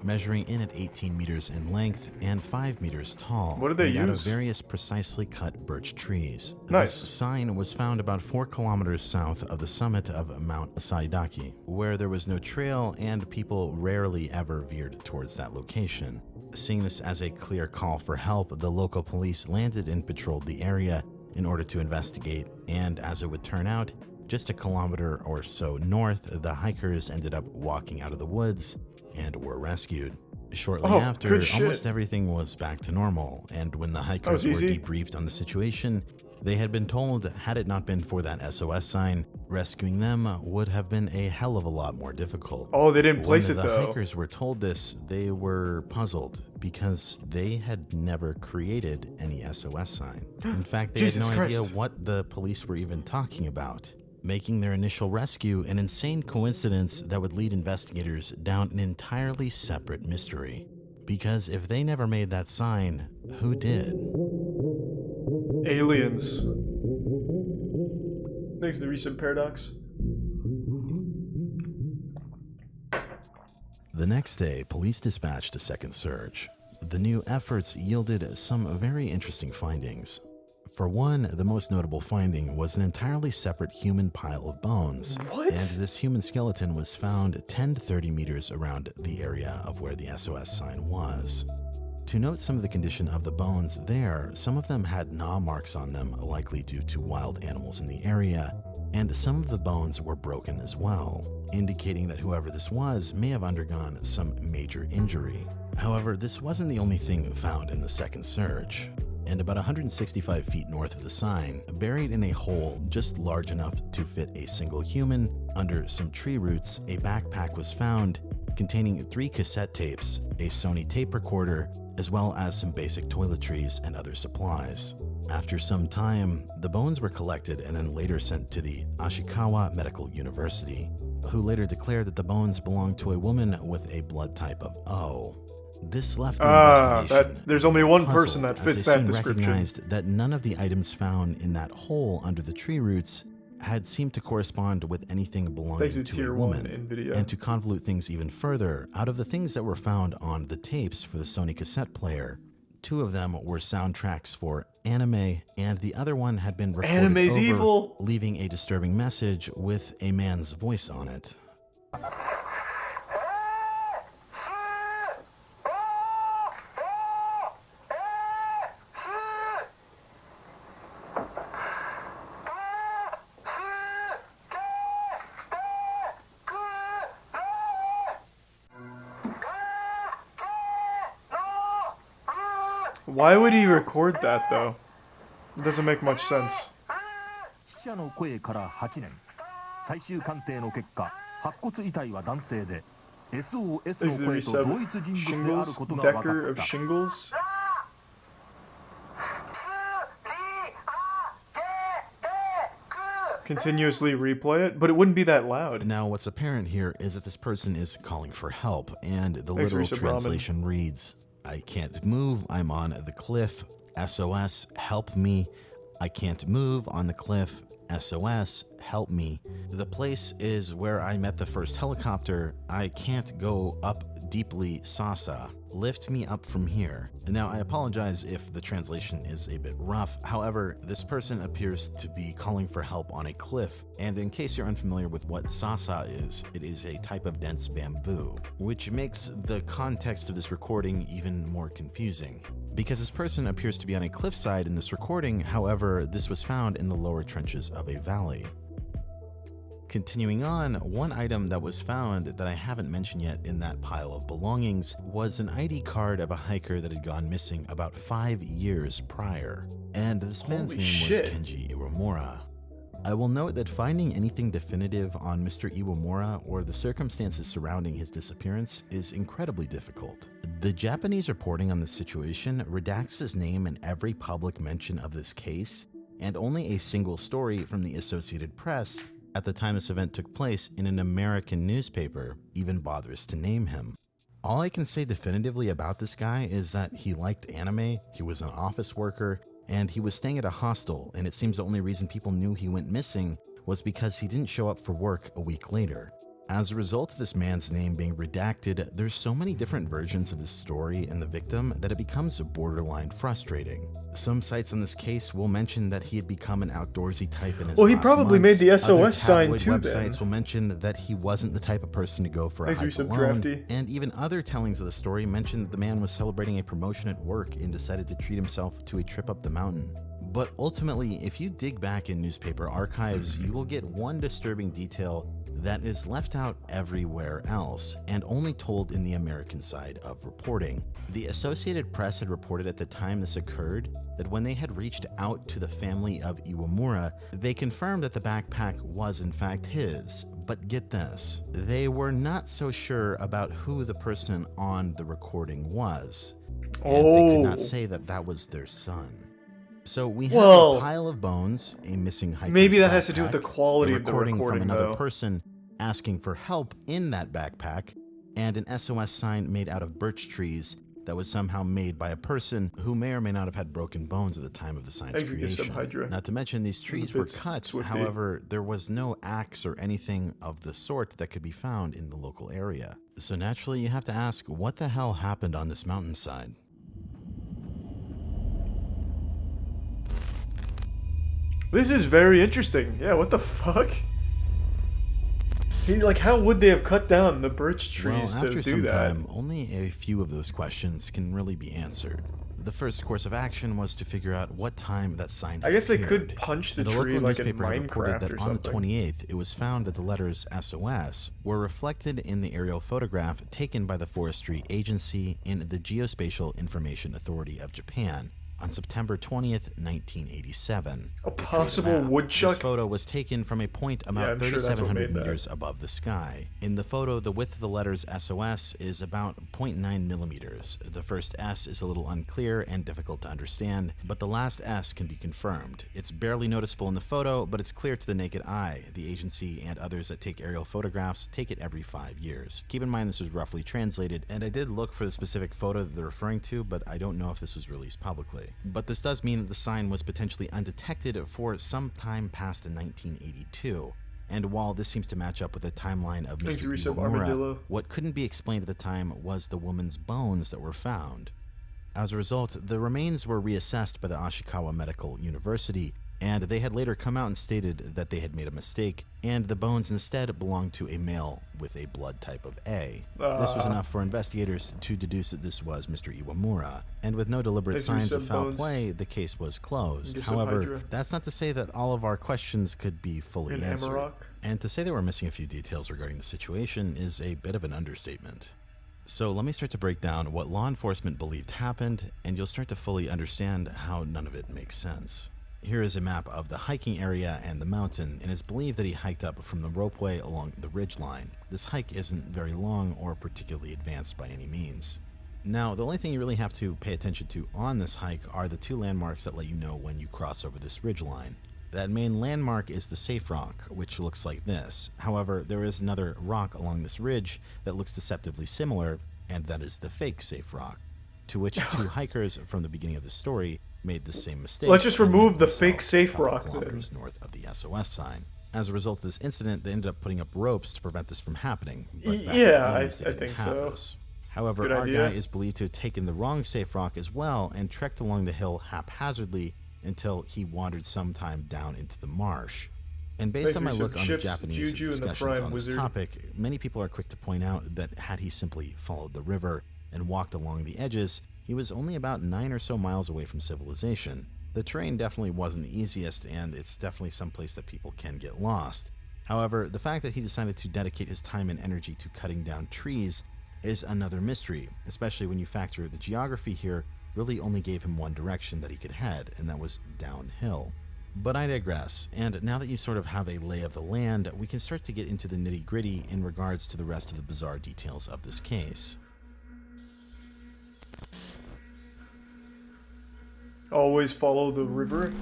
measuring in at 18 meters in length and 5 meters tall. What did they use? Out of various precisely cut birch trees. Nice. This sign was found about 4 kilometers south of the summit of Mount Asaidake, where there was no trail and people rarely ever veered towards that location. Seeing this as a clear call for help, the local police landed and patrolled the area in order to investigate, and as it would turn out, just a kilometer or so north, the hikers ended up walking out of the woods and were rescued. Shortly after, almost everything was back to normal, and when the hikers were debriefed on the situation, they had been told, had it not been for that SOS sign, rescuing them would have been a hell of a lot more difficult. Oh, they didn't place it though. When the hikers were told this, they were puzzled because they had never created any SOS sign. In fact, they had no idea what the police were even talking about, making their initial rescue an insane coincidence that would lead investigators down an entirely separate mystery. Because if they never made that sign, who did? Aliens. Thanks to the recent paradox. The next day, police dispatched a second search. The new efforts yielded some very interesting findings. For one, the most notable finding was an entirely separate human pile of bones. What? And this human skeleton was found 10 to 30 meters around the area of where the SOS sign was. To note some of the condition of the bones there, some of them had gnaw marks on them, likely due to wild animals in the area, and some of the bones were broken as well, indicating that whoever this was may have undergone some major injury. However, this wasn't the only thing found in the second search. And about 165 feet north of the sign, buried in a hole just large enough to fit a single human, under some tree roots, a backpack was found containing 3 cassette tapes, a Sony tape recorder, as well as some basic toiletries and other supplies. After some time, the bones were collected and then later sent to the Ashikawa Medical University, who later declared that the bones belonged to a woman with a blood type of O. This left the investigation. There's only one person that fits that description. Recognized that none of the items found in that hole under the tree roots had seemed to correspond with anything belonging to a woman. And to convolute things even further, out of the things that were found on the tapes for the Sony cassette player, 2 of them were soundtracks for anime, and the other one had been recorded over, leaving a disturbing message with a man's voice on it. Why would he record that, though? It doesn't make much sense. 死者の声から8年、最終鑑定の結果、白骨遺体は男性で、SOS の声と同一人物であることが分かった。 Decker of Shingles? Continuously replay it, but it wouldn't be that loud. Now, what's apparent here is that this person is calling for help, and the literal translation reads, I can't move, I'm on the cliff, SOS, help me. I can't move, on the cliff, SOS, help me. The place is where I met the first helicopter. I can't go up deeply, Sasa. Lift me up from here. Now, I apologize if the translation is a bit rough. However, this person appears to be calling for help on a cliff. And in case you're unfamiliar with what Sasa is, it is a type of dense bamboo, which makes the context of this recording even more confusing. Because this person appears to be on a cliffside in this recording, however, this was found in the lower trenches of a valley. Continuing on, one item that was found that I haven't mentioned yet in that pile of belongings was an ID card of a hiker that had gone missing about 5 years prior. And this man's name was Kenji Iwamura. I will note that finding anything definitive on Mr. Iwamura or the circumstances surrounding his disappearance is incredibly difficult. The Japanese reporting on the situation redacts his name in every public mention of this case, and only a single story from the Associated Press at the time this event took place in an American newspaper even bothers to name him. All I can say definitively about this guy is that he liked anime, he was an office worker, and he was staying at a hostel, and it seems the only reason people knew he went missing was because he didn't show up for work a week later. As a result of this man's name being redacted, there's so many different versions of this story and the victim that it becomes borderline frustrating. Some sites on this case will mention that he had become an outdoorsy type in his Well, he probably made the SOS sign too, websites will mention that he wasn't the type of person to go for a hike alone, and even other tellings of the story mention that the man was celebrating a promotion at work and decided to treat himself to a trip up the mountain. But ultimately, if you dig back in newspaper archives, you will get one disturbing detail that is left out everywhere else and only told in the American side of reporting. The Associated Press had reported at the time this occurred that when they had reached out to the family of Iwamura, they confirmed that the backpack was in fact his. But get this, they were not so sure about who the person on the recording was. And they could not say that that was their son. So we have a pile of bones, a missing hiker's maybe that backpack, has to do with the quality of the recording from another though. person asking for help in that backpack, and an SOS sign made out of birch trees that was somehow made by a person who may or may not have had broken bones at the time of the sign's creation. Not to mention these trees were cut, however, there was no axe or anything of the sort that could be found in the local area. So naturally you have to ask, what the hell happened on this mountainside? This is very interesting. Yeah, what the fuck? Like, how would they have cut down the birch trees to do that? After some time, only a few of those questions can really be answered. The first course of action was to figure out what time that sign had I guess appeared. They could punch the tree like in Minecraft reported that or on the something. 28th, it was found that the letters SOS were reflected in the aerial photograph taken by the Forestry Agency in the Geospatial Information Authority of Japan on September 20th, 1987. A possible woodchuck? This photo was taken from a point about 3,700 meters above the sky. In the photo, the width of the letters SOS is about 0.9 millimeters. The first S is a little unclear and difficult to understand, but the last S can be confirmed. It's barely noticeable in the photo, but it's clear to the naked eye. The agency and others that take aerial photographs take it every 5 years. Keep in mind this was roughly translated, and I did look for the specific photo that they're referring to, but I don't know if this was released publicly. But this does mean that the sign was potentially undetected for some time past in 1982. And while this seems to match up with the timeline of Mr. Iwamura, what couldn't be explained at the time was the woman's bones that were found. As a result, the remains were reassessed by the Ashikawa Medical University, and they had later come out and stated that they had made a mistake, and the bones instead belonged to a male with a blood type of A. This was enough for investigators to deduce that this was Mr. Iwamura, and with no deliberate signs of foul play, the case was closed. However, that's not to say that all of our questions could be fully answered. And to say that we're missing a few details regarding the situation is a bit of an understatement. So let me start to break down what law enforcement believed happened, and you'll start to fully understand how none of it makes sense. Here is a map of the hiking area and the mountain, and it's believed that he hiked up from the ropeway along the ridgeline. This hike isn't very long or particularly advanced by any means. Now, the only thing you really have to pay attention to on this hike are the two landmarks that let you know when you cross over this ridgeline. That main landmark is the safe rock, which looks like this. However, there is another rock along this ridge that looks deceptively similar, and that is the fake safe rock, to which two hikers from the beginning of the story made the same mistake. Let's just remove the fake safe rock kilometers north of the SOS sign. As a result of this incident, they ended up putting up ropes to prevent this from happening. Yeah, I think so. This. However, our guy is believed to have taken the wrong safe rock as well and trekked along the hill haphazardly until he wandered sometime down into the marsh. And based on my look on the Japanese discussions on this topic, many people are quick to point out that had he simply followed the river and walked along the edges, he was only about 9 or so miles away from civilization. The terrain definitely wasn't the easiest, and it's definitely someplace that people can get lost. However, the fact that he decided to dedicate his time and energy to cutting down trees is another mystery, especially when you factor the geography here really only gave him one direction that he could head, and that was downhill. But I digress, and now that you sort of have a lay of the land, we can start to get into the nitty-gritty in regards to the rest of the bizarre details of this case. Always follow the river?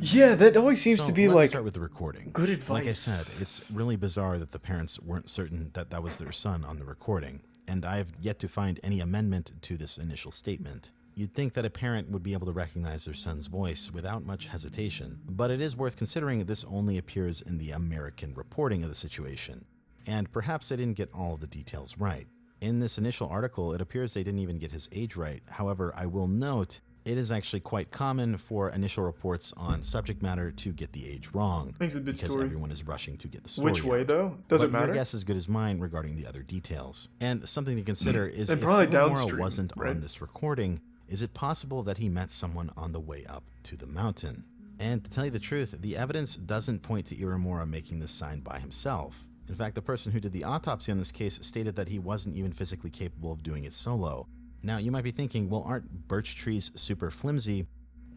Yeah, that always seems to be let's start with the recording. Good advice. Like I said, it's really bizarre that the parents weren't certain that that was their son on the recording, and I have yet to find any amendment to this initial statement. You'd think that a parent would be able to recognize their son's voice without much hesitation, but it is worth considering this only appears in the American reporting of the situation, and perhaps they didn't get all of the details right. In this initial article, it appears they didn't even get his age right. However, I will note it is actually quite common for initial reports on subject matter to get the age wrong, because everyone is rushing to get the story Which way, though? Does it matter? Your guess is as good as mine regarding the other details. And something to consider is if Morrow wasn't on this recording, is it possible that he met someone on the way up to the mountain? And to tell you the truth, the evidence doesn't point to Iwamura making this sign by himself. In fact, the person who did the autopsy on this case stated that he wasn't even physically capable of doing it solo. Now, you might be thinking, well, aren't birch trees super flimsy?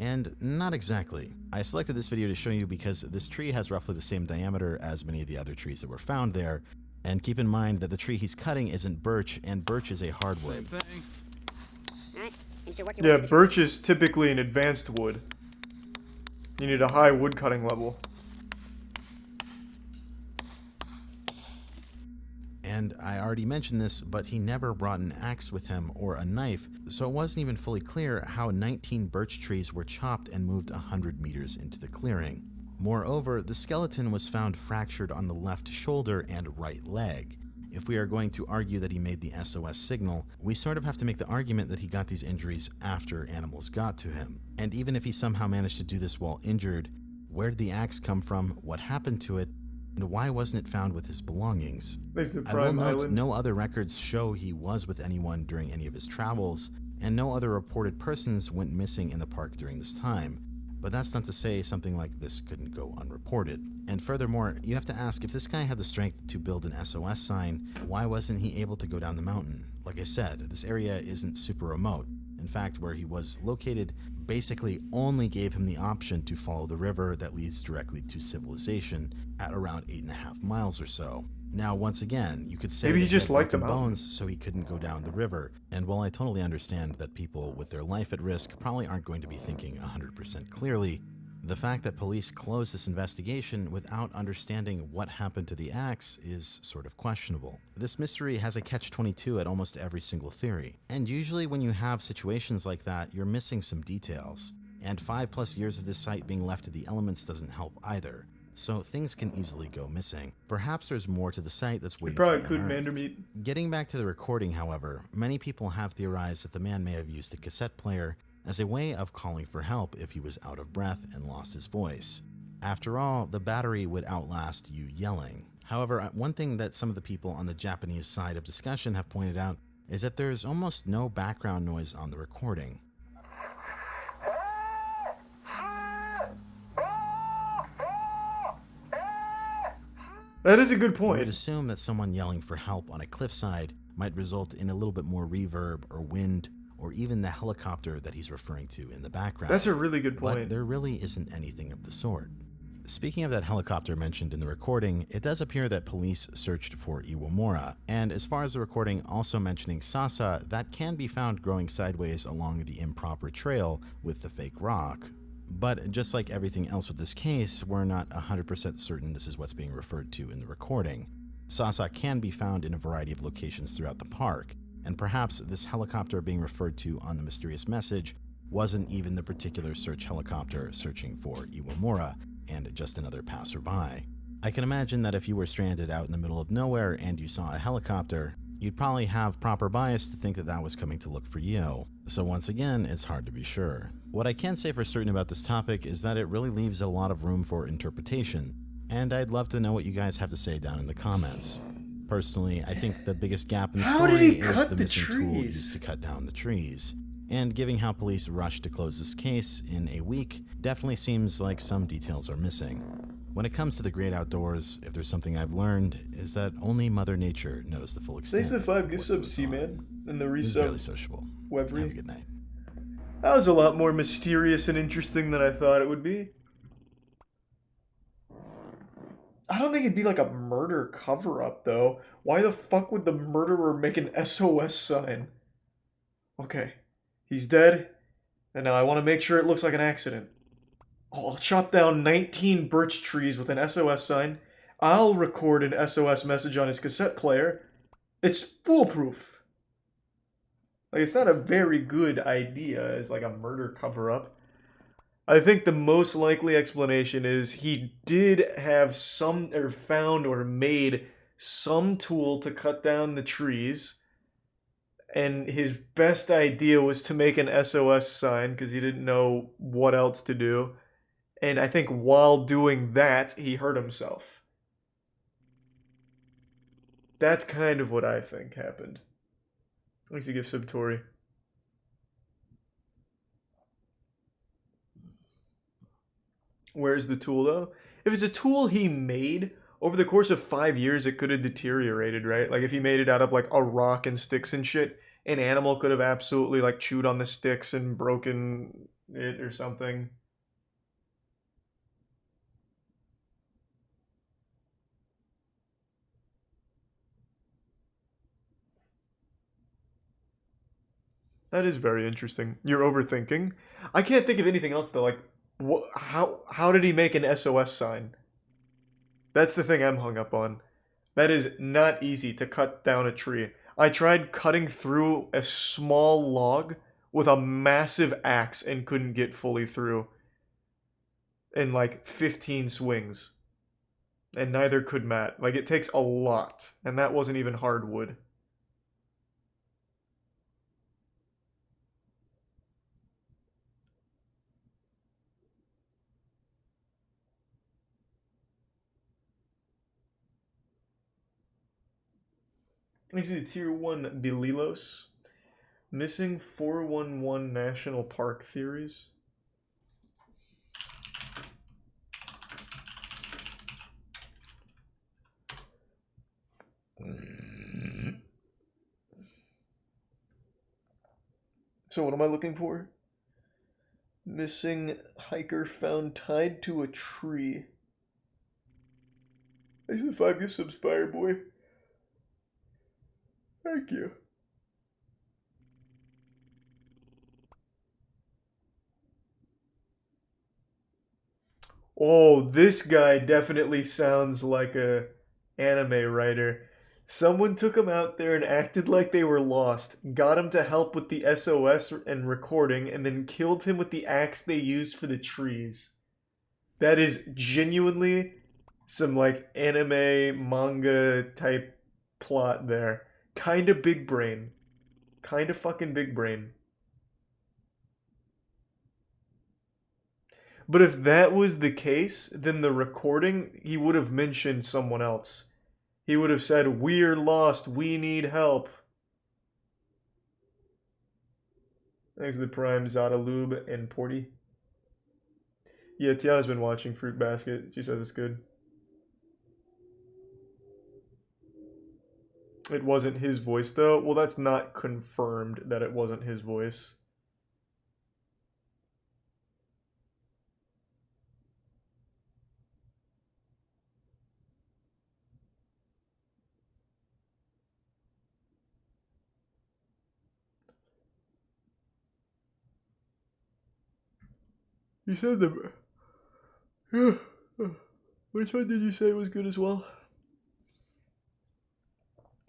And not exactly. I selected this video to show you because this tree has roughly the same diameter as many of the other trees that were found there. And keep in mind that the tree he's cutting isn't birch, and birch is a hardwood. Same thing. Yeah, birch is typically an advanced wood. You need a high wood cutting level. And I already mentioned this, but he never brought an axe with him or a knife, so it wasn't even fully clear how 19 birch trees were chopped and moved 100 meters into the clearing. Moreover, the skeleton was found fractured on the left shoulder and right leg. If we are going to argue that he made the SOS signal, we sort of have to make the argument that he got these injuries after animals got to him. And even if he somehow managed to do this while injured, where did the axe come from, what happened to it, and why wasn't it found with his belongings? I will note no other records show he was with anyone during any of his travels, and no other reported persons went missing in the park during this time. But that's not to say something like this couldn't go unreported. And furthermore, you have to ask, if this guy had the strength to build an SOS sign, why wasn't he able to go down the mountain? Like I said, this area isn't super remote. In fact, where he was located basically only gave him the option to follow the river that leads directly to civilization at around 8.5 miles or so. Now, once again, you could say maybe he just liked the bones, so he couldn't go down the river. And while I totally understand that people with their life at risk probably aren't going to be thinking 100% clearly, the fact that police closed this investigation without understanding what happened to the axe is sort of questionable. This mystery has a catch-22 at almost every single theory. And usually when you have situations like that, you're missing some details. And 5+ years of this site being left to the elements doesn't help either. So things can easily go missing. Perhaps there's more to the site that's waiting to be unearthed. Getting back to the recording, however, many people have theorized that the man may have used the cassette player as a way of calling for help if he was out of breath and lost his voice. After all, the battery would outlast you yelling. However, one thing that some of the people on the Japanese side of discussion have pointed out is that there's almost no background noise on the recording. That is a good point. I would assume that someone yelling for help on a cliffside might result in a little bit more reverb or wind, or even the helicopter that he's referring to in the background. That's a really good point. But there really isn't anything of the sort. Speaking of that helicopter mentioned in the recording, it does appear that police searched for Iwamura, and as far as the recording also mentioning Sasa, that can be found growing sideways along the improper trail with the fake rock. But just like everything else with this case, we're not 100% certain this is what's being referred to in the recording. Sasa can be found in a variety of locations throughout the park, and perhaps this helicopter being referred to on the mysterious message wasn't even the particular search helicopter searching for Iwamura, and just another passerby. I can imagine that if you were stranded out in the middle of nowhere and you saw a helicopter, you'd probably have proper bias to think that that was coming to look for you. So once again, it's hard to be sure. What I can say for certain about this topic is that it really leaves a lot of room for interpretation, and I'd love to know what you guys have to say down in the comments. Personally, I think the biggest gap in the story is the missing tool used to cut down the trees. And given how police rushed to close this case in a week, definitely seems like some details are missing. When it comes to the great outdoors, if there's something I've learned, is that only Mother Nature knows the full extent. Thanks to the 5 gift subs, C-Man, and the resub. Really sociable. Webry. Have a good night. That was a lot more mysterious and interesting than I thought it would be. I don't think it'd be like a murder cover-up, though. Why the fuck would the murderer make an SOS sign? Okay, he's dead, and now I want to make sure it looks like an accident. Oh, I'll chop down 19 birch trees with an SOS sign. I'll record an SOS message on his cassette player. It's foolproof. Like, it's not a very good idea as like a murder cover-up. I think the most likely explanation is he did have some, or found or made some tool to cut down the trees, and his best idea was to make an SOS sign because he didn't know what else to do. And I think while doing that, he hurt himself. That's kind of what I think happened. Thanks to give sub Tori. Where's the tool, though? If it's a tool he made, over the course of 5 years, it could have deteriorated, right? Like, if he made it out of, like, a rock and sticks and shit, an animal could have absolutely, like, chewed on the sticks and broken it or something. That is very interesting. You're overthinking. I can't think of anything else, though, like, how did he make an SOS sign? That's the thing I'm hung up on. That is not easy to cut down a tree. I tried cutting through a small log with a massive axe and couldn't get fully through in like 15 swings. And neither could Matt. Like, it takes a lot, and that wasn't even hardwood. Next is the Tier 1 Bililos. Missing 411 National Park theories. So what am I looking for? Missing hiker found tied to a tree. Thanks for the 5 gift subs, Fireboy. Thank you. Oh, this guy definitely sounds like a anime writer. Someone took him out there and acted like they were lost, got him to help with the SOS and recording, and then killed him with the axe they used for the trees. That is genuinely some like anime manga type plot there. Kinda big brain. Kinda fucking big brain. But if that was the case, then the recording, he would have mentioned someone else. He would have said, "We're lost, we need help." Thanks to the Prime, Zadalube, and Porty. Yeah, Tiana's been watching Fruit Basket. She says it's good. It wasn't his voice, though. Well, that's not confirmed that it wasn't his voice. You said the... Which one did you say was good as well?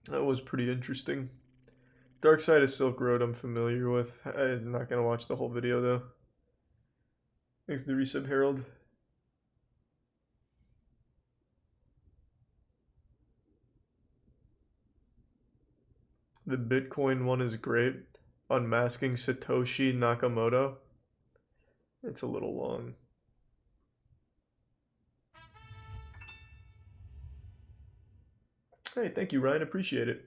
That was pretty interesting. Dark Side of Silk Road I'm familiar with. I'm not going to watch the whole video, though. Thanks to the resub, Harold. The Bitcoin one is great. Unmasking Satoshi Nakamoto. It's a little long. Hey, thank you, Ryan. Appreciate it.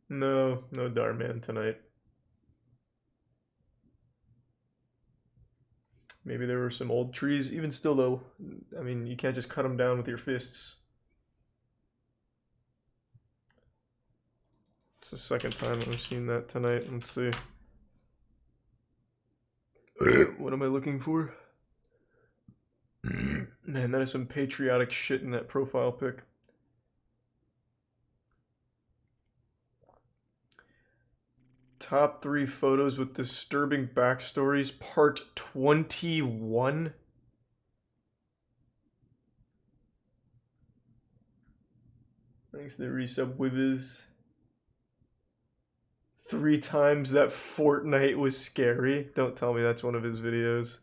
No Darman tonight. Maybe there were some old trees. Even still, though, I mean, you can't just cut them down with your fists. It's the second time I've seen that tonight. Let's see. What am I looking for? Man, that is some patriotic shit in that profile pic. Top 3 photos with disturbing backstories, part 21. Thanks to the resub Wiviz. 3 times that Fortnite was scary. Don't tell me that's one of his videos.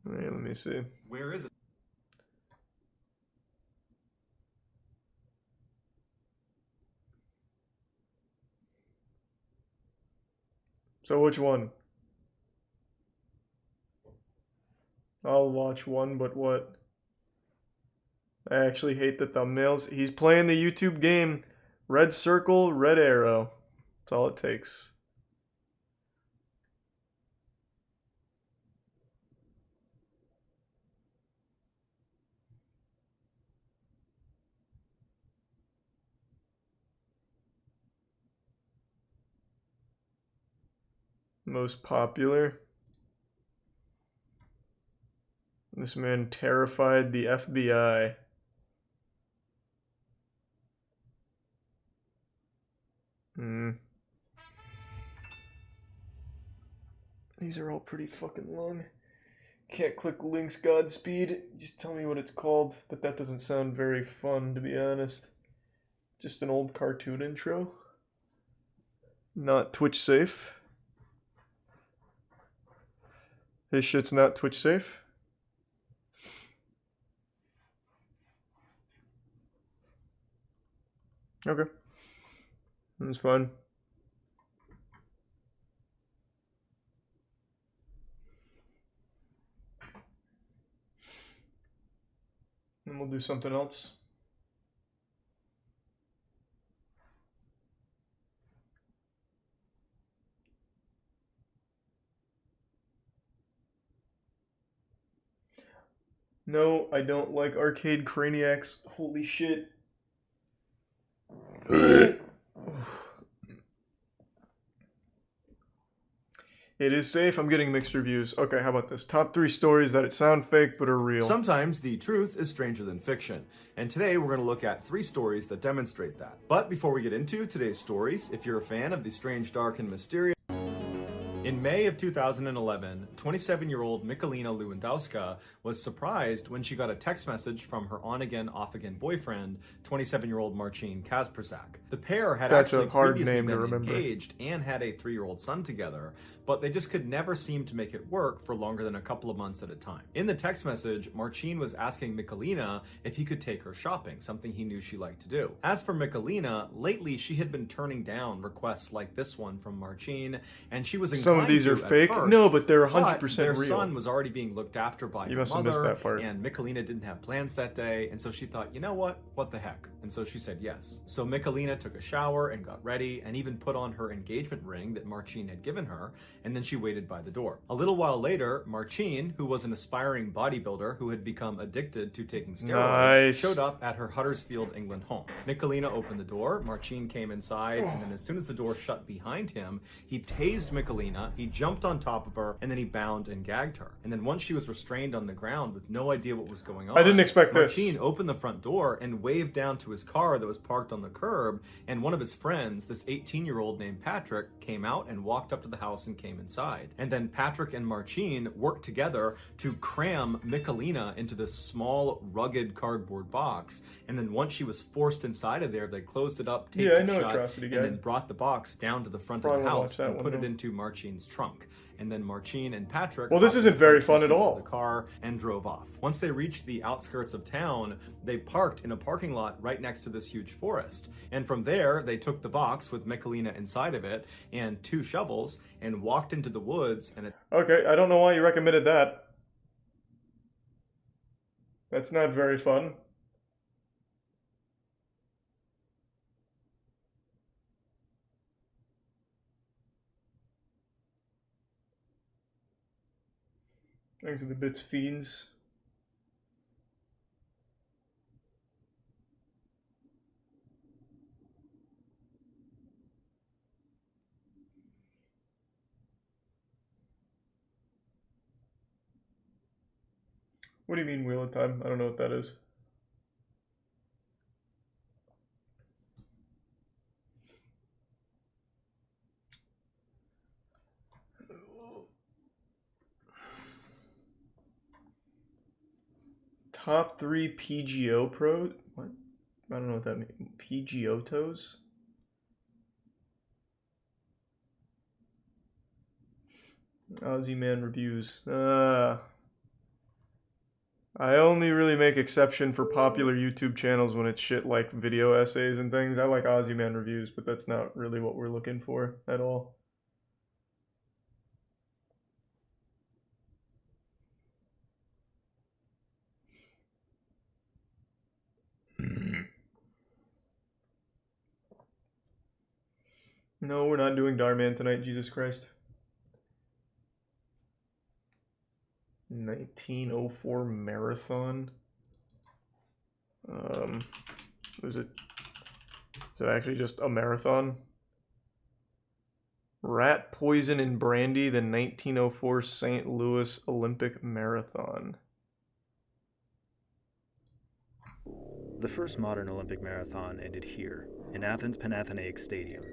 Alright, let me see. Where is it? So which one? I'll watch one, but what? I actually hate the thumbnails. He's playing the YouTube game. Red circle, red arrow. That's all it takes. Most popular. This man terrified the FBI. These are all pretty fucking long. Can't click links, Godspeed. Just tell me what it's called. But that doesn't sound very fun, to be honest. Just an old cartoon intro. Not Twitch safe. His shit's not Twitch safe. Okay. That's fine. Then we'll do something else. No, I don't like arcade craniacs. Holy shit. It is safe. I'm getting mixed reviews. Okay, how about this? Top 3 stories that sound fake but are real. Sometimes the truth is stranger than fiction. And today we're going to look at 3 stories that demonstrate that. But before we get into today's stories, if you're a fan of the strange, dark, and mysterious... In May of 2011, 27-year-old Michalina Lewandowska was surprised when she got a text message from her on-again, off-again boyfriend, 27-year-old Marcin Kaspersak. The pair had actually previously been engaged and had a 3-year-old son together, but they just could never seem to make it work for longer than a couple of months at a time. In the text message, Marcin was asking Michalina if he could take her shopping, something he knew she liked to do. As for Michalina, lately she had been turning down requests like this one from Marcin, and she was encouraged some of these are fake. First, no, but they're 100% their real. Their son was already being looked after by her must have missed mother, that part. and Michalina didn't have plans that day, and so she thought, you know what? What the heck? And so she said yes. So Michalina took a shower and got ready, and even put on her engagement ring that Marcin had given her, and then she waited by the door. A little while later, Marcin, who was an aspiring bodybuilder who had become addicted to taking steroids, showed up at her Huddersfield, England home. Michalina opened the door, Marcin came inside, and then as soon as the door shut behind him, he tased Michalina, he jumped on top of her, and then he bound and gagged her. And then once she was restrained on the ground with no idea what was going on, I didn't expect Marcin opened the front door and waved down to his car that was parked on the curb, and one of his friends, this 18-year-old named Patrick, came out and walked up to the house and came inside. And then Patrick and Marcin worked together to cram Michalina into this small, rugged cardboard box, and then once she was forced inside of there, they closed it up, taped it shut, and then brought the box down to the front of the house and put it into Marcin's trunk. And then Marcin and Patrick this isn't very fun at all. The car and drove off. Once they reached the outskirts of town, they parked in a parking lot right next to this huge forest. And from there, they took the box with Michalina inside of it and 2 shovels and walked into the woods. And okay, I don't know why you recommended that. That's not very fun. Thanks to the bits fiends. What do you mean Wheel of Time? I don't know what that is. Top 3 PGO Pro? What? I don't know what that means. PGO toes? Aussie Man reviews. I only really make exception for popular YouTube channels when it's shit like video essays and things. I like Aussie Man reviews, but that's not really what we're looking for at all. No, we're not doing Darman tonight, Jesus Christ. 1904 marathon. Is it actually just a marathon? Rat poison and brandy, the 1904 St. Louis Olympic Marathon. The first modern Olympic marathon ended here, in Athens' Panathenaic Stadium,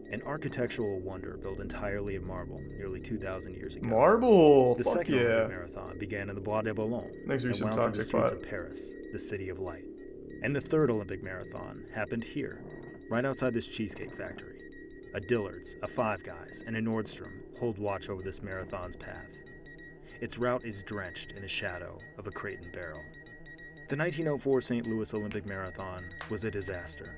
an architectural wonder built entirely of marble nearly 2,000 years ago. Marble! The second Olympic marathon began in the Bois de Boulogne and wound through the streets of Paris, the city of light. And the third Olympic marathon happened here, right outside this cheesecake factory. A Dillard's, a Five Guys, and a Nordstrom hold watch over this marathon's path. Its route is drenched in the shadow of a crate and barrel. The 1904 St. Louis Olympic Marathon was a disaster.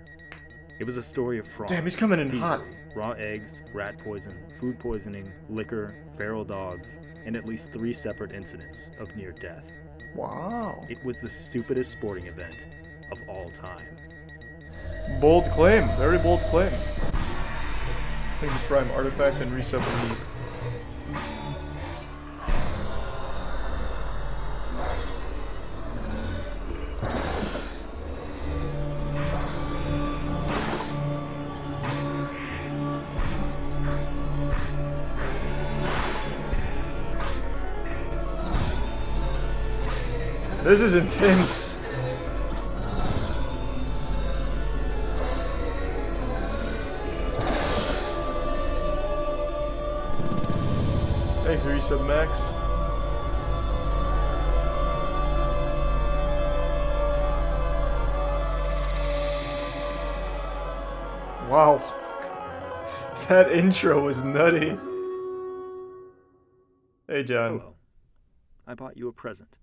It was a story of fraud. Damn, he's coming in hot. Raw eggs, rat poison, food poisoning, liquor, feral dogs, and at least 3 separate incidents of near death. Wow. It was the stupidest sporting event of all time. Bold claim. Very bold claim. Thank you, Prime Artifact and Reset the Meat. This is intense. Thanks, Resub Max. Wow. That intro was nutty. Hey, John. Hello. I bought you a present.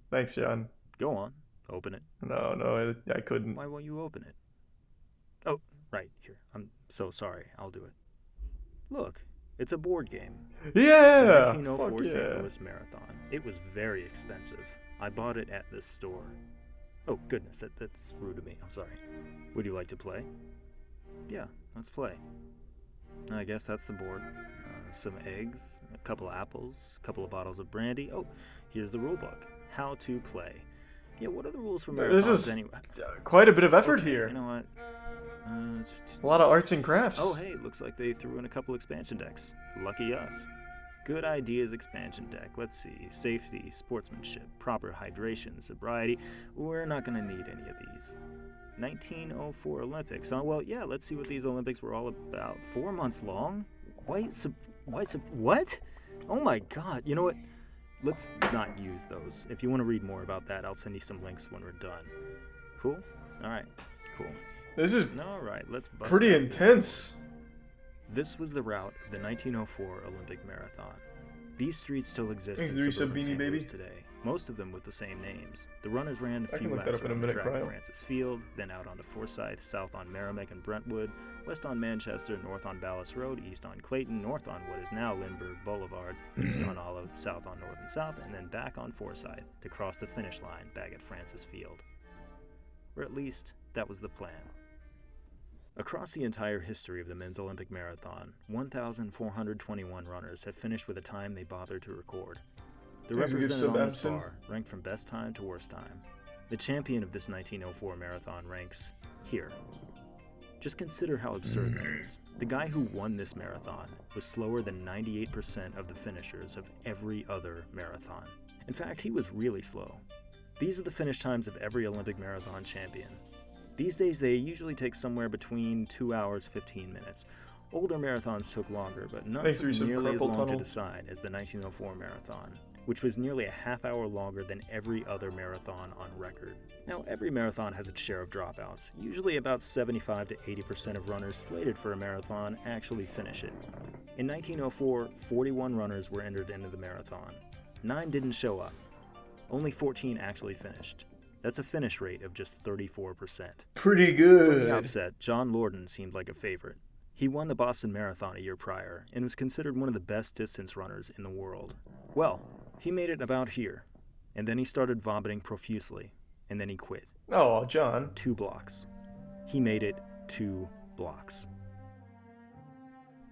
Thanks, John. Go on, open it. No, I couldn't. Why won't you open it? Oh, right, here. I'm so sorry. I'll do it. Look, It's a board game. Yeah! The 1904 St. Louis Marathon. It was very expensive. I bought it at this store. Oh, goodness, that's rude of me. I'm sorry. Would you like to play? Yeah, let's play. I guess that's the board. Some eggs, a couple of apples, a couple of bottles of brandy. Oh, here's the rule book. How to play. Yeah, what are the rules for marathons this is anyway? Quite a bit of effort here. You know what? A lot of arts and crafts. Oh, hey, looks like they threw in a couple expansion decks. Lucky us. Good ideas expansion deck. Let's see. Safety, sportsmanship, proper hydration, sobriety. We're not going to need any of these. 1904 Olympics. Oh, well, yeah, let's see what these Olympics were all about. 4 months long? What? Oh my god. You know what? Let's not use those. If you want to read more about that, I'll send you some links when we're done. Cool? Alright, cool. This is alright, let's bust pretty intense. This was the route of the 1904 Olympic Marathon. These streets still exist in suburban St. Louis today, most of them with the same names. The runners ran a few laps around the track at Francis Field, then out onto Forsyth, south on Merrimack and Brentwood, west on Manchester, north on Ballas Road, east on Clayton, north on what is now Lindbergh Boulevard, east on Olive, south on North and South, and then back on Forsyth to cross the finish line back at Francis Field. Or at least, that was the plan. Across the entire history of the men's Olympic marathon, 1,421 runners have finished with a time they bothered to record. The representative on this bar ranked from best time to worst time. The champion of this 1904 marathon ranks here. Just consider how absurd that is. The guy who won this marathon was slower than 98% of the finishers of every other marathon. In fact, he was really slow. These are the finish times of every Olympic marathon champion. These days, they usually take somewhere between 2 hours, 15 minutes. Older marathons took longer, but none took nearly as long to decide as the 1904 marathon, which was nearly a half hour longer than every other marathon on record. Now, every marathon has its share of dropouts. Usually about 75 to 80% of runners slated for a marathon actually finish it. In 1904, 41 runners were entered into the marathon. 9 didn't show up. Only 14 actually finished. That's a finish rate of just 34%. Pretty good. From the outset, John Lorden seemed like a favorite. He won the Boston Marathon a year prior and was considered one of the best distance runners in the world. Well, he made it about here, and then he started vomiting profusely, and then he quit. Oh, John. 2 blocks. He made it 2 blocks.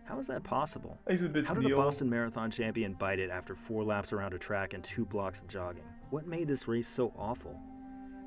How is that possible? How did a Boston Marathon champion bite it after 4 laps around a track and 2 blocks of jogging? What made this race so awful?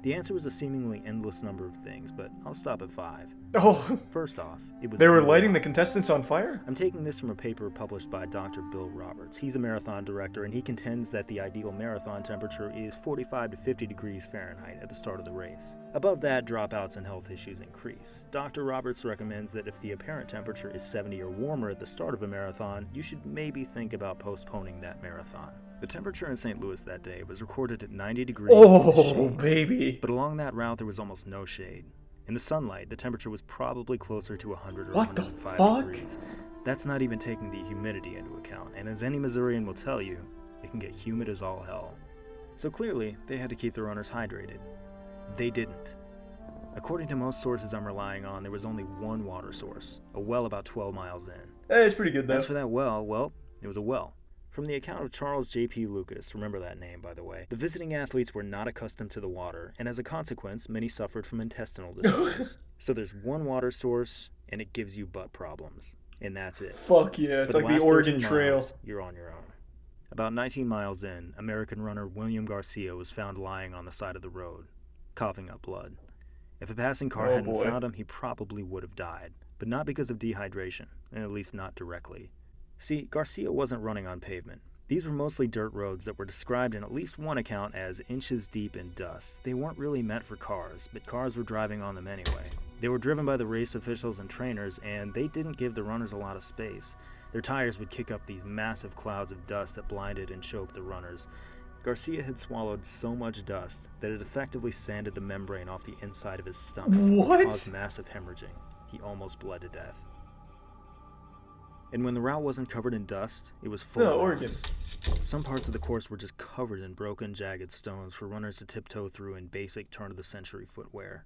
The answer was a seemingly endless number of things, but I'll stop at 5. Oh. First off, it was... They were lighting the contestants on fire? I'm taking this from a paper published by Dr. Bill Roberts. He's a marathon director, and he contends that the ideal marathon temperature is 45 to 50 degrees Fahrenheit at the start of the race. Above that, dropouts and health issues increase. Dr. Roberts recommends that if the apparent temperature is 70 or warmer at the start of a marathon, you should maybe think about postponing that marathon. The temperature in St. Louis that day was recorded at 90 degrees. Oh, baby. But along that route, there was almost no shade. In the sunlight, the temperature was probably closer to 100 or 105 degrees. That's not even taking the humidity into account, and as any Missourian will tell you, it can get humid as all hell. So clearly, they had to keep the runners hydrated. They didn't. According to most sources I'm relying on, there was only one water source, a well about 12 miles in. Hey, it's pretty good though. As for that well, it was a well. From the account of Charles J.P. Lucas, remember that name by the way, the visiting athletes were not accustomed to the water, and as a consequence, many suffered from intestinal disorders. So there's one water source, and it gives you butt problems. And that's it. Fuck yeah, it's like the Oregon Trail. You're on your own. About 19 miles in, American runner William Garcia was found lying on the side of the road, coughing up blood. If a passing car hadn't found him, he probably would have died, but not because of dehydration, at least not directly. See, Garcia wasn't running on pavement. These were mostly dirt roads that were described in at least one account as inches deep in dust. They weren't really meant for cars, but cars were driving on them anyway. They were driven by the race officials and trainers, and they didn't give the runners a lot of space. Their tires would kick up these massive clouds of dust that blinded and choked the runners. Garcia had swallowed so much dust that it effectively sanded the membrane off the inside of his stomach and caused massive hemorrhaging. He almost bled to death. And when the route wasn't covered in dust, it was full of rocks. Some parts of the course were just covered in broken, jagged stones for runners to tiptoe through in basic turn-of-the-century footwear.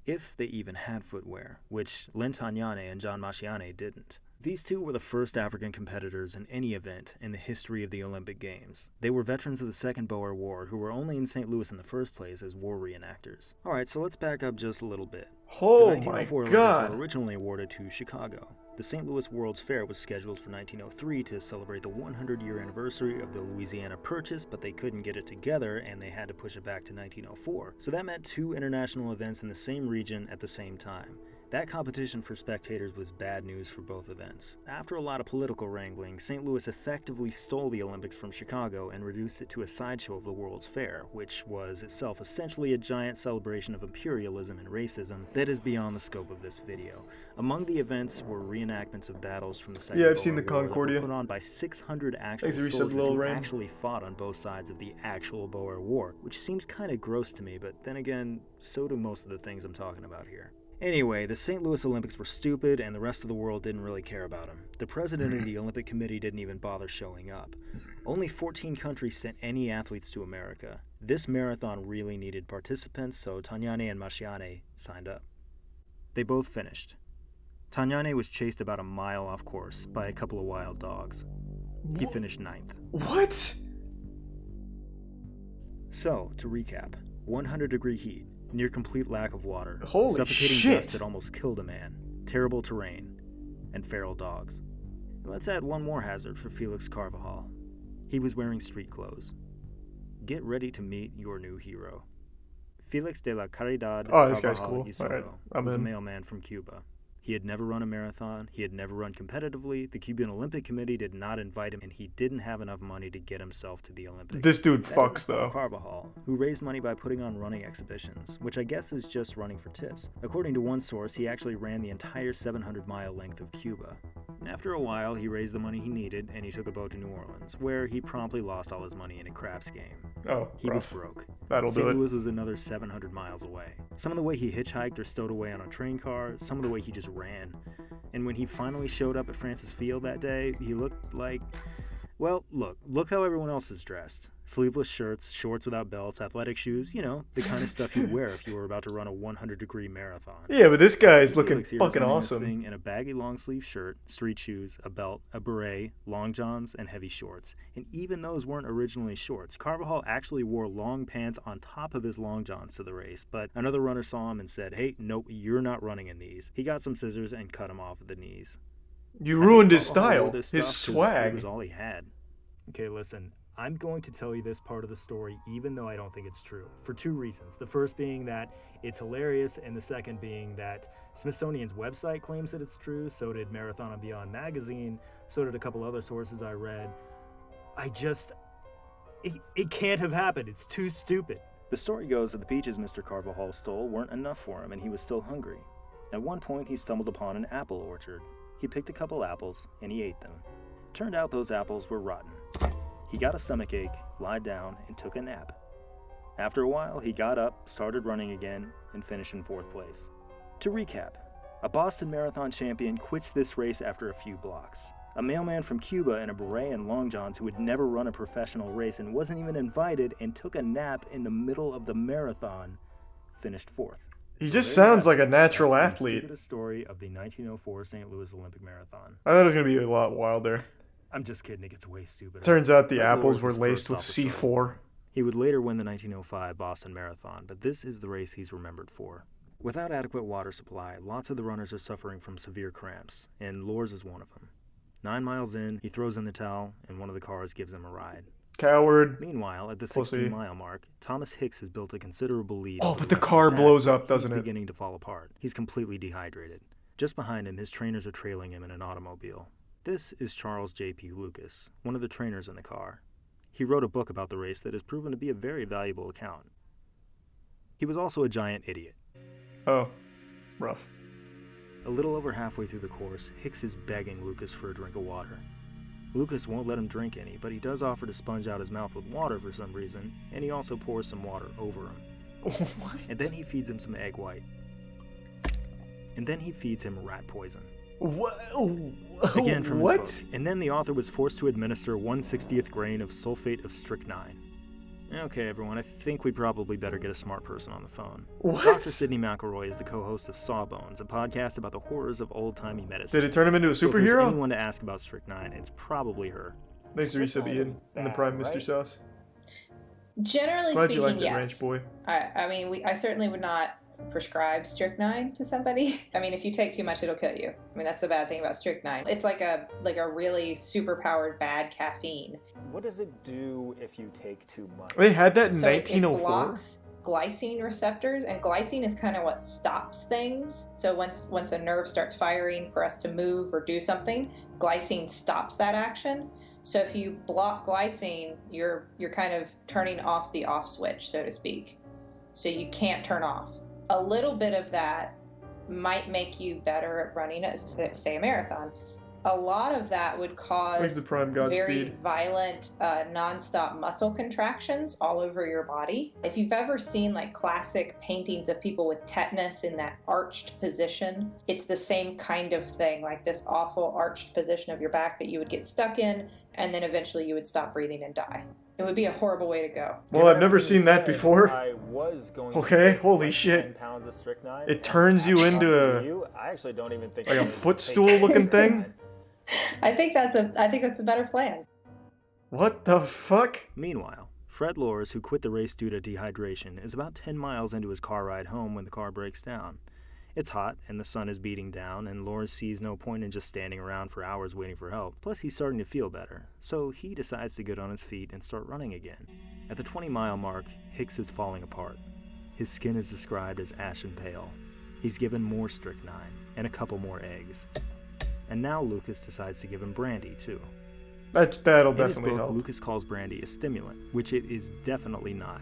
If they even had footwear, which Lynn Tagnane and John Masciane didn't. These two were the first African competitors in any event in the history of the Olympic Games. They were veterans of the Second Boer War who were only in St. Louis in the first place as war reenactors. Alright, so let's back up just a little bit. Oh the 1904 my Olympics God. were originally awarded to Chicago. The St. Louis World's Fair was scheduled for 1903 to celebrate the 100-year anniversary of the Louisiana Purchase, but they couldn't get it together and they had to push it back to 1904. So that meant 2 international events in the same region at the same time. That competition for spectators was bad news for both events. After a lot of political wrangling, St. Louis effectively stole the Olympics from Chicago and reduced it to a sideshow of the World's Fair, which was itself essentially a giant celebration of imperialism and racism that is beyond the scope of this video. Among the events were reenactments of battles from the Second Yeah, I've Boer seen the War Concordia. that were put on by 600 actual Thanks, Reset soldiers Lil who Rain. actually fought on both sides of the actual Boer War, which seems kind of gross to me, but then again, so do most of the things I'm talking about here. Anyway, the St. Louis Olympics were stupid and the rest of the world didn't really care about them. The president of the Olympic Committee didn't even bother showing up. Only 14 countries sent any athletes to America. This marathon really needed participants, so Tanyane and Masciane signed up. They both finished. Tanyane was chased about a mile off course by a couple of wild dogs. He finished 9th. What? So, to recap, 100-degree heat, near complete lack of water, Holy suffocating shit. dust that almost killed a man, terrible terrain, and feral dogs. And let's add one more hazard for Felix Carvajal. He was wearing street clothes. Get ready to meet your new hero. Felix de la Caridad This guy's Carvajal cool. y All right, Soto I'm was a in. mailman from Cuba. He had never run a marathon, he had never run competitively, the Cuban Olympic Committee did not invite him, and he didn't have enough money to get himself to the Olympics. This dude That fucks, was though. Carvajal, who raised money by putting on running exhibitions, which I guess is just running for tips. According to one source, he actually ran the entire 700-mile length of Cuba. After a while, he raised the money he needed, and he took a boat to New Orleans, where he promptly lost all his money in a craps game. Oh, He rough. was broke. That'll do St. it. Louis was another 700 miles away. Some of the way he hitchhiked or stowed away on a train car, some of the way he just ran. And when he finally showed up at Francis Field that day, he looked like... Well, look how everyone else is dressed. Sleeveless shirts, shorts without belts, athletic shoes, you know, the kind of stuff you'd wear if you were about to run a 100-degree marathon. Yeah, but this guy's looking Felix here is fucking wearing this awesome. thing in a baggy long-sleeve shirt, street shoes, a belt, a beret, long johns, and heavy shorts. And even those weren't originally shorts. Carvajal actually wore long pants on top of his long johns to the race, but another runner saw him and said, "Hey, nope, you're not running in these." He got some scissors and cut him off at the knees. You ruined his Carvajal wore style, this his stuff 'cause swag. It was all he had. Okay, listen. I'm going to tell you this part of the story even though I don't think it's true, for 2 reasons. The first being that it's hilarious, and the second being that Smithsonian's website claims that it's true, so did Marathon and Beyond magazine, so did a couple other sources I read. It can't have happened. It's too stupid. The story goes that the peaches Mr. Carvajal stole weren't enough for him, and he was still hungry. At one point, he stumbled upon an apple orchard. He picked a couple apples, and he ate them. Turned out those apples were rotten. He got a stomachache, lied down, and took a nap. After a while, he got up, started running again, and finished in 4th place. To recap, a Boston Marathon champion quits this race after a few blocks. A mailman from Cuba in a beret and long johns who had never run a professional race and wasn't even invited and took a nap in the middle of the marathon finished 4th. He just sounds like a natural That's the athlete. stupidest story of the 1904 St. Louis Olympic Marathon. I thought it was going to be a lot wilder. I'm just kidding, it gets way stupider. Turns out the Fred apples Lewis were was laced first with off the story. C4. He would later win the 1905 Boston Marathon, but this is the race he's remembered for. Without adequate water supply, lots of the runners are suffering from severe cramps, and Lohr's is one of them. 9 miles in, he throws in the towel, and one of the cars gives him a ride. Coward. Meanwhile, at the Pussy. 16-mile mark, Thomas Hicks has built a considerable lead. Oh, over but the rest of car pack, blows up, but doesn't he's it? beginning to fall apart. He's completely dehydrated. Just behind him, his trainers are trailing him in an automobile. This is Charles J.P. Lucas, one of the trainers in the car. He wrote a book about the race that has proven to be a very valuable account. He was also a giant idiot. Oh, rough. A little over halfway through the course, Hicks is begging Lucas for a drink of water. Lucas won't let him drink any, but he does offer to sponge out his mouth with water for some reason, and he also pours some water over him. What? And then he feeds him some egg white. And then he feeds him rat poison. What? Again from What? his book. And then the author was forced to administer 1/60th grain of sulfate of strychnine. Okay, everyone, I think we probably better get a smart person on the phone. What? Dr. Sidney McElroy is the co-host of Sawbones, a podcast about the horrors of old-timey medicine. Did it turn him into a So if there's superhero? anyone to ask about Strychnine, it's probably her. Thanks for resub, Ian, in the Prime Mr. Sauce. Generally Glad speaking, you liked it, yes. Ranch Boy. I mean, I certainly would not prescribe strychnine to somebody. I mean, if you take too much, it'll kill you. I mean, that's the bad thing about strychnine. It's like a really super powered bad caffeine. What does it do if you take too much? They had that in So 1904. it blocks glycine receptors, and glycine is kind of what stops things. So once a nerve starts firing for us to move or do something, glycine stops that action. So if you block glycine, you're kind of turning off the off switch, so to speak. So you can't turn off. A little bit of that might make you better at running, say, a marathon. A lot of that would cause the Prime Godspeed. very violent, nonstop muscle contractions all over your body. If you've ever seen like classic paintings of people with tetanus in that arched position, it's the same kind of thing, like this awful arched position of your back that you would get stuck in, and then eventually you would stop breathing and die. It would be a horrible way to go. Well, I've never seen that before. I was going Okay, holy shit. 10 pounds of strychnine. It turns you into I actually don't even think like a footstool looking thing? I think that's the better plan. What the fuck? Meanwhile, Fred Lors, who quit the race due to dehydration, is about 10 miles into his car ride home when the car breaks down. It's hot, and the sun is beating down, and Lors sees no point in just standing around for hours waiting for help. Plus, he's starting to feel better, so he decides to get on his feet and start running again. At the 20-mile mark, Hicks is falling apart. His skin is described as ashen pale. He's given more strychnine, and a couple more eggs. And now Lucas decides to give him brandy, too. That'll In his definitely book, help. Lucas calls brandy a stimulant, which it is definitely not.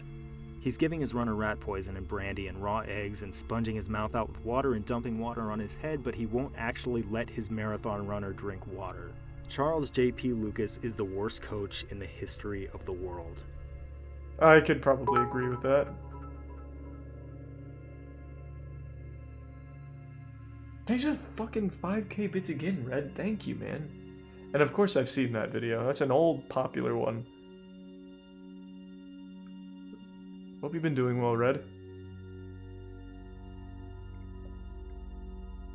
He's giving his runner rat poison and brandy and raw eggs and sponging his mouth out with water and dumping water on his head, but he won't actually let his marathon runner drink water. Charles J.P. Lucas is the worst coach in the history of the world. I could probably agree with that. Thanks for the fucking 5K bits again, Red. Thank you, man. And of course I've seen that video. That's an old, popular one. Hope you've been doing well, Red.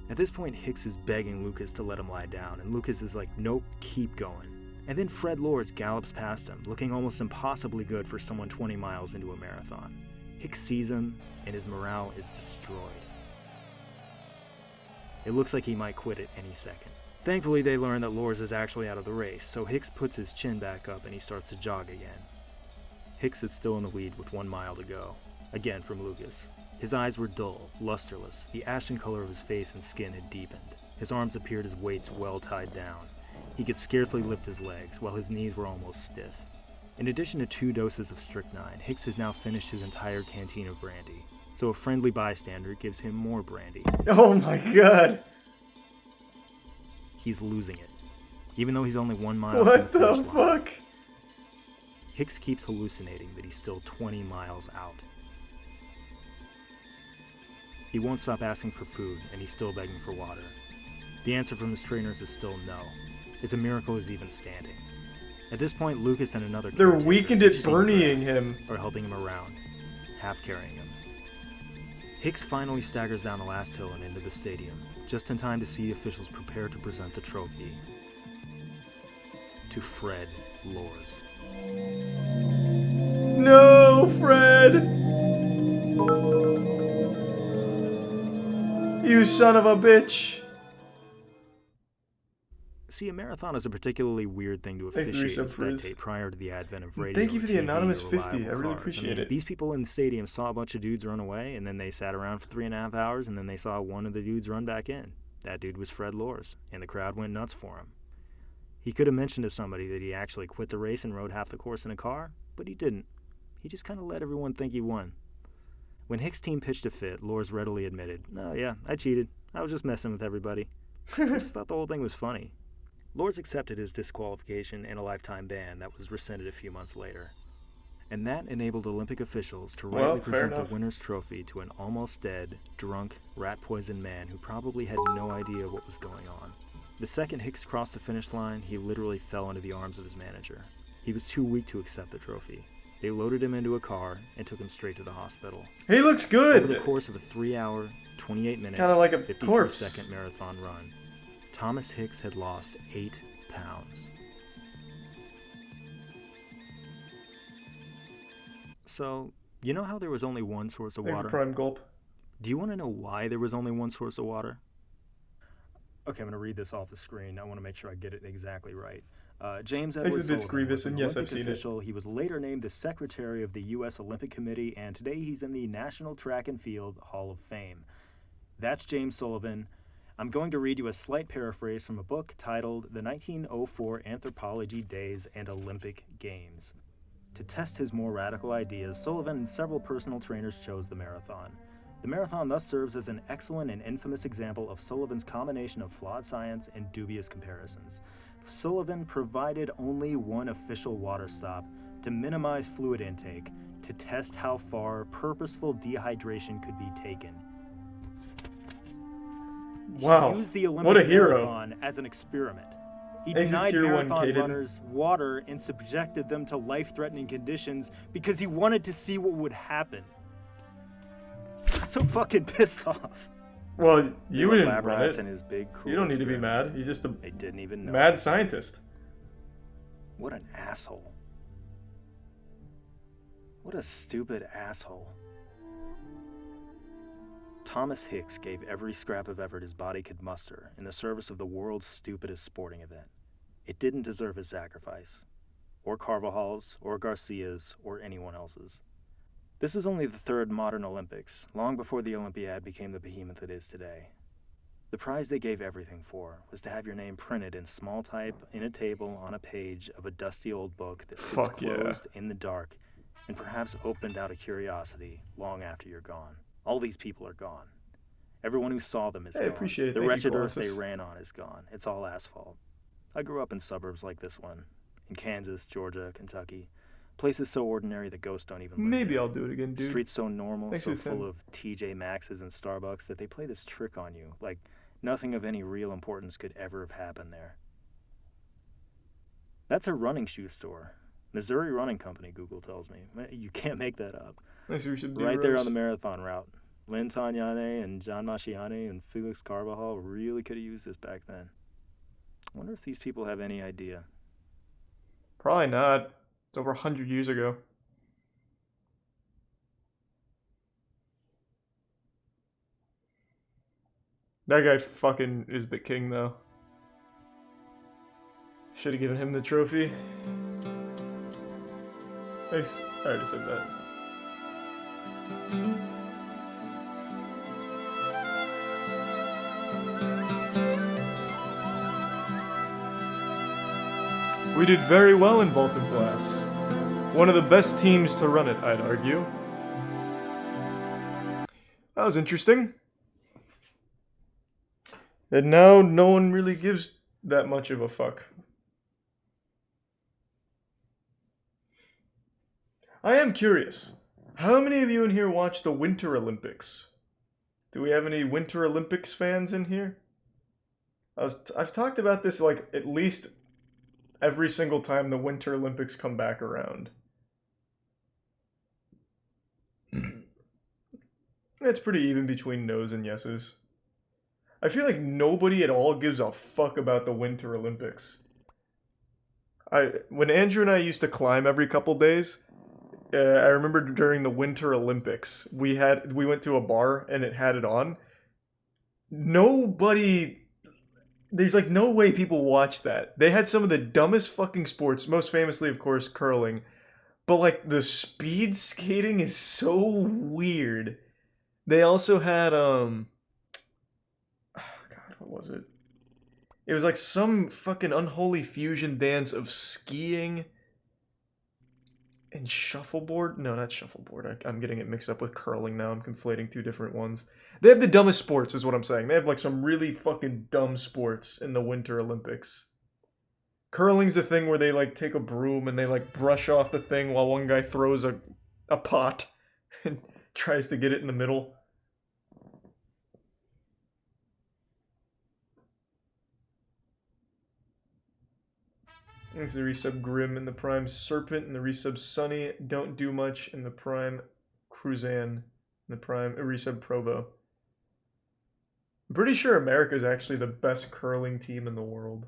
At this point, Hicks is begging Lucas to let him lie down, and Lucas is like, nope, keep going. And then Fred Lors gallops past him, looking almost impossibly good for someone 20 miles into a marathon. Hicks sees him, and his morale is destroyed. It looks like he might quit at any second. Thankfully, they learn that Lors is actually out of the race, so Hicks puts his chin back up and he starts to jog again. Hicks is still in the lead with 1 mile to go, again from Lucas. His eyes were dull, lusterless, the ashen color of his face and skin had deepened. His arms appeared as weights well tied down. He could scarcely lift his legs, while his knees were almost stiff. In addition to 2 doses of strychnine, Hicks has now finished his entire canteen of brandy, so a friendly bystander gives him more brandy. Oh my god! He's losing it, even though he's only 1 mile What from the the finish line. fuck? Hicks keeps hallucinating that he's still 20 miles out. He won't stop asking for food, and he's still begging for water. The answer from his trainers is still no. It's a miracle he's even standing. At this point, Lucas and another They're caretaker, weakened at Steve Bernieing Grant, him. are helping him around, half carrying him. Hicks finally staggers down the last hill and into the stadium, just in time to see officials prepare to present the trophy to Fred Lors. No, Fred! You son of a bitch! See, a marathon is a particularly weird thing to Thanks officiate for and the resub, spectate prior to the advent of radio. Thank you for the TV, anonymous or 50. I reliable really cars. appreciate it. These people in the stadium saw a bunch of dudes run away, and then they sat around for 3.5 hours, and then they saw one of the dudes run back in. That dude was Fred Lors, and the crowd went nuts for him. He could have mentioned to somebody that he actually quit the race and rode half the course in a car, but he didn't. He just kind of let everyone think he won. When Hicks' team pitched a fit, Lors readily admitted, "No, yeah, I cheated. I was just messing with everybody. I just thought the whole thing was funny." Lors accepted his disqualification and a lifetime ban that was rescinded a few months later. And that enabled Olympic officials to rightly present the winner's trophy to an almost dead, drunk, rat-poisoned man who probably had no idea what was going on. The second Hicks crossed the finish line, he literally fell into the arms of his manager. He was too weak to accept the trophy. They loaded him into a car and took him straight to the hospital. He looks good! Over the course of a 3-hour, 28-minute, kind of like a 52-second marathon run, Thomas Hicks had lost 8 pounds. So, you know how there was only one source of water? Prime gulp. Do you want to know why there was only one source of water? Okay, I'm going to read this off the screen. I want to make sure I get it exactly right. James Edward Sullivan was an Olympic official. He was later named the Secretary of the U.S. Olympic Committee, and today he's in the National Track and Field Hall of Fame. That's James Sullivan. I'm going to read you a slight paraphrase from a book titled The 1904 Anthropology Days and Olympic Games. To test his more radical ideas, Sullivan and several personal trainers chose the marathon. The marathon thus serves as an excellent and infamous example of Sullivan's combination of flawed science and dubious comparisons. Sullivan provided only one official water stop to minimize fluid intake to test how far purposeful dehydration could be taken. Wow, he used the Olympic what a hero. marathon as an experiment. He denied marathon runners water and subjected them to life-threatening conditions because he wanted to see what would happen. I'm so fucking pissed off. Well, you didn't run it. And his big, cool you don't need to be mad. He's just a they didn't even know. Mad scientist. What an asshole. What a stupid asshole. Thomas Hicks gave every scrap of effort his body could muster in the service of the world's stupidest sporting event. It didn't deserve his sacrifice, or Carvajal's, or Garcia's, or anyone else's. This was only the third modern Olympics, long before the Olympiad became the behemoth it is today. The prize they gave everything for was to have your name printed in small type in a table on a page of a dusty old book that sits closed in the dark and perhaps opened out of curiosity long after you're gone. All these people are gone. Everyone who saw them is gone. I appreciate it. The wretched earth they ran on is gone. It's all asphalt. I grew up in suburbs like this one, in Kansas, Georgia, Kentucky. Places so ordinary that ghosts don't even live Maybe there. I'll do it again, dude. Streets so normal, Thanks so full of TJ Maxx's and Starbucks that they play this trick on you, like nothing of any real importance could ever have happened there. That's a running shoe store. Missouri Running Company, Google tells me. You can't make that up. Right there on the marathon route. Lynn Tagnane and John Masciani and Felix Carvajal really could have used this back then. I wonder if these people have any idea. Probably not. It's over 100 years ago. That guy fucking is the king, though. Should have given him the trophy. Nice. I already said that. We did very well in vaulting class. One of the best teams to run it, I'd argue. That was interesting. And now no one really gives that much of a fuck. I am curious. How many of you in here watch the Winter Olympics? Do we have any Winter Olympics fans in here? I've talked about this like at least every single time the Winter Olympics come back around. It's pretty even between no's and yeses. I feel like nobody at all gives a fuck about the Winter Olympics. When Andrew and I used to climb every couple days, I remember during the Winter Olympics, we went to a bar and it had it on. There's like no way people watch that. They had some of the dumbest fucking sports, most famously, of course, curling. But like the speed skating is so weird. They also had God, what was it? It was like some fucking unholy fusion dance of skiing and shuffleboard. No, not shuffleboard. I'm getting it mixed up with curling now. I'm conflating two different ones. They have the dumbest sports, is what I'm saying. They have like some really fucking dumb sports in the Winter Olympics. Curling's the thing where they like take a broom and they like brush off the thing while one guy throws a pot and tries to get it in the middle. Thanks to the resub Grim and the Prime Serpent and the resub Sunny. Don't do much and the Prime Cruzan and the Prime resub Provo. I'm pretty sure America is actually the best curling team in the world.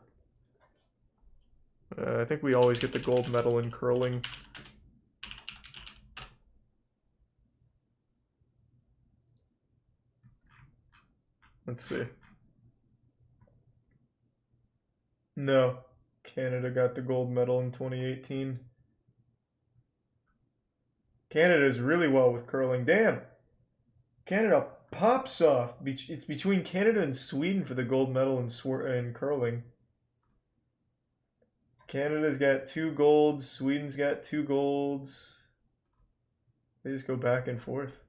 I think we always get the gold medal in curling. Let's see. No. Canada got the gold medal in 2018. Canada is really well with curling. Damn! Canada pops off. It's between Canada and Sweden for the gold medal in curling. Canada's got 2 golds. Sweden's got 2 golds. They just go back and forth.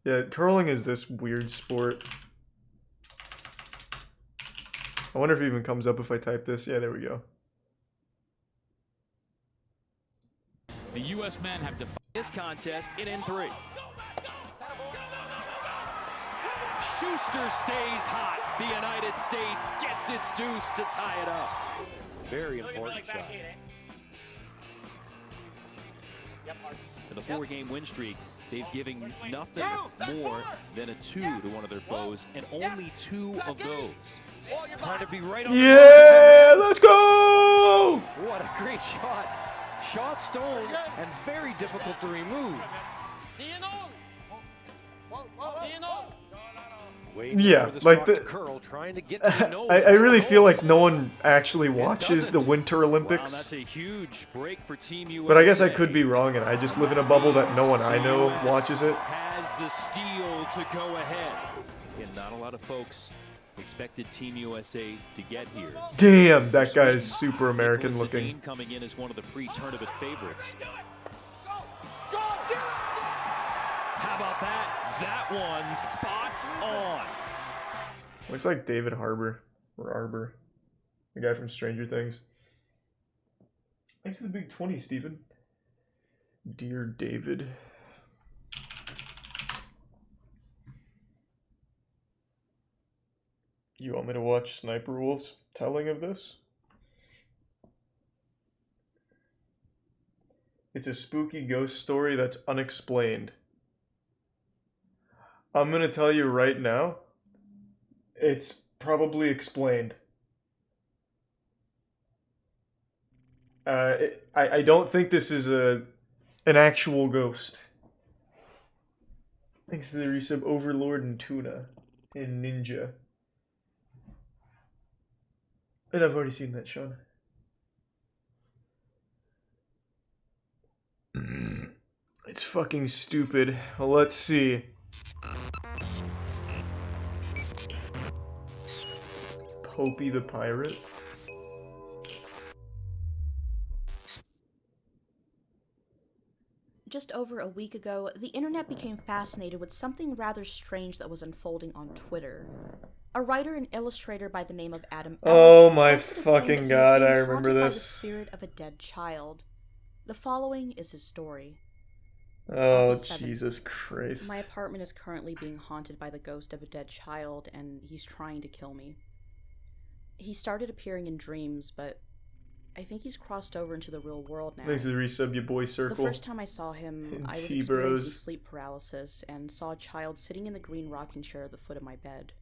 Yeah, curling is this weird sport. I wonder if it even comes up if I type this. Yeah, there we go. The U.S. men have defined this contest in 3. Schuster stays hot. The United States gets its deuce to tie it up. Very important shot. In the 4-game win streak, they've given nothing more than a 2 to one of their foes, and only 2 of those. Trying to be right on let's go! What a great shot. Shot stone and very difficult to remove. Yeah, like curl, trying to get to the nose. I really feel like no one actually watches the Winter Olympics. Wow, that's a huge break for Team USA. But I guess I could be wrong, and I just live in a bubble that no one I know watches it. Has the steal to go ahead. And not a lot of folks expected Team USA to get here. Damn, that guy is super American looking. Coming in as one of the pre-tournament favorites. How about that? That one spot on. Looks like David Harbour or Arbor, the guy from Stranger Things. Thanks to the big 20, Steven. Dear David. You want me to watch Sniper Wolf's telling of this? It's a spooky ghost story that's unexplained. I'm gonna tell you right now, it's probably explained. I don't think this is an actual ghost. Thanks to the resub Overlord and Tuna and Ninja. And I've already seen that, Sean. It's fucking stupid. Well, let's see. Popey the Pirate. Just over a week ago, the internet became fascinated with something rather strange that was unfolding on Twitter. A writer and illustrator by the name of Adam Ellis. Oh my fucking god, I remember this. By the spirit of a dead child. The following is his story. Oh, Jesus Christ. My apartment is currently being haunted by the ghost of a dead child, and he's trying to kill me. He started appearing in dreams, but I think he's crossed over into the real world now. Thanks to the resub, your boy Circle. The first time I saw him, I was experiencing sleep paralysis and saw a child sitting in the green rocking chair at the foot of my bed.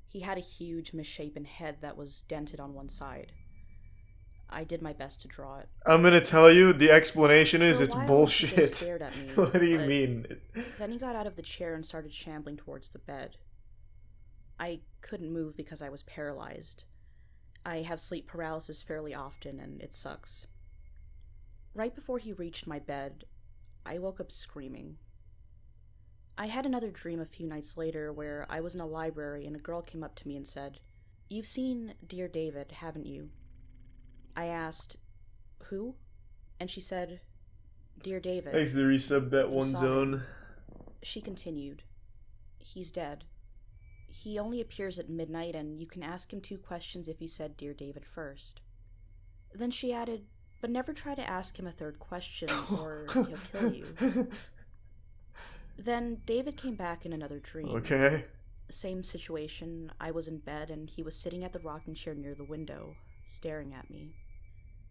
He had a huge, misshapen head that was dented on one side. I did my best to draw it. I'm gonna tell you, the explanation is it's bullshit. He just stared at me, what do you mean? Then he got out of the chair and started shambling towards the bed. I couldn't move because I was paralyzed. I have sleep paralysis fairly often, and it sucks. Right before he reached my bed, I woke up screaming. I had another dream a few nights later where I was in a library and a girl came up to me and said, "You've seen Dear David, haven't you?" I asked, "Who?" And she said, "Dear David." Thanks to the resub that one zone. She continued, "He's dead. He only appears at midnight, and you can ask him 2 questions if you said Dear David first." Then she added, "But never try to ask him a 3rd question, or he'll kill you." Then David came back in another dream. Okay. Same situation. I was in bed, and he was sitting at the rocking chair near the window, staring at me.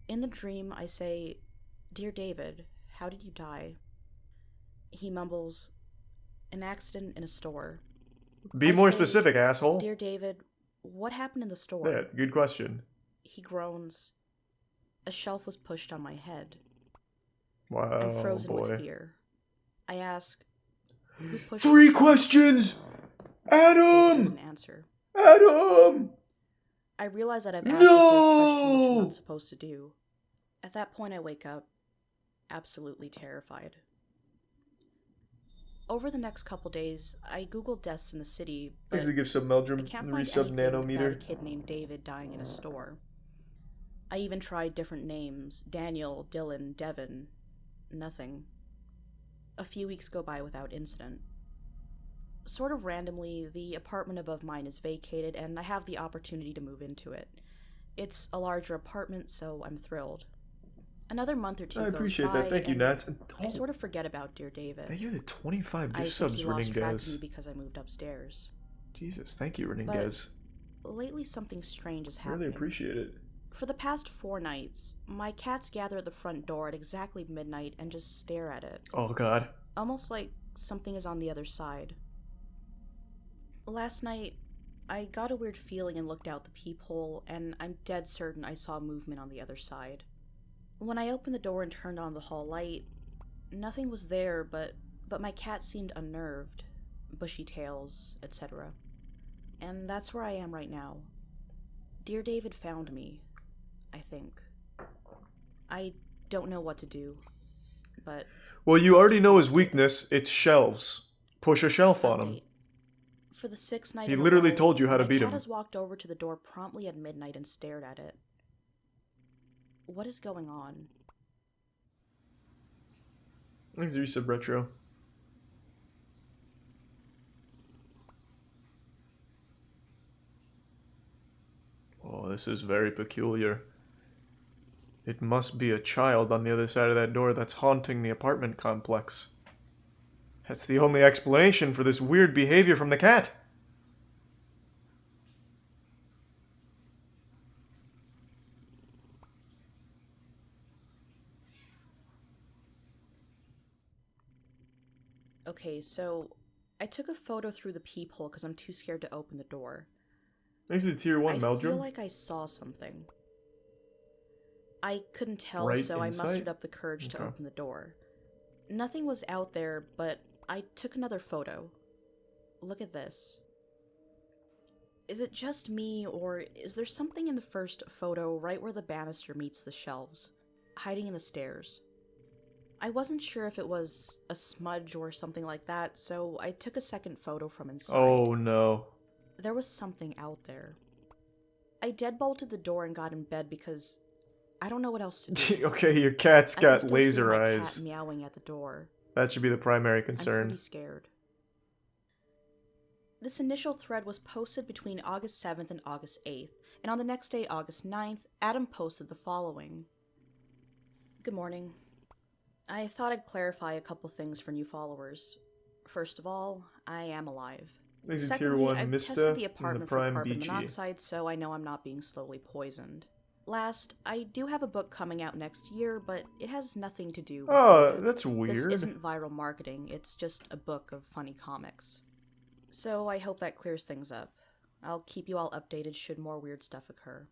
In the dream, I say, "Dear David, how did you die?" He mumbles, "An accident in a store." Be more specific, asshole. "Dear David, what happened in the store?" Yeah, good question. He groans, "A shelf was pushed on my head." Wow, I'm frozen boy. with fear. I ask, "Who pushed 3 questions! Adam! He doesn't answer. Adam! I realize that I've asked a third question, which I'm not supposed to do. At that point, I wake up, absolutely terrified. Over the next couple days, I googled deaths in the city, but Basically give some Meldrum I can't find resub anything nanometer. about a kid named David dying in a store. I even tried different names: Daniel, Dylan, Devin. Nothing. A few weeks go by without incident. Sort of randomly, the apartment above mine is vacated, and I have the opportunity to move into it. It's a larger apartment, so I'm thrilled. Another month or two I goes appreciate by, that. Thank you, and Nats. I sort of forget about Dear David. Thank you for the 25 I gift think subs, he lost track of me Reningaz. because I moved upstairs. Jesus, thank you, Reningaz. But lately something strange is I happening. really appreciate it. For the past 4 nights, my cats gather at the front door at exactly midnight and just stare at it. Oh, God. Almost like something is on the other side. Last night, I got a weird feeling and looked out the peephole, and I'm dead certain I saw movement on the other side. When I opened the door and turned on the hall light, nothing was there, but my cat seemed unnerved, bushy tails, etc. And that's where I am right now. Dear David found me, I think. I don't know what to do, but... Well, you already know his weakness. It's shelves. Push a shelf on him. For the 6th night He in a literally row, told you how to beat my him. cat has walked over to the door promptly at midnight and stared at it. What is going on? Thanks, Resub Retro. Oh, this is very peculiar. It must be a child on the other side of that door that's haunting the apartment complex. That's the only explanation for this weird behavior from the cat. Okay, so I took a photo through the peephole because I'm too scared to open the door. Thanks to Tier 1, Meldrum. I feel like I saw something. I couldn't tell, Bright so insight? I mustered up the courage to open the door. Nothing was out there, but I took another photo. Look at this. Is it just me, or is there something in the first photo right where the banister meets the shelves, hiding in the stairs? I wasn't sure if it was a smudge or something like that, so I took a second photo from inside. Oh no. There was something out there. I deadbolted the door and got in bed because I don't know what else to do. Okay, your cat's got laser my eyes. Cat meowing at the door. That should be the primary concern. I'm pretty scared. This initial thread was posted between August 7th and August 8th, and on the next day, August 9th, Adam posted the following. Good morning. I thought I'd clarify a couple things for new followers. First of all, I am alive. Secondly, I've tested the apartment for carbon monoxide, so I know I'm not being slowly poisoned. Last, I do have a book coming out next year, but it has nothing to do with Oh, that's weird. This isn't viral marketing, it's just a book of funny comics. So I hope that clears things up. I'll keep you all updated should more weird stuff occur.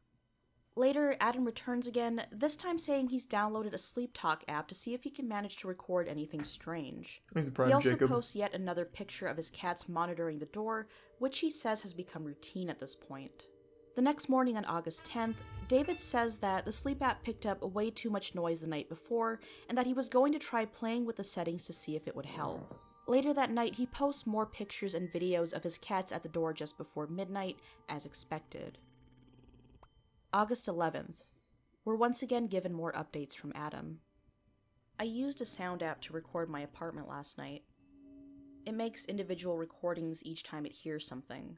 Later, Adam returns again, this time saying he's downloaded a sleep talk app to see if he can manage to record anything strange. He also posts yet another picture of his cats monitoring the door, which he says has become routine at this point. The next morning on August 10th, David says that the sleep app picked up way too much noise the night before, and that he was going to try playing with the settings to see if it would help. Later that night, he posts more pictures and videos of his cats at the door just before midnight, as expected. August 11th. We're once again given more updates from Adam. I used a sound app to record my apartment last night. It makes individual recordings each time it hears something.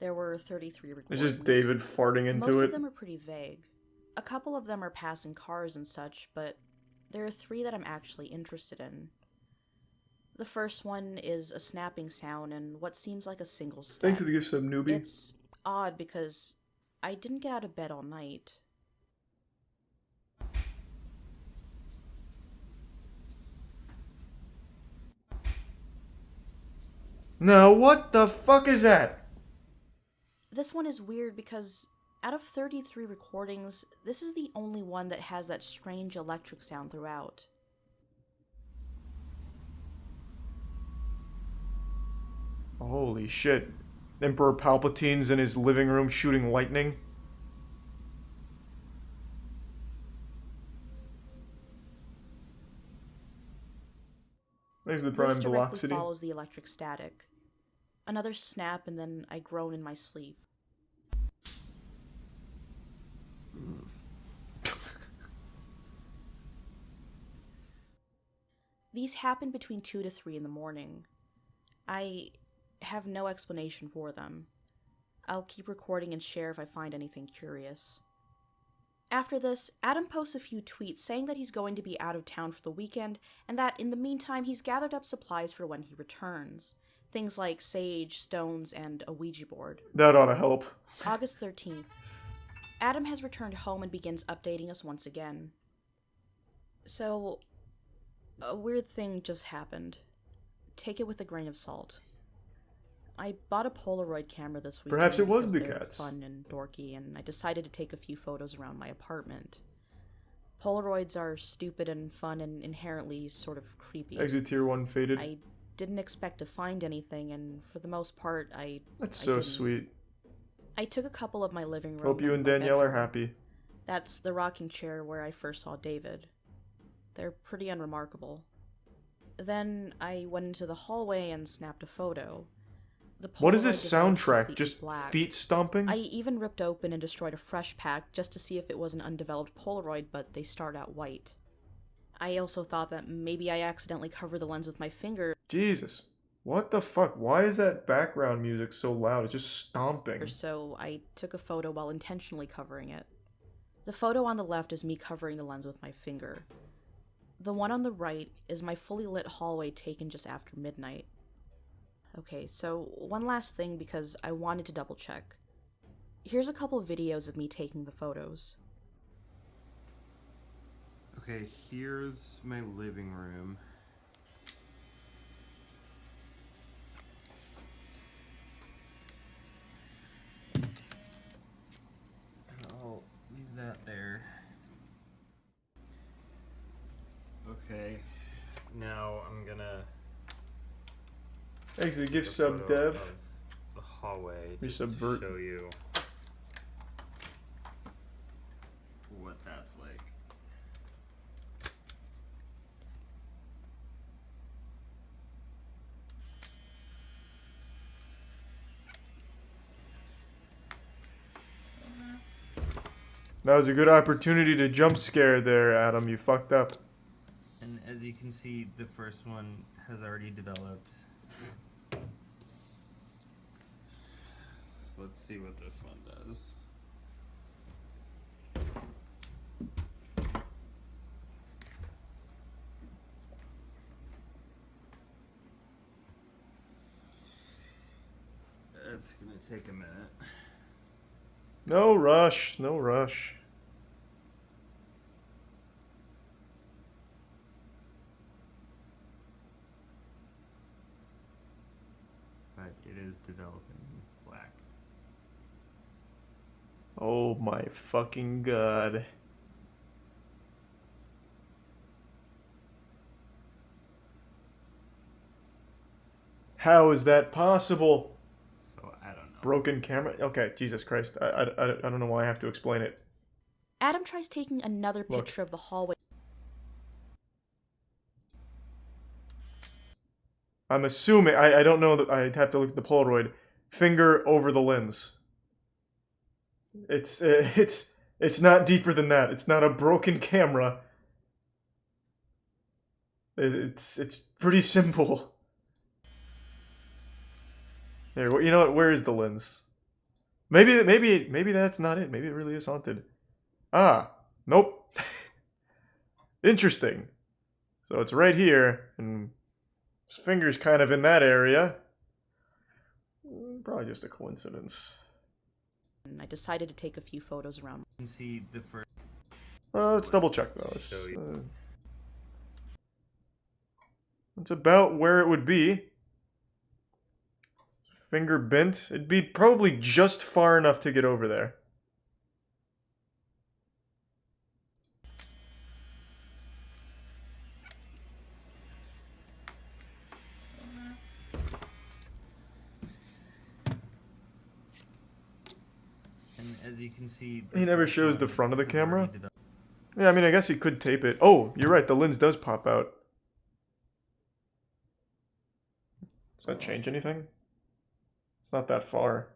There were 33 recordings. It's just David farting into it. Most of them are pretty vague. A couple of them are passing cars and such, but there are 3 that I'm actually interested in. The first one is a snapping sound and what seems like a single step. Thanks for the gift sub, newbie. It's odd because I didn't get out of bed all night. No, what the fuck is that? This one is weird because out of 33 recordings, this is the only one that has that strange electric sound throughout. Holy shit. Emperor Palpatine's in his living room shooting lightning. There's the prime velocity. This directly follows the electric static. Another snap, and then I groan in my sleep. These happen between 2 to 3 in the morning. I have no explanation for them. I'll keep recording and share if I find anything curious. After this, Adam posts a few tweets saying that he's going to be out of town for the weekend, and that in the meantime he's gathered up supplies for when he returns. Things like sage, stones, and a Ouija board. That ought to help. August 13th. Adam has returned home and begins updating us once again. So, a weird thing just happened. Take it with a grain of salt. I bought a Polaroid camera this weekend. Perhaps it was the they're cats. Fun and dorky, and I decided to take a few photos around my apartment. Polaroids are stupid and fun and inherently sort of creepy. Exit tier 1 faded. I didn't expect to find anything, and for the most part, That's so sweet. I took a couple of my living room. Hope you and Danielle are happy. That's the rocking chair where I first saw David. They're pretty unremarkable. Then I went into the hallway and snapped a photo. What is this soundtrack? Just black. Feet stomping? I even ripped open and destroyed a fresh pack just to see if it was an undeveloped Polaroid, but they start out white. I also thought that maybe I accidentally covered the lens with my finger. Jesus. What the fuck? Why is that background music so loud? It's just stomping. So I took a photo while intentionally covering it. The photo on the left is me covering the lens with my finger. The one on the right is my fully lit hallway taken just after midnight. Okay, so one last thing because I wanted to double check. Here's a couple of videos of me taking the photos. Okay, here's my living room. I'll leave that there. Okay, now I'm gonna exit gift sub dev. The hallway. Resubvert. To show you what that's like. That was a good opportunity to jump scare there, Adam. You fucked up. And as you can see, the first one has already developed. So let's see what this one does. It's gonna take a minute. No rush, no rush. But it is developing black. Oh my fucking god. How is that possible? So I don't know. Broken camera? Okay, Jesus Christ. I don't know why I have to explain it. Adam tries taking another picture of the hallway. I'm assuming, I don't know, that I'd have to look at the Polaroid. Finger over the lens. It's not deeper than that. It's not a broken camera. It's pretty simple. There, you know what? Where is the lens? Maybe that's not it. Maybe it really is haunted. Ah, nope. Interesting. So it's right here, and his finger's kind of in that area. Probably just a coincidence. I decided to take a few photos around. You can see the first. Let's double check though. It's about where it would be. Finger bent. It'd be probably just far enough to get over there. And as you can see, he never shows the front of the camera. Yeah, I mean, I guess he could tape it. Oh, you're right. The lens does pop out. Does that change anything? It's not that far.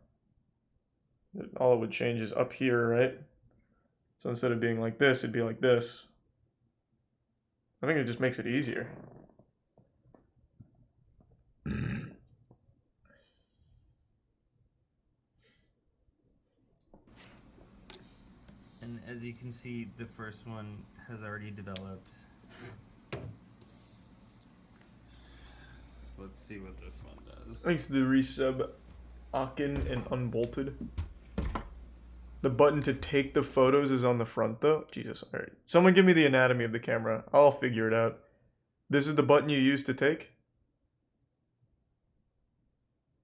All it would change is up here, right? So instead of being like this, it'd be like this. I think it just makes it easier. And as you can see, the first one has already developed. So let's see what this one does. Thanks to the resub, Akin and Unbolted. The button to take the photos is on the front though. Jesus, alright. Someone give me the anatomy of the camera. I'll figure it out. This is the button you use to take?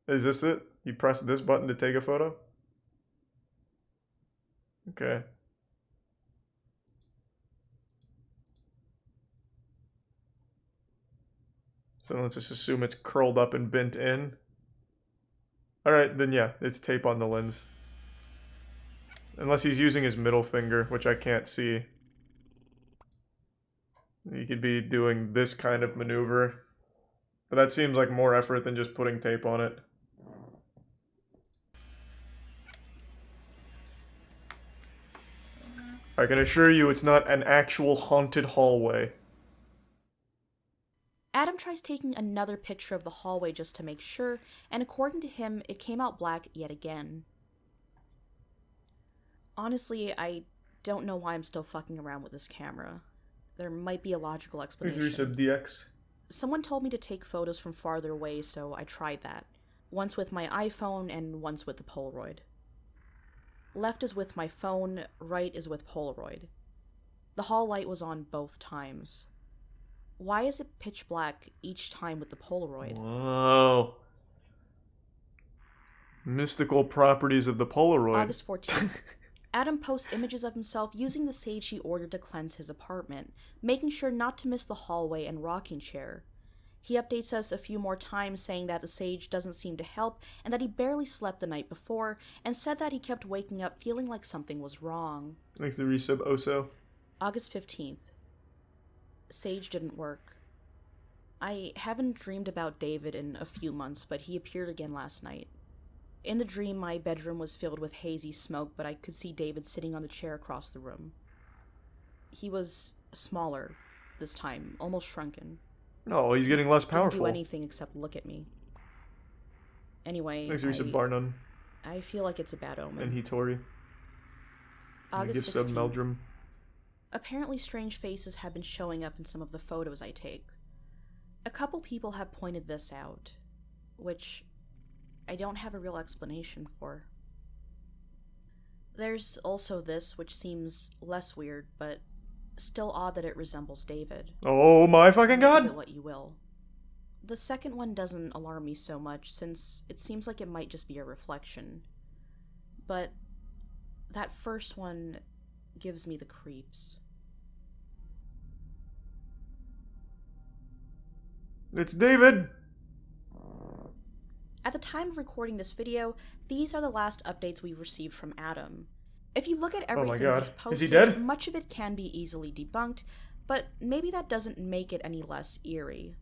Is this it? You press this button to take a photo? Okay. So let's just assume it's curled up and bent in. Alright, then yeah, it's tape on the lens. Unless he's using his middle finger, which I can't see. He could be doing this kind of maneuver. But that seems like more effort than just putting tape on it. I can assure you it's not an actual haunted hallway. Adam tries taking another picture of the hallway just to make sure, and according to him, it came out black yet again. Honestly, I don't know why I'm still fucking around with this camera. There might be a logical explanation. DX. Someone told me to take photos from farther away, so I tried that. Once with my iPhone and once with the Polaroid. Left is with my phone, right is with Polaroid. The hall light was on both times. Why is it pitch black each time with the Polaroid? Whoa. Mystical properties of the Polaroid. August 14th. Adam posts images of himself using the sage he ordered to cleanse his apartment, making sure not to miss the hallway and rocking chair. He updates us a few more times saying that the sage doesn't seem to help and that he barely slept the night before, and said that he kept waking up feeling like something was wrong. Thanks to resub Oso. August 15th. Sage didn't work. I haven't dreamed about David in a few months, but he appeared again last night. In the dream, my bedroom was filled with hazy smoke, but I could see David sitting on the chair across the room. He was smaller this time, almost shrunken. Oh, he's getting less powerful. Didn't do anything except look at me. Anyway, thanks, resub Barnum. I feel like it's a bad omen. And Hitori. August 16th. Meldrum. Apparently strange faces have been showing up in some of the photos I take. A couple people have pointed this out, which I don't have a real explanation for. There's also this, which seems less weird, but still odd that it resembles David. Oh my fucking god! Give it what you will. The second one doesn't alarm me so much, since it seems like it might just be a reflection. But that first one gives me the creeps. It's David! At the time of recording this video, these are the last updates we've received from Adam. If you look at everything he's posted, is he dead? Much of it can be easily debunked, but maybe that doesn't make it any less eerie.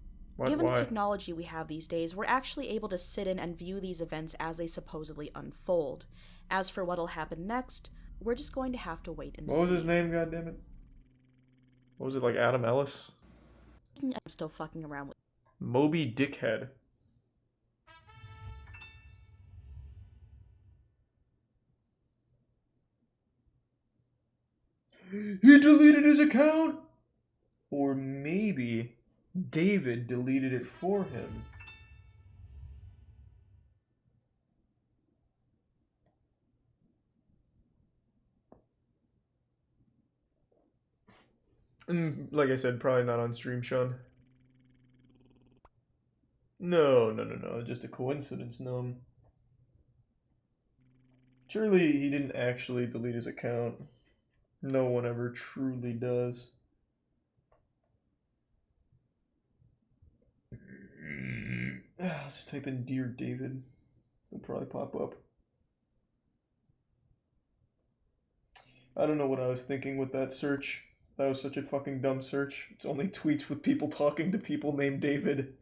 Given the technology we have these days, we're actually able to sit in and view these events as they supposedly unfold. As for what'll happen next, we're just going to have to wait and see. What was his name, goddammit? What was it, like Adam Ellis? I'm still fucking around with Moby Dickhead. He deleted his account? Or maybe David deleted it for him. Like I said, probably not on stream, Sean. No. Just a coincidence, no. Surely he didn't actually delete his account. No one ever truly does. I'll just type in Dear David. It'll probably pop up. I don't know what I was thinking with that search. That was such a fucking dumb search. It's only tweets with people talking to people named David.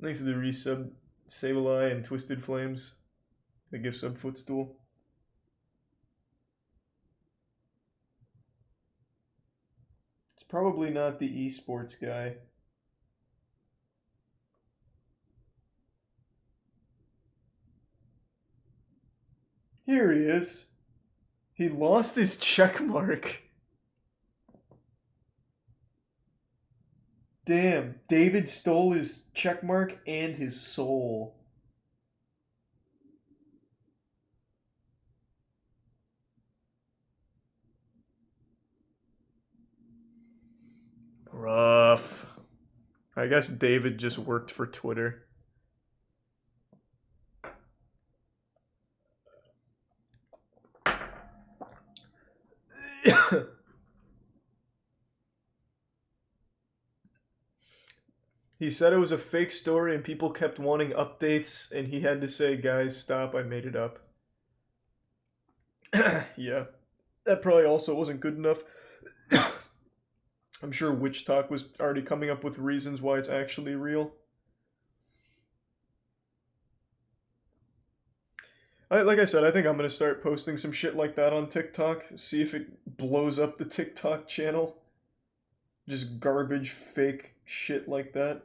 Thanks to the resub, Sableye and Twisted Flames. The gift sub footstool. It's probably not the esports guy. Here he is. He lost his check mark. Damn, David stole his check mark and his soul. Rough. I guess David just worked for Twitter. He said it was a fake story and people kept wanting updates and he had to say, guys, stop, I made it up. Yeah. That probably also wasn't good enough. I'm sure Witch Talk was already coming up with reasons why it's actually real. Like I said, I think I'm going to start posting some shit like that on TikTok. See if it blows up the TikTok channel. Just garbage, fake shit like that.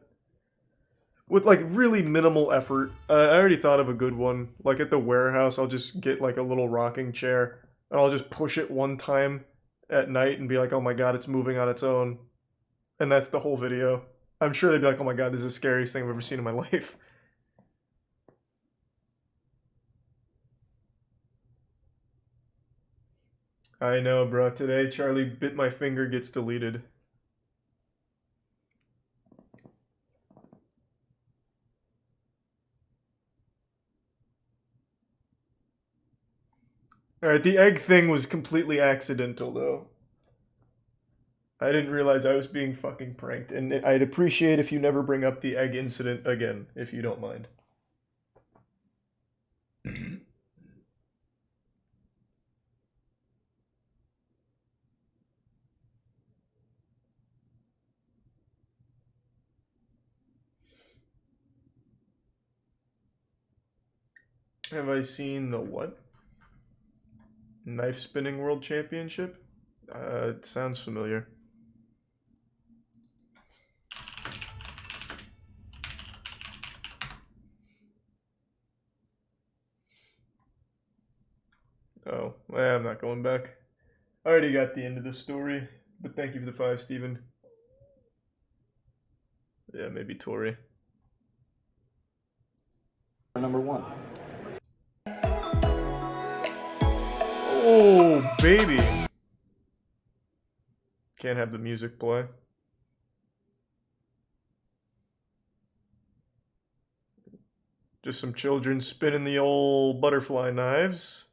With, like, really minimal effort. I already thought of a good one. Like, at the warehouse, I'll just get, like, a little rocking chair. And I'll just push it one time at night and be like, oh my god, it's moving on its own. And that's the whole video. I'm sure they'd be like, oh my god, this is the scariest thing I've ever seen in my life. I know, bro. Today, Charlie bit my finger gets deleted. Alright, the egg thing was completely accidental, though. I didn't realize I was being fucking pranked, and I'd appreciate if you never bring up the egg incident again, if you don't mind. Have I seen the what? Knife Spinning World Championship? It sounds familiar. Oh, well, I'm not going back. I already got the end of the story, but thank you for the 5, Steven. Yeah, maybe Tori. Number 1. Oh, baby. Can't have the music play. Just some children spinning the old butterfly knives.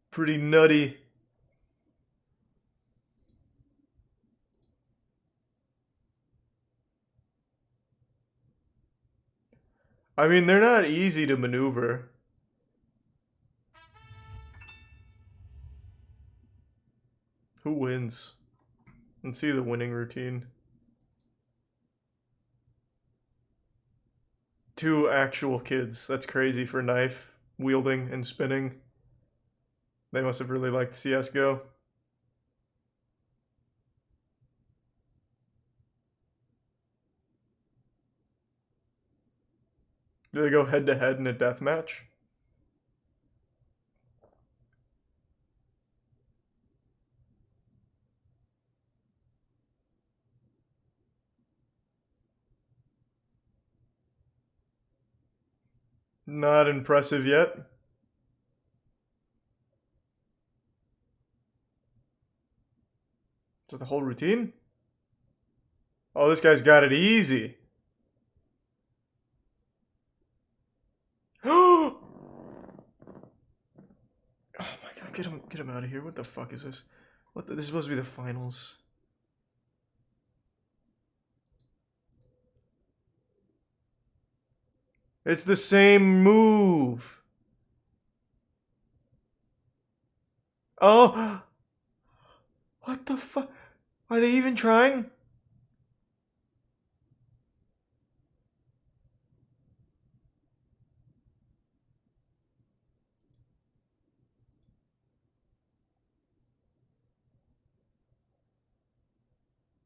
Pretty nutty. I mean, they're not easy to maneuver. Who wins? Let's see the winning routine. 2 actual kids. That's crazy for knife wielding and spinning. They must have really liked CSGO. Do they go head to head in a death match? Not impressive yet. Is that the whole routine? Oh, this guy's got it easy. Oh my god, get him out of here. What the fuck is this? This is supposed to be the finals. It's the same move. Oh. What the fuck? Are they even trying?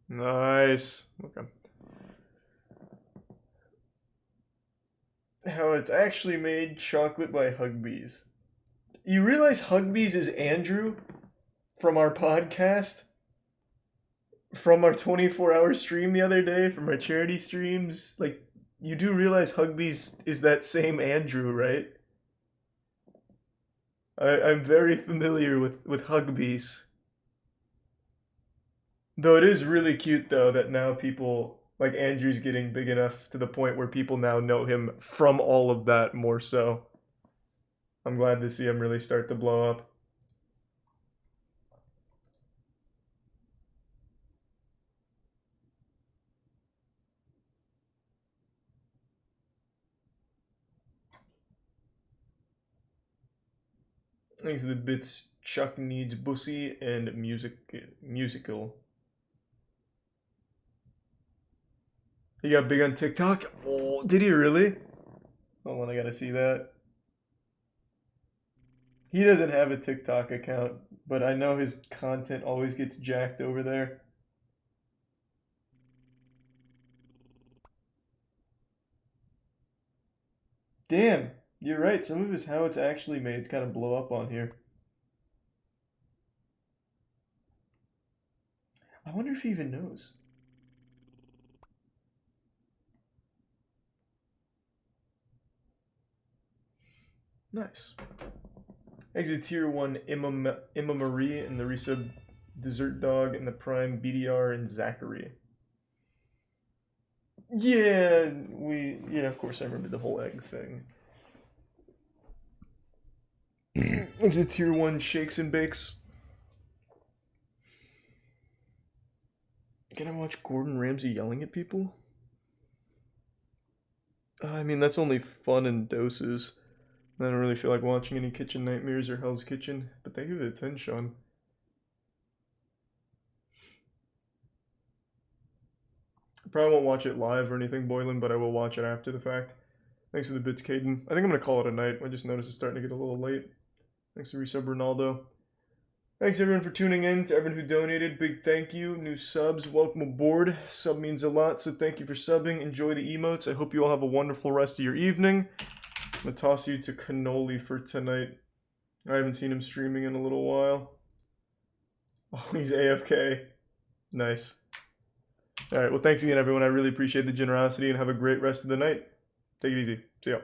Nice. Okay. How it's actually made: chocolate by Hugbees. You realize Hugbees is Andrew from our podcast? From our 24-hour stream the other day, from our charity streams? Like, you do realize Hugbees is that same Andrew, right? I'm very familiar with Hugbees. Though it is really cute, though, that now people, like Andrew's getting big enough to the point where people now know him from all of that more so. I'm glad to see him really start to blow up. These are the bits Chuck needs bussy and musical. He got big on TikTok? Oh, did he really? Hold on, I gotta see that. He doesn't have a TikTok account, but I know his content always gets jacked over there. Damn, you're right. Some of his how it's actually made kind of blow up on here. I wonder if he even knows. Nice. Exit tier 1 Emma Marie and the resub Dessert Dog and the Prime BDR and Zachary. Yeah, of course I remember the whole egg thing. Exit tier 1 Shakes and Bakes. Can I watch Gordon Ramsay yelling at people? I mean, that's only fun in doses. I don't really feel like watching any Kitchen Nightmares or Hell's Kitchen, but thank you for the 10, Sean. I probably won't watch it live or anything, Boylan, but I will watch it after the fact. Thanks for the bits, Caden. I think I'm going to call it a night. I just noticed it's starting to get a little late. Thanks for resub, Ronaldo. Thanks everyone for tuning in. To everyone who donated, big thank you. New subs, welcome aboard. Sub means a lot, so thank you for subbing. Enjoy the emotes. I hope you all have a wonderful rest of your evening. I'm going to toss you to Cannoli for tonight. I haven't seen him streaming in a little while. Oh, he's AFK. Nice. Alright, well thanks again everyone. I really appreciate the generosity and have a great rest of the night. Take it easy. See ya.